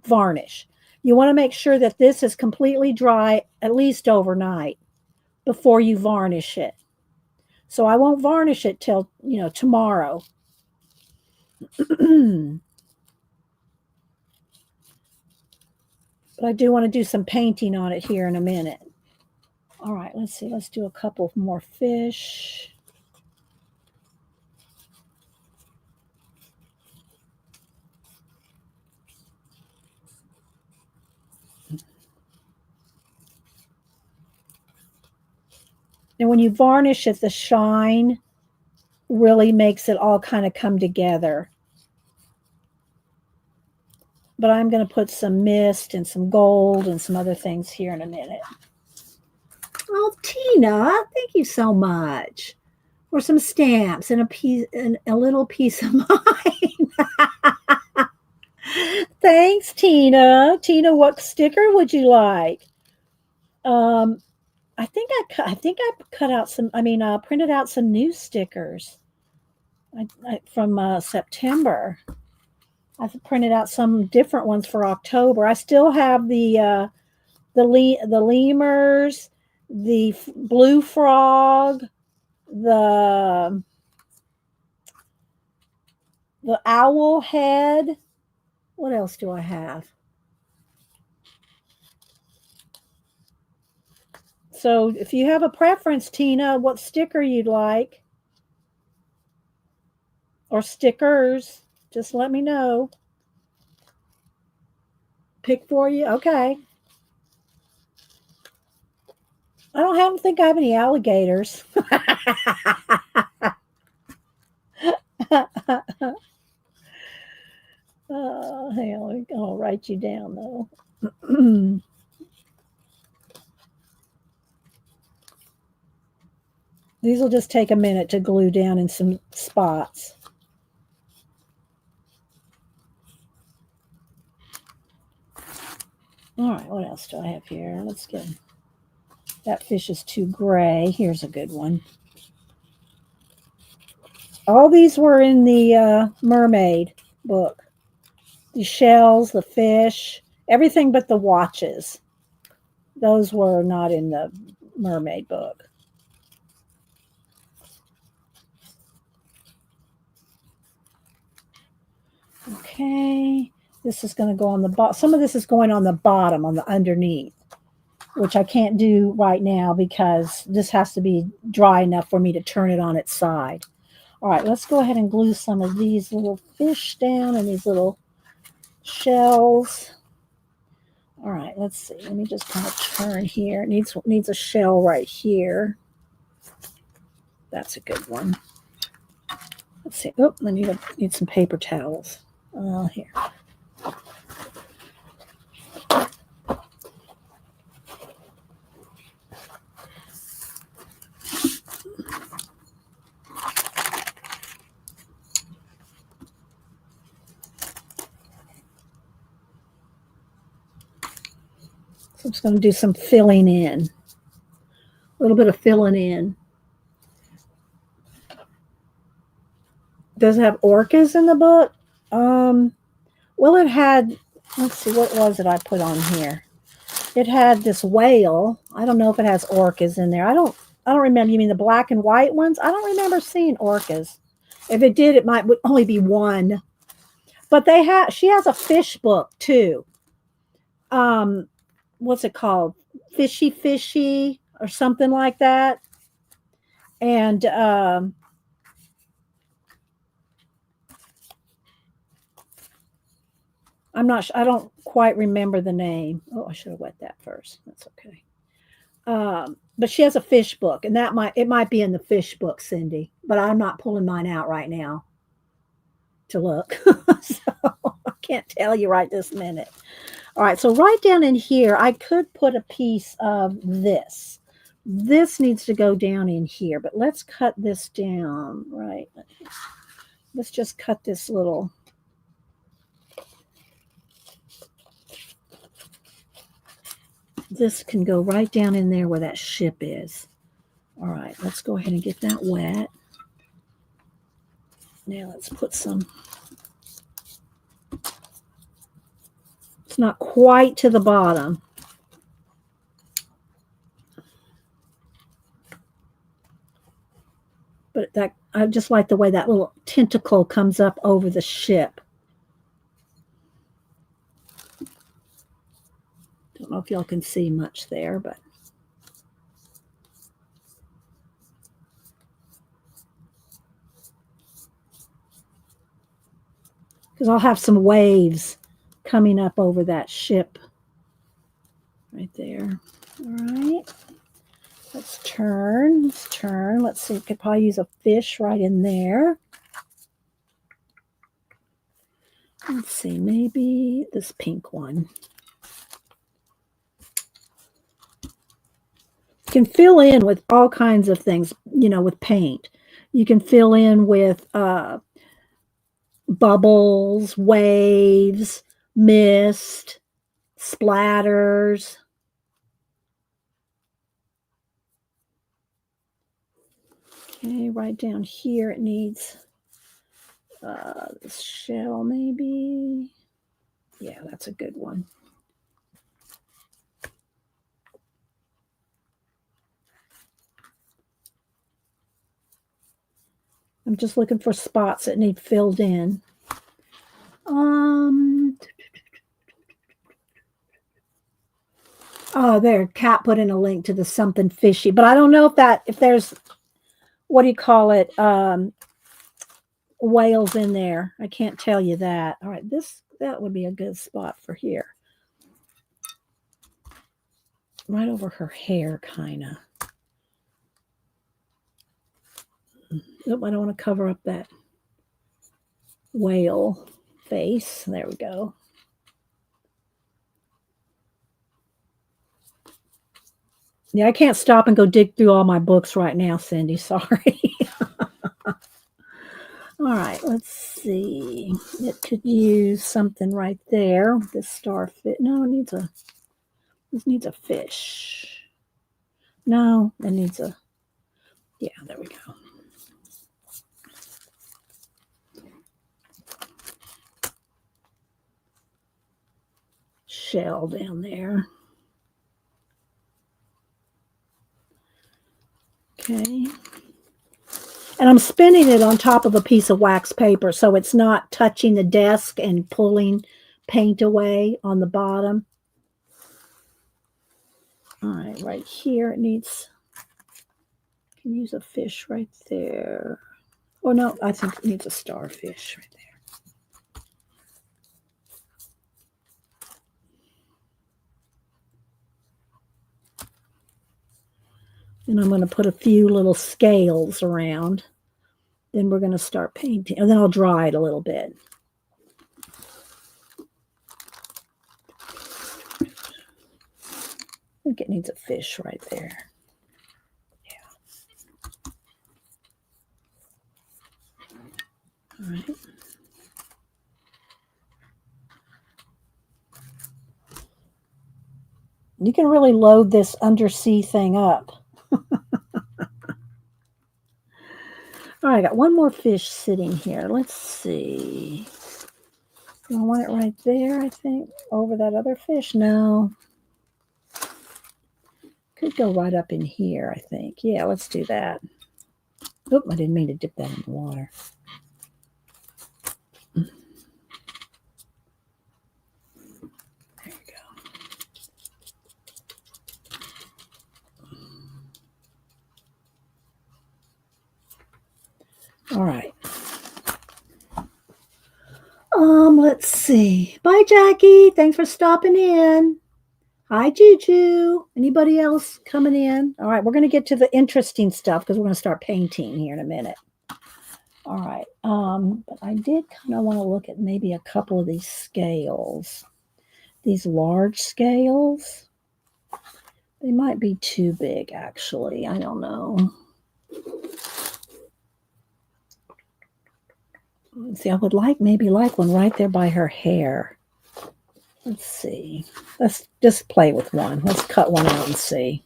varnish. You want to make sure that this is completely dry at least overnight before you varnish it. So I won't varnish it till, tomorrow. But I do want to do some painting on it here in a minute. All right, let's see. Let's do a couple more fish. And when you varnish it, the shine really makes it all kind of come together. But I'm going to put some mist and some gold and some other things here in a minute. Oh, Tina, thank you so much. Or some stamps and a little piece of mine. Thanks, Tina. Tina, what sticker would you like? Um, I think I cut out some. I mean, printed out some new stickers from September. I've printed out some different ones for October. I still have the lemurs, the blue frog, the owl head. What else do I have? So if you have a preference, Tina, what sticker you'd like or stickers, just let me know. Pick for you. Okay. I don't think I have any alligators. Hang on, I'll write you down though. These will just take a minute to glue down in some spots. All right, what else do I have here? Let's get that fish is too gray. Here's a good one. All these were in the Mermaid book. The shells, the fish, everything but the watches. Those were not in the Mermaid book. Okay, this is going to go on the bottom. Some of this is going on the bottom, on the underneath, which I can't do right now because this has to be dry enough for me to turn it on its side. All right, let's go ahead and glue some of these little fish down and these little shells. All right, let's see. Let me just kind of turn here. It needs a shell right here. That's a good one. Let's see. Oh, I need some paper towels. Here. So I'm just going to do some filling in. A little bit of filling in. Does it have orcas in the book? Well, it had, let's see, what was it I put on here? It had this whale. I don't know if it has orcas in there. I don't remember. You mean the black and white ones? I don't remember seeing orcas. If it did, it would only be one. But she has a fish book too. What's it called? Fishy Fishy or something like that. And I'm not sure. I don't quite remember the name. Oh, I should have wet that first. That's okay. But she has a fish book, and it might be in the fish book, Cindy. But I'm not pulling mine out right now to look, so I can't tell you right this minute. All right, so right down in here, I could put a piece of this. This needs to go down in here, but let's cut this down. Right, let's just cut this little. This can go right down in there where that ship is. All right, let's go ahead and get that wet. Now let's put some. It's not quite to the bottom. But I just like the way that little tentacle comes up over the ship. Don't know if y'all can see much there, but because I'll have some waves coming up over that ship right there. All right. Let's turn. Let's turn. Let's see. We could probably use a fish right in there. Let's see. Maybe this pink one. You can fill in with all kinds of things, with paint. You can fill in with bubbles, waves, mist, splatters. Okay, right down here it needs this shell maybe. Yeah, that's a good one. I'm just looking for spots that need filled in. Oh, there, Kat put in a link to the something fishy, but I don't know if there's, what do you call it, whales in there. I can't tell you that. All right, that would be a good spot for here. Right over her hair, kind of. Nope, I don't want to cover up that whale face. There we go. Yeah, I can't stop and go dig through all my books right now, Cindy. Sorry. All right, let's see. It could use something right there. This starfish. No, this needs a fish. No, it needs a, yeah, there we go. Shell down there. Okay. And I'm spinning it on top of a piece of wax paper so it's not touching the desk and pulling paint away on the bottom. All right, right here it needs, I can use a fish right there. Oh no, I think it needs a starfish right there. And I'm going to put a few little scales around. Then we're going to start painting. And then I'll dry it a little bit. I think it needs a fish right there. Yeah. All right. You can really load this undersea thing up. All right, I got one more fish sitting here. Let's see. Do I want it right there, I think? Over that other fish? No. Could go right up in here, I think. Yeah, let's do that. Oop, I didn't mean to dip that in the water. There you go. All right. Let's see. Bye, Jackie. Thanks for stopping in. Hi, Juju. Anybody else coming in? All right, we're going to get to the interesting stuff because we're going to start painting here in a minute. All right. But I did kind of want to look at maybe a couple of these scales. These large scales. They might be too big, actually. I don't know. See, I would maybe like one right there by her hair. Let's see. Let's just play with one. Let's cut one out and see.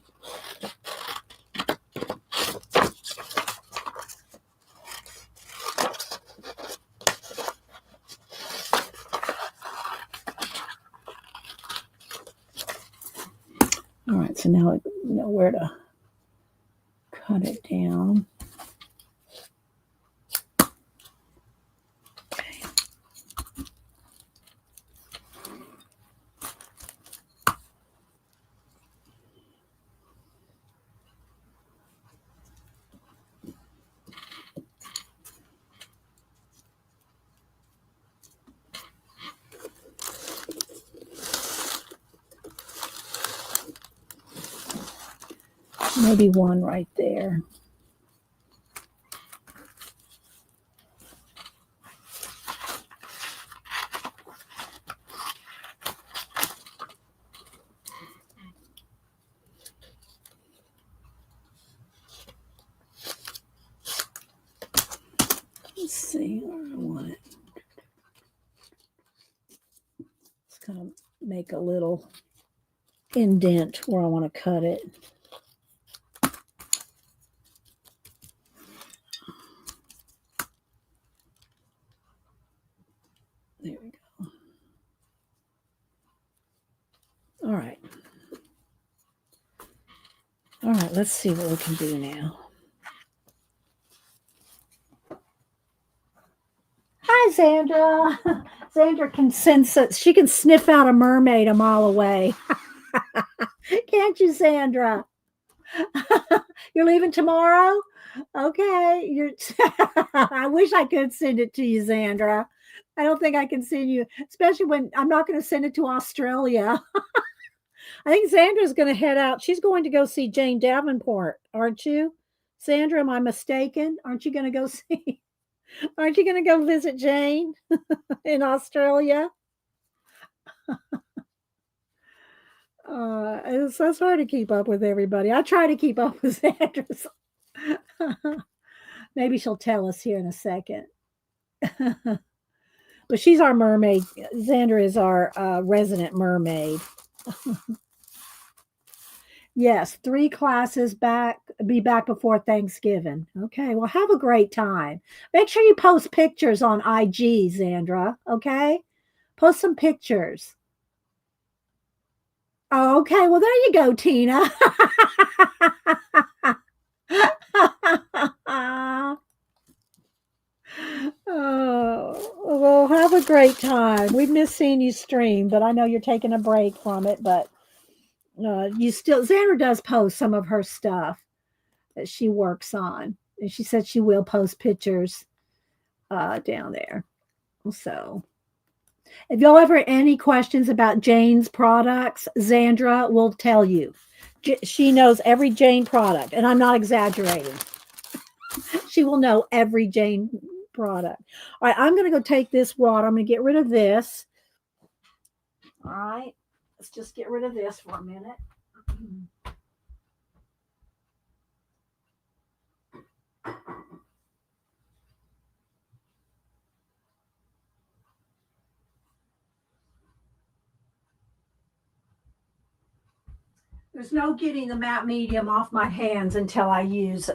All right, so now I know where to cut it down. Okay. maybe one right there. Let's see where I want it. Let's kind of make a little indent where I want to cut it. There we go. All right. All right, let's see what we can do now. Hi, Sandra. Sandra can sense it. She can sniff out a mermaid a mile away. Can't you, Sandra? You're leaving tomorrow? Okay. I wish I could send it to you, Sandra. I don't think I can send you, especially when I'm not going to send it to Australia. I think Sandra's going to head out. She's going to go see Jane Davenport, aren't you? Sandra, am I mistaken? Aren't you going to go see? Aren't you going to go visit Jane in Australia? It's so hard to keep up with everybody. I try to keep up with Sandra's. Maybe she'll tell us here in a second. But she's our mermaid. Xandra is our resident mermaid. Yes, 3 classes back, be back before Thanksgiving. Okay, well, have a great time. Make sure you post pictures on IG, Xandra. Okay, post some pictures. Oh, okay, well, there you go, Tina. Oh, well, have a great time. We've missed seeing you stream, but I know you're taking a break from it. But you still, Xandra does post some of her stuff that she works on, and she said she will post pictures down there. So, if y'all ever any questions about Jane's products, Xandra will tell you. She knows every Jane product, and I'm not exaggerating. She will know every Jane product. All right, I'm going to go take this water. I'm going to get rid of this. All right, let's just get rid of this for a minute. There's no getting the matte medium off my hands until I use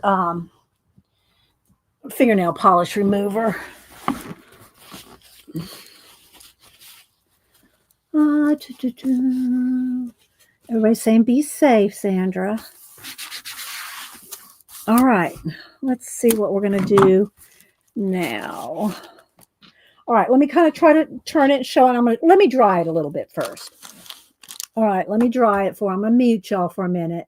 fingernail polish remover. Everybody's saying be safe, Sandra. All right, let's see what we're going to do now. All right, let me kind of try to turn it and show it. Let me dry it a little bit first. All right, let me dry it for. I'm going to mute y'all for a minute.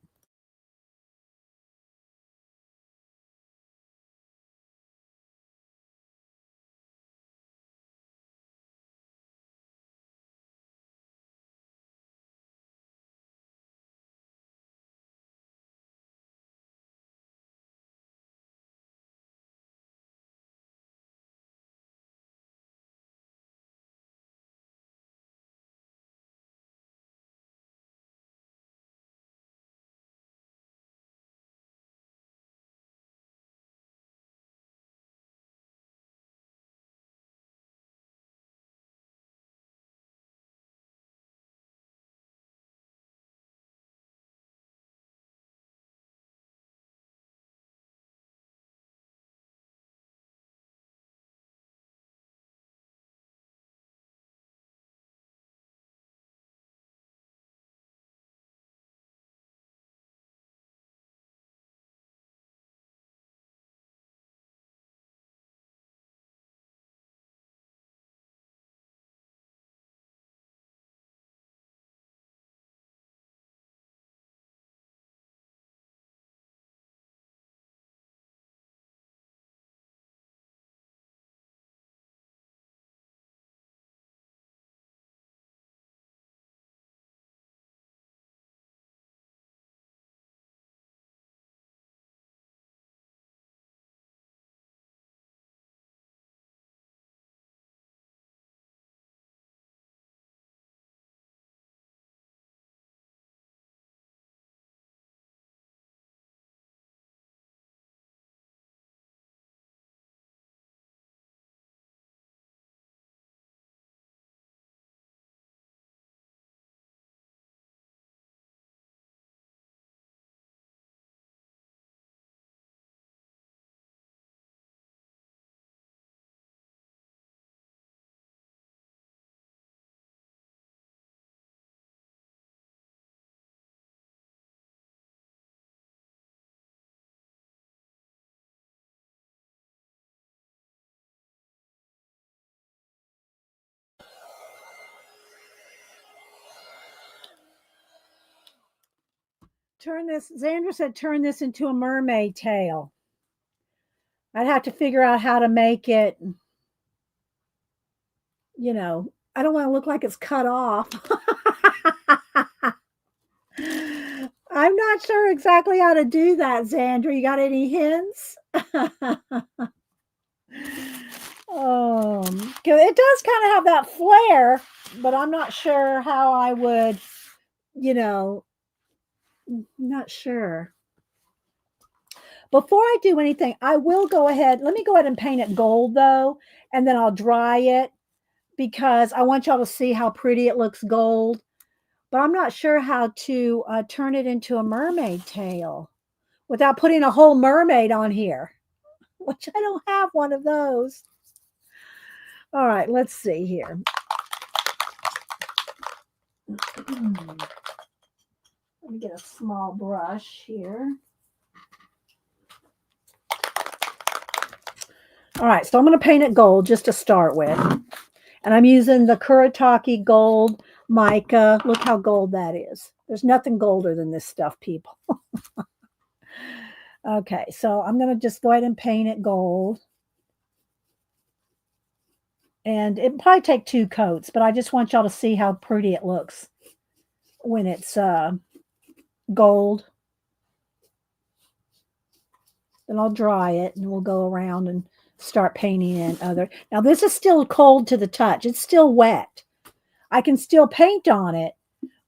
Turn this, Xandra said, turn this into a mermaid tail. I'd have to figure out how to make it, you know, I don't want to look like it's cut off. I'm not sure exactly how to do that, Xandra. You got any hints? It does kind of have that flair, but I'm not sure how I would, you know, not sure. Before I do anything, I will go ahead. Let me go ahead and paint it gold though, and then I'll dry it because I want y'all to see how pretty it looks gold. But I'm not sure how to turn it into a mermaid tail without putting a whole mermaid on here, which I don't have one of those. All right, let's see here. Let me get a small brush here. All right, so I'm going to paint it gold just to start with. And I'm using the Kuretake Gold mica. Look how gold that is. There's nothing golder than this stuff, people. Okay, so I'm going to just go ahead and paint it gold. And it probably take 2 coats, but I just want y'all to see how pretty it looks when it's gold. Then I'll dry it and we'll go around and start painting in other. Now this is still cold to the touch. It's still wet. I can still paint on it,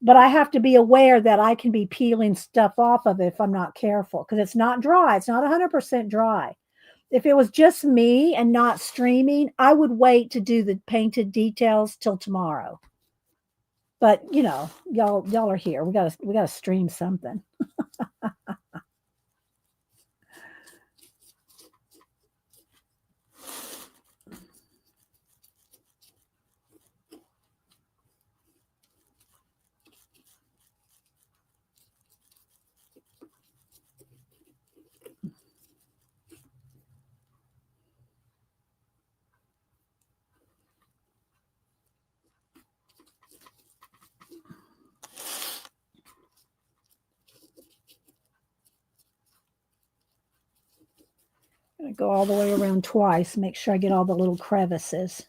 but I have to be aware that I can be peeling stuff off of it if I'm not careful because it's not dry. It's not 100% dry. If it was just me and not streaming, I would wait to do the painted details till tomorrow. But you know, y'all are here. We gotta stream something. I'm gonna go all the way around twice, make sure I get all the little crevices.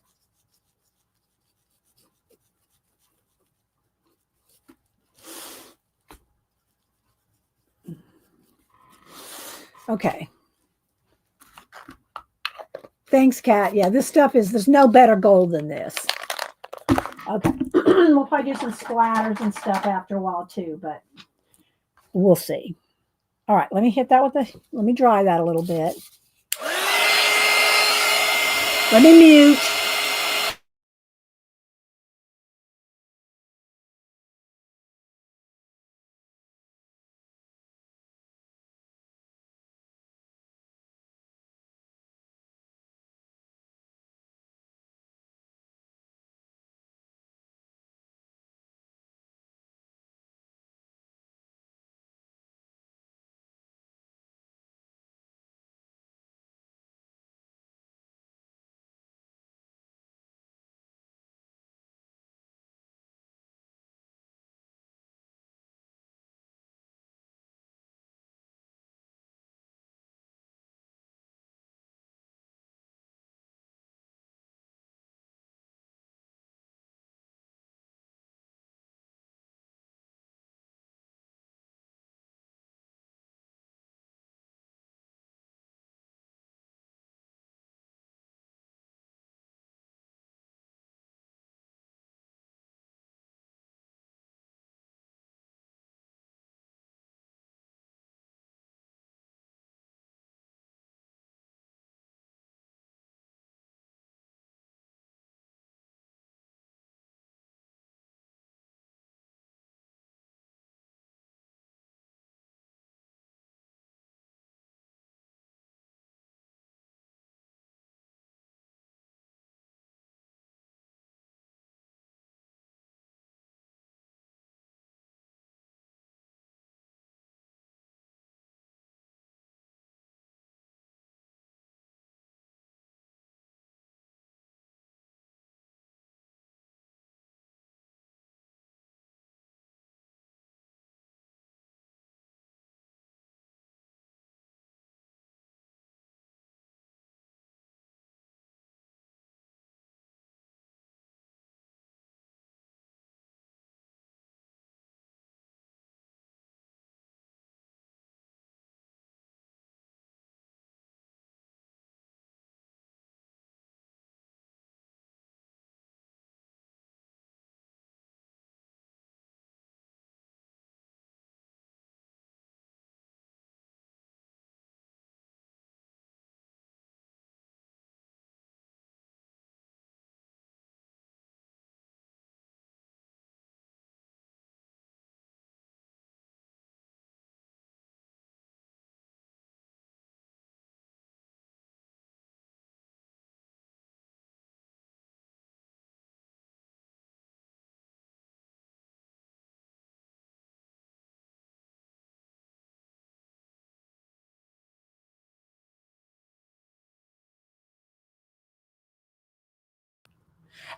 Okay. Thanks, Kat. Yeah, this stuff there's no better gold than this. Okay. We'll probably do some splatters and stuff after a while too, but we'll see. All right, let me hit that let me dry that a little bit. Let me mute.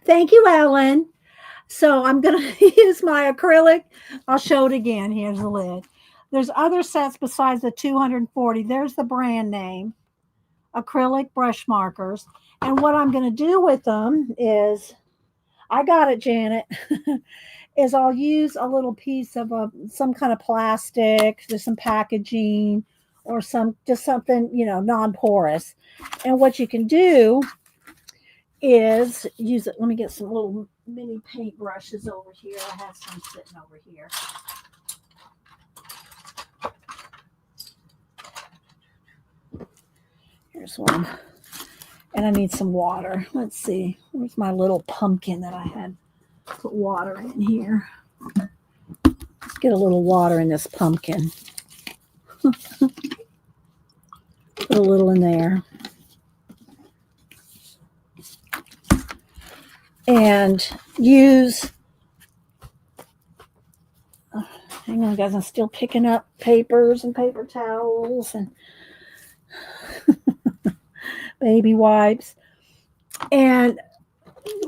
Thank you, Ellen. So I'm going to use my acrylic. I'll show it again. Here's the lid. There's other sets besides the 240. There's the brand name, acrylic brush markers. And what I'm going to do with them is, I got it, Janet, is I'll use a little piece of some kind of plastic, just some packaging or just something, non-porous. And what you can do is use it. Let me get some little mini paint brushes over here. I have some sitting over here. Here's one. And I need some water. Let's see. Where's my little pumpkin that I had put water in here? Let's get a little water in this pumpkin. Put a little in there. And use, hang on guys, I'm still picking up papers and paper towels and baby wipes. And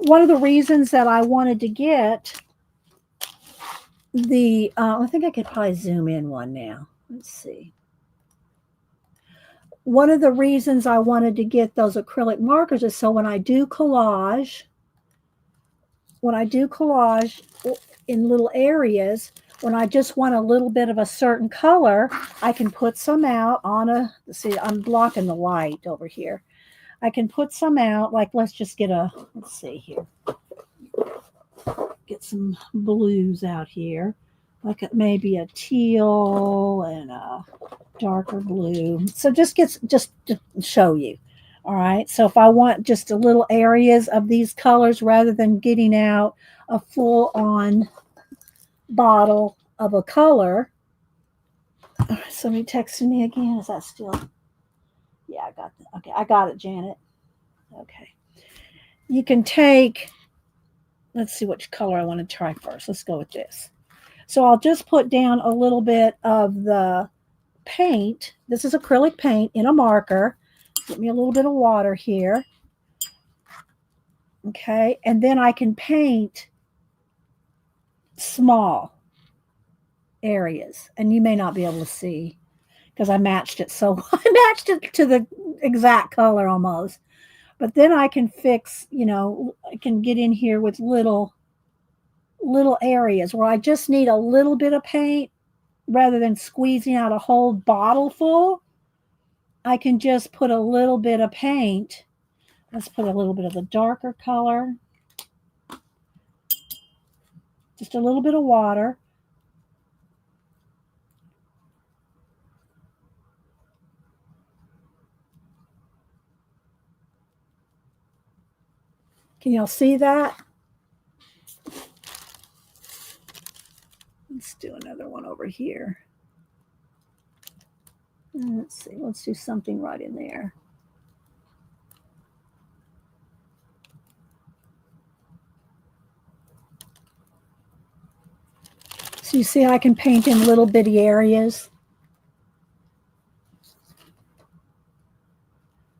one of the reasons that I wanted to get I think I could probably zoom in one now. Let's see. One of the reasons I wanted to get those acrylic markers is so when I do collage in little areas, when I just want a little bit of a certain color, I can put some out on see, I'm blocking the light over here. I can put some out, like let's just get let's see here. Get some blues out here, like maybe a teal and a darker blue. So just to show you. All right. So if I want just a little areas of these colors rather than getting out a full on bottle of a color. All right, somebody texted me again. Is that still? Yeah, I got that. Okay, I got it, Janet. Okay. You can take, let's see which color I want to try first. Let's go with this. So I'll just put down a little bit of the paint. This is acrylic paint in a marker. Get me a little bit of water here. Okay, and then I can paint small areas, and you may not be able to see because I matched it. So I matched it to the exact color almost. But then I can fix, I can get in here with little areas where I just need a little bit of paint rather than squeezing out a whole bottle full. I can just put a little bit of paint. Let's put a little bit of the darker color. Just a little bit of water. Can y'all see that? Let's do another one over here. Let's see. Let's do something right in there. So you see I can paint in little bitty areas.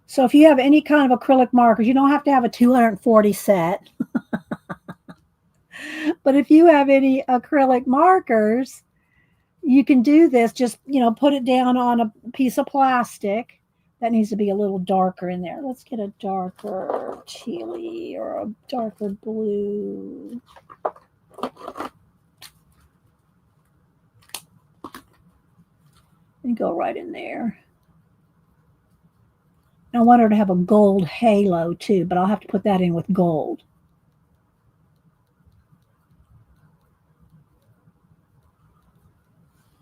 So if you have any kind of acrylic markers, you don't have to have a 240 set. But if you have any acrylic markers, you can do this. Just, put it down on a piece of plastic. That needs to be a little darker in there. Let's get a darker tealy or a darker blue. And go right in there. I want her to have a gold halo too, but I'll have to put that in with gold.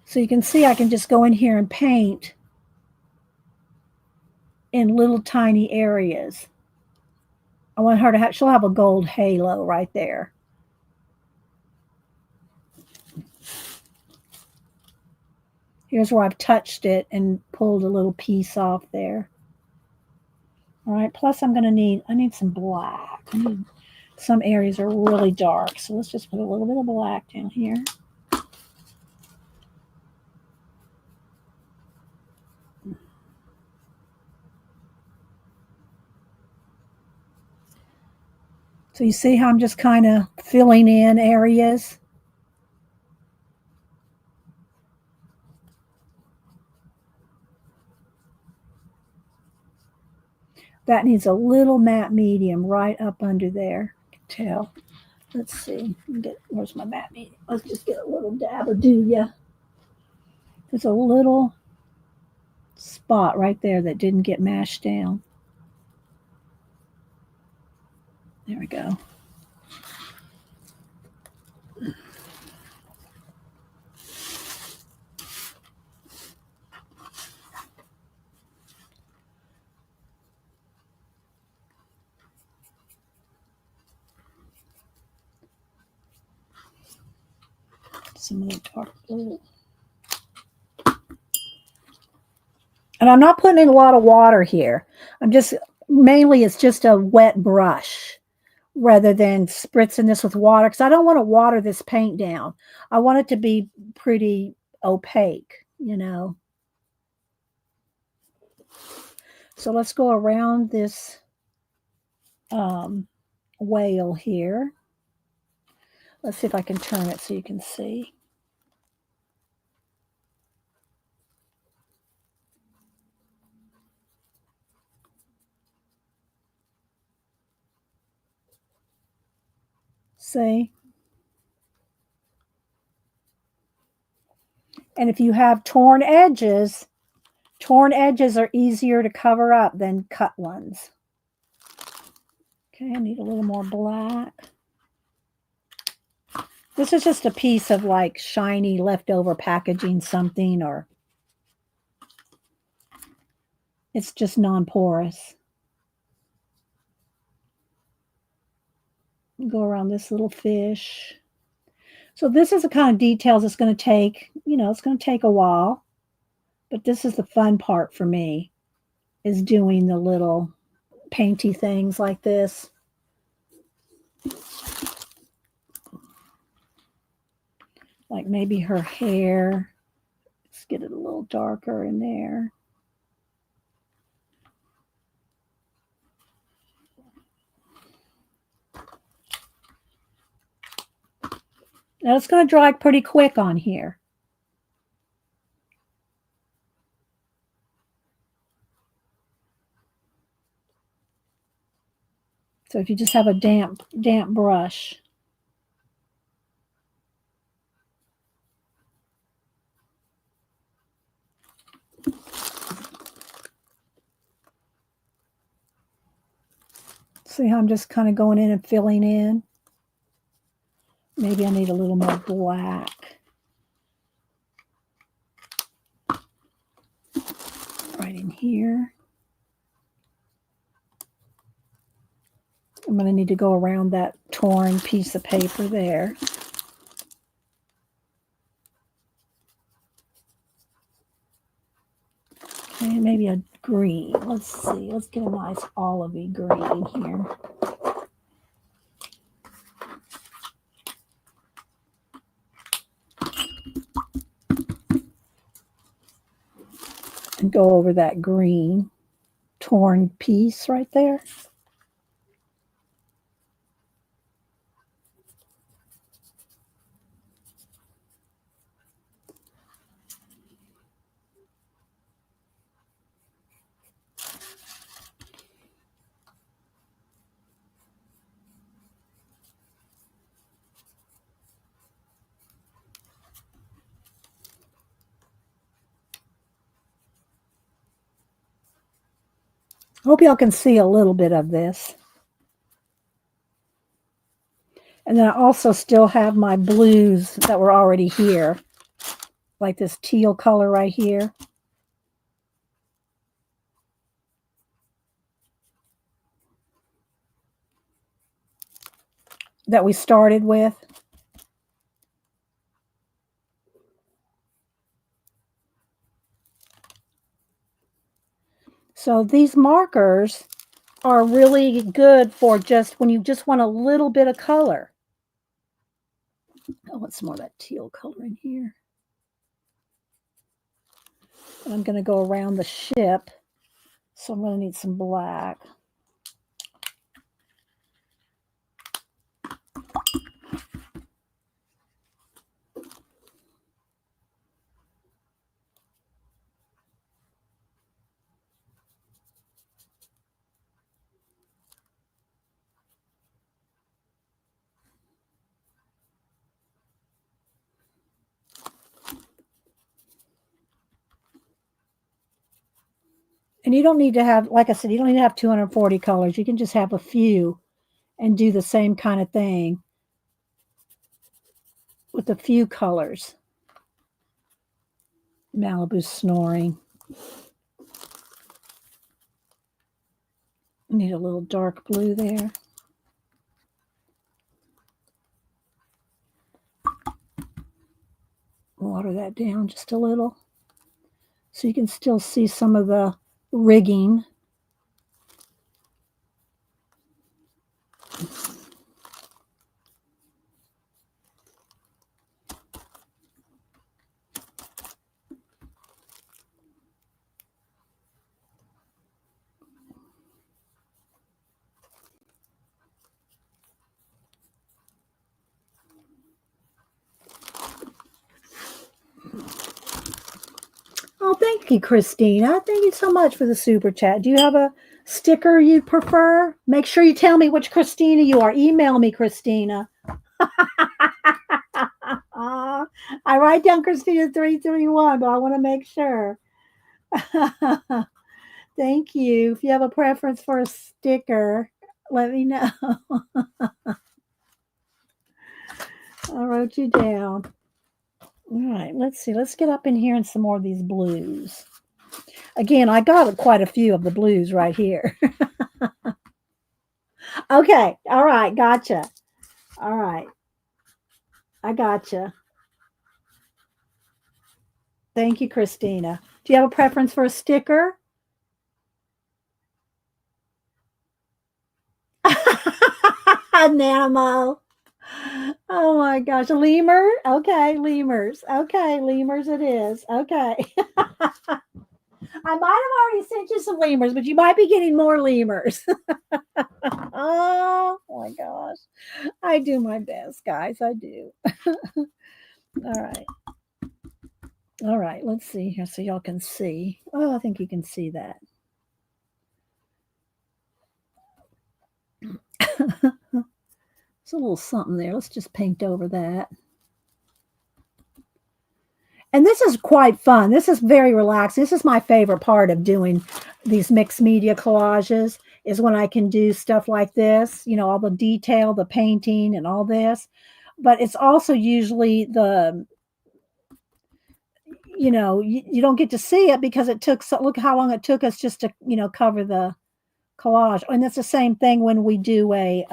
So you can see I can just go in here and paint in little tiny areas. I want her to have, she'll have a gold halo right there. Here's where I've touched it and pulled a little piece off there. All right, plus I need some black. Some areas are really dark, so let's just put a little bit of black down here. So you see how I'm just kind of filling in areas? That needs a little matte medium right up under there. You can tell. Let's see. Where's my matte medium? Let's just get a little dab of do ya. There's a little spot right there that didn't get mashed down. There we go. Some of the dark blue. And I'm not putting in a lot of water here. I'm just, mainly it's just a wet brush rather than spritzing this with water because I don't want to water this paint down. I want it to be pretty opaque, you know. So let's go around this whale here. Let's see if I can turn it so you can see. See? And if you have torn edges are easier to cover up than cut ones. Okay, I need a little more black. This is just a piece of like shiny leftover packaging something, or it's just non-porous. Go around this little fish. So this is the kind of details it's going to take, you know, it's going to take a while, but this is the fun part for me, is doing the little painty things like this. Like maybe her hair. Let's get it a little darker in there. Now it's going to dry pretty quick on here. So if you just have a damp brush. See how I'm just kind of going in and filling in? Maybe I need a little more black. Right in here. I'm going to need to go around that torn piece of paper there. Okay, maybe a green. Let's see. Let's get a nice olivey green here. And go over that green torn piece right there. I hope y'all can see a little bit of this. And then I also still have my blues that were already here, like this teal color right here. That we started with. So these markers are really good for just when you just want a little bit of color. I want some more of that teal color in here. And I'm going to go around the ship. So I'm going to need some black. And you don't need to have, like I said, you don't need to have 240 colors. You can just have a few and do the same kind of thing with a few colors. Malibu snoring. Need a little dark blue there. Water that down just a little so you can still see some of the rigging. Oh, thank you, Christina. Thank you so much for the super chat. Do you have a sticker you prefer? Make sure you tell me which Christina you are. Email me, Christina. I write down Christina 331, but I want to make sure. Thank you. If you have a preference for a sticker, let me know. I wrote you down. All right, let's see. Let's get up in here and some more of these blues. Again, I got quite a few of the blues right here. Okay. All right. Gotcha. All right. I gotcha. Thank you, Christina. Do you have a preference for a sticker? Namo. Oh my gosh. Lemur? Okay. Lemurs. Okay. Lemurs it is. Okay. I might have already sent you some lemurs, but you might be getting more lemurs. Oh my gosh. I do my best, guys. I do. All right. All right. Let's see here so y'all can see. Oh, I think you can see that. There's a little something there. Let's just paint over that. And this is quite fun. This is very relaxing. This is my favorite part of doing these mixed media collages is when I can do stuff like this, you know, all the detail, the painting and all this. But it's also usually the, you know, you don't get to see it because it took, so look how long it took us just to, you know, cover the collage. And it's the same thing when we do a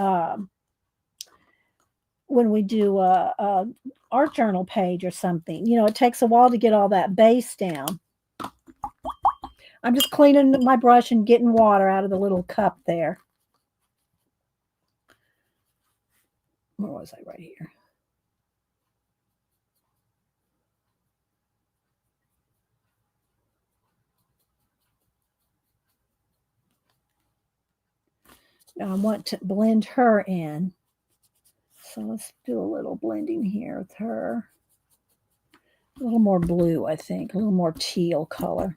art journal page or something. You know, it takes a while to get all that base down. I'm just cleaning my brush and getting water out of the little cup there. Where was I? Right here. Now I want to blend her in. So let's do a little blending here with her. A little more blue, I think. A little more teal color.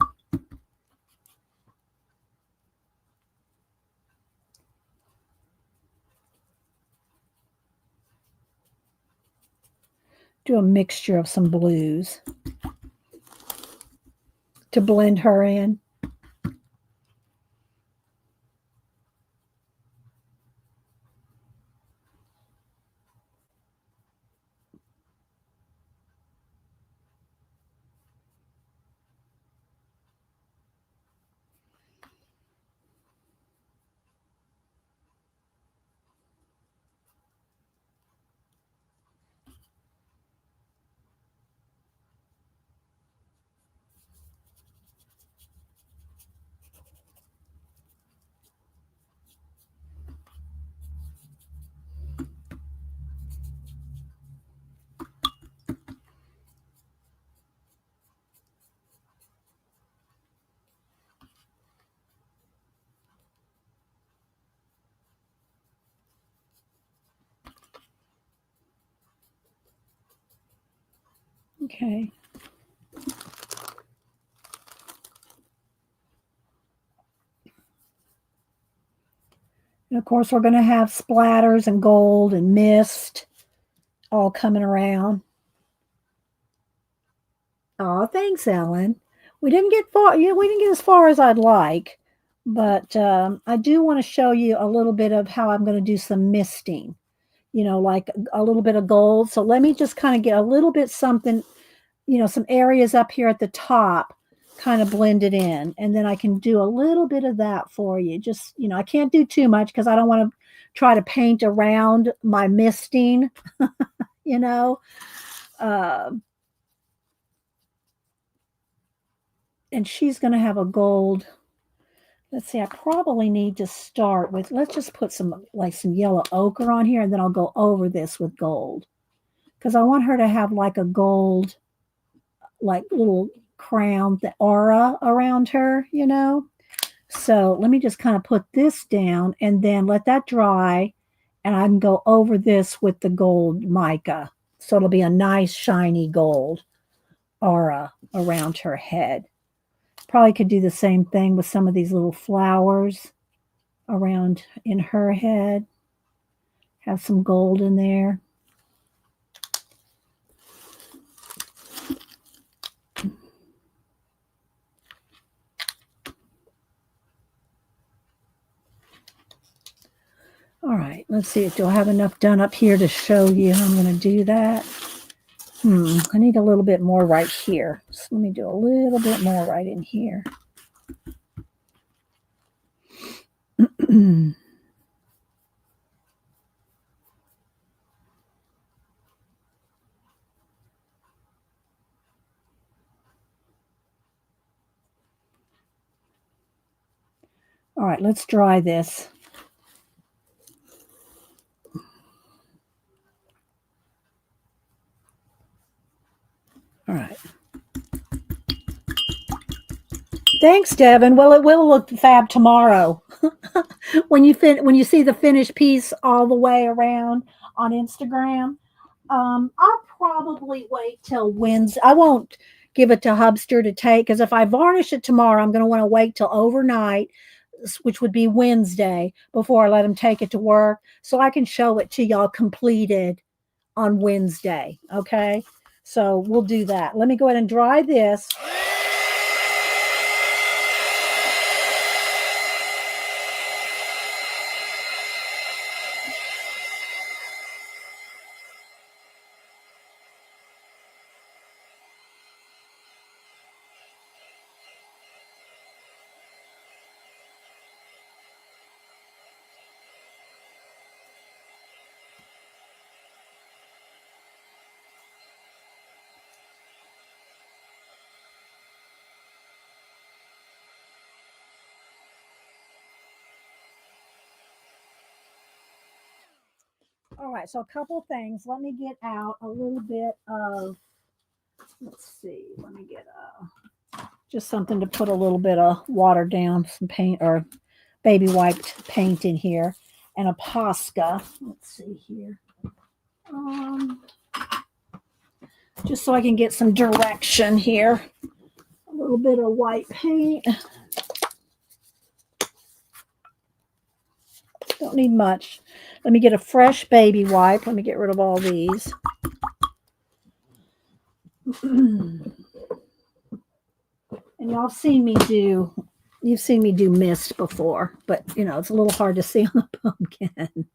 Do a mixture of some blues to blend her in. Okay. And of course, we're going to have splatters and gold and mist all coming around. Oh, thanks, Ellen. We didn't get far. Yeah, we didn't get as far as I'd like, but I do want to show you a little bit of how I'm going to do some misting. Like a little bit of gold. So let me just kind of get a little bit something, some areas up here at the top, kind of blended in, and then I can do a little bit of that for you. Just, I can't do too much because I don't want to try to paint around my misting, you know. Uh, and she's going to have a gold. Let's see, I probably need to start with, let's just put some yellow ochre on here, and then I'll go over this with gold. Because I want her to have like a gold, like little crown, the aura around her, So let me just kind of put this down and then let that dry. And I can go over this with the gold mica. So it'll be a nice shiny gold aura around her head. Probably could do the same thing with some of these little flowers around in her head. Have some gold in there. All right, let's see. Do I have enough done up here to show you how I'm going to do that? I need a little bit more right here. So let me do a little bit more right in here. All right, let's dry this. All right. Thanks, Devin. Well, it will look fab tomorrow when you see the finished piece all the way around on Instagram. I'll probably wait till Wednesday. I won't give it to Hubster to take because if I varnish it tomorrow, I'm going to want to wait till overnight, which would be Wednesday, before I let him take it to work, so I can show it to y'all completed on Wednesday. Okay, so we'll do that. Let me go ahead and dry this. All right, so a couple things. Let me get out a little bit of, let's see, let me get just something to put a little bit of water down, some paint or baby wiped paint in here, and a Posca. Let's see here. Just so I can get some direction here. A little bit of white paint. Don't need much. Let me get a fresh baby wipe. Let me get rid of all these. And you've seen me do mist before, but it's a little hard to see on the pumpkin.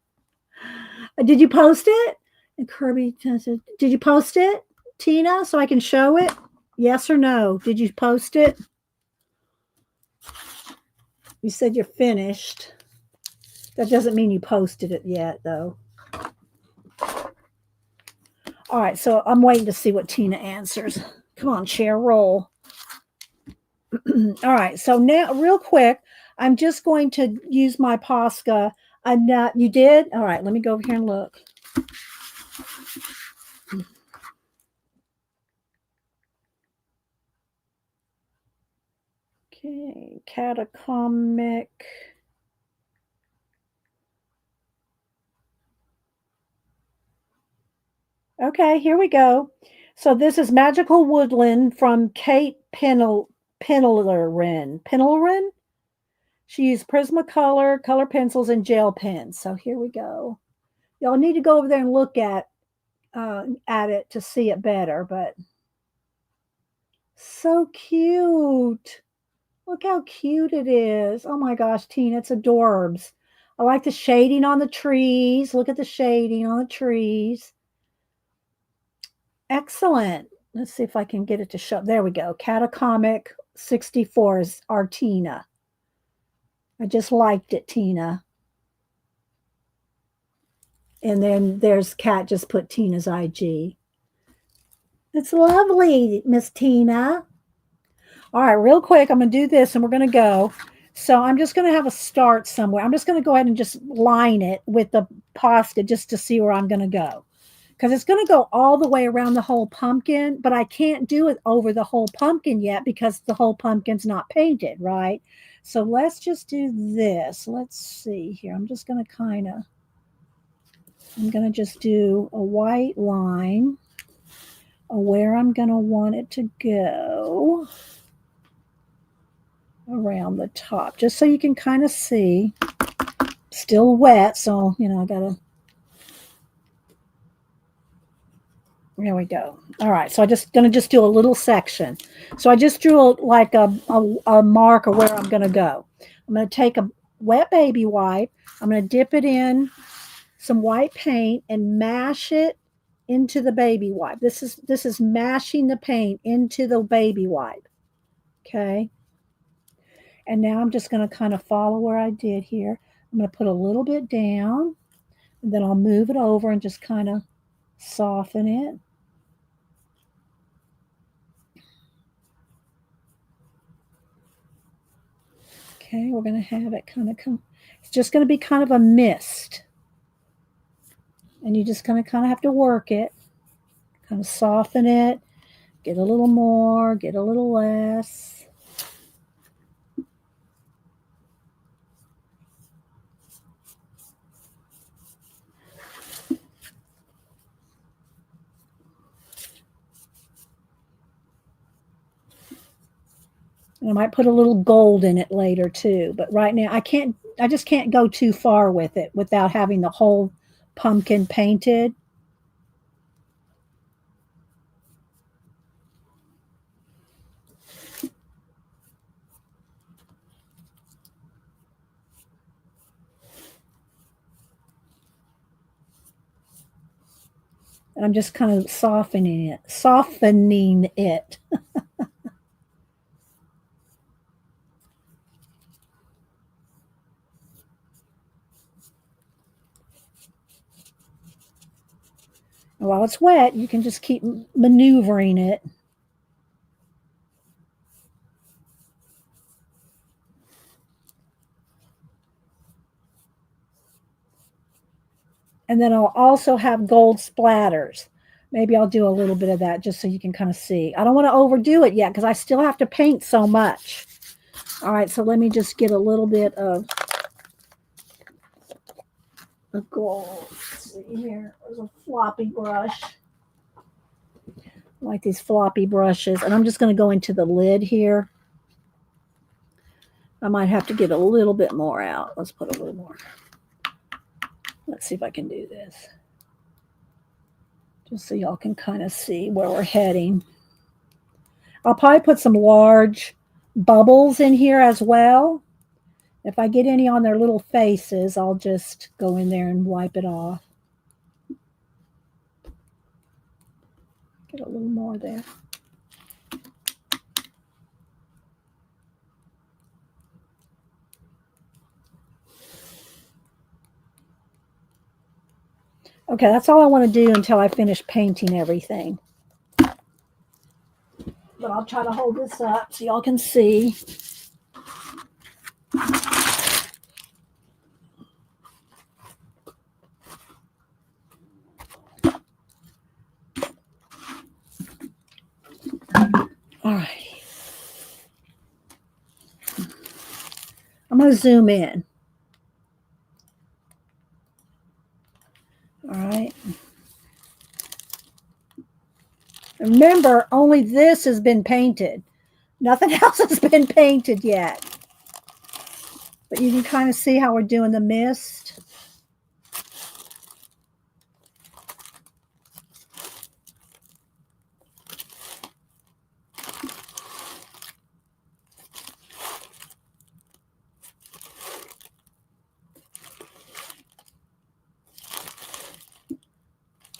Did you post it? And Kirby said, did you post it, Tina, so I can show it? Yes or no? Did you post it? You said you're finished. That doesn't mean you posted it yet, though. All right, so I'm waiting to see what Tina answers. Come on, chair, roll. All right, so now, real quick, I'm just going to use my Posca. You did? All right, let me go over here and look. Okay, Catacomic. Okay, here we go. So this is Magical Woodland from Kate Penelerin. Penelerin? She used Prismacolor, color pencils, and gel pens. So here we go. Y'all need to go over there and look at it to see it better. But So cute. Look how cute it is. Oh my gosh, Tina, it's adorbs. I like the shading on the trees. Look at the shading on the trees. Excellent. Let's see if I can get it to show. There we go. Catacomic 64 is our Tina. I just liked it, Tina. And then there's Kat just put Tina's IG. It's lovely, Miss Tina. All right, real quick, I'm going to do this and we're going to go. So I'm just going to have a start somewhere. I'm just going to go ahead and just line it with the pasta just to see where I'm going to go. Because it's going to go all the way around the whole pumpkin, but I can't do it over the whole pumpkin yet because the whole pumpkin's not painted, right? So let's just do this. Let's see here. I'm just going to just do a white line where I'm going to want it to go around the top, just so you can kind of see. Still wet, so, I got to. There we go. All right, so I'm just going to just do a little section. So I just drew a mark of where I'm going to go. I'm going to take a wet baby wipe. I'm going to dip it in some white paint and mash it into the baby wipe. This is mashing the paint into the baby wipe. Okay. And now I'm just going to kind of follow where I did here. I'm going to put a little bit down, and then I'll move it over and just kind of soften it. Okay, we're going to have it kind of come. It's just going to be kind of a mist. And you just kind of have to work it, kind of soften it, get a little more, get a little less. And I might put a little gold in it later too. But right now I just can't go too far with it without having the whole pumpkin painted. And I'm just kind of softening it. And while it's wet, you can just keep maneuvering it. And then I'll also have gold splatters. Maybe I'll do a little bit of that just so you can kind of see. I don't want to overdo it yet because I still have to paint so much. All right, so let me just get a little bit of the gold. Let's see here. There's a floppy brush. I like these floppy brushes. And I'm just going to go into the lid here. I might have to get a little bit more out. Let's put a little more. Let's see if I can do this. Just so y'all can kind of see where we're heading. I'll probably put some large bubbles in here as well. If I get any on their little faces, I'll just go in there and wipe it off. Get a little more there. Okay, that's all I want to do until I finish painting everything. But I'll try to hold this up so y'all can see. All right. I'm going to zoom in. All right. Remember, only this has been painted. Nothing else has been painted yet. But you can kind of see how we're doing the mist.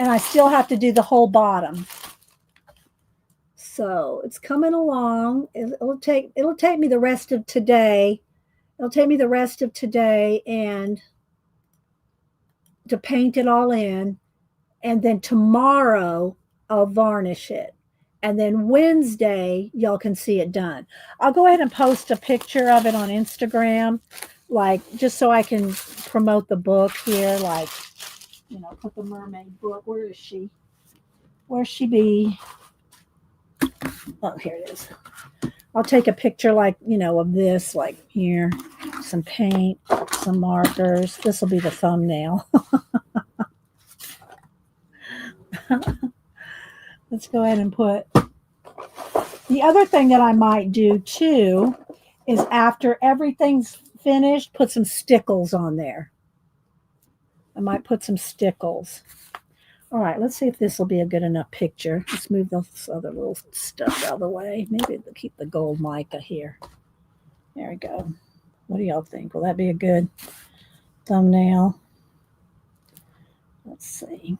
And I still have to do the whole bottom. So it's coming along. It'll take me the rest of today. It'll take me the rest of today and to paint it all in. And then tomorrow I'll varnish it. And then Wednesday, y'all can see it done. I'll go ahead and post a picture of it on Instagram, like just so I can promote the book here, like, you know, put the mermaid book. Where is she? Where's she be? Oh, here it is. I'll take a picture like, you know, of this, like here, some paint, some markers. This will be the thumbnail. Let's go ahead and put, the other thing that I might do too is after everything's finished, put some stickles on there. I might put some stickles. All right, let's see if this will be a good enough picture. Let's move this other little stuff out of the way. Maybe we'll keep the gold mica here. There we go. What do y'all think? Will that be a good thumbnail? Let's see.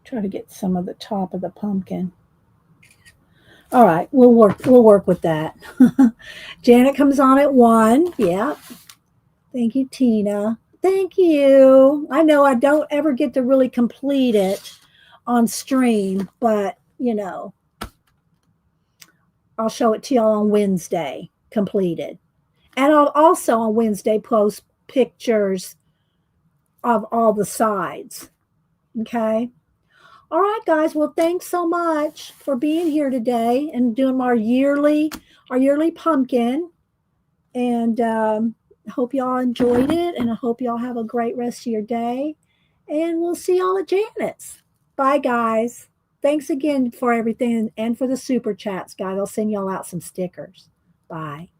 Try to get some of the top of the pumpkin. All right, we'll work with that. Janet comes on at 1. Yeah. Thank you, Tina. Thank you. I know I don't ever get to really complete it on stream, but you know, I'll show it to y'all on Wednesday completed. And I'll also on Wednesday post pictures of all the sides. Okay. All right, guys. Well, thanks so much for being here today and doing our yearly pumpkin. And hope y'all enjoyed it. And I hope y'all have a great rest of your day. And we'll see y'all at Janet's. Bye, guys. Thanks again for everything and for the super chats, guys. I'll send y'all out some stickers. Bye.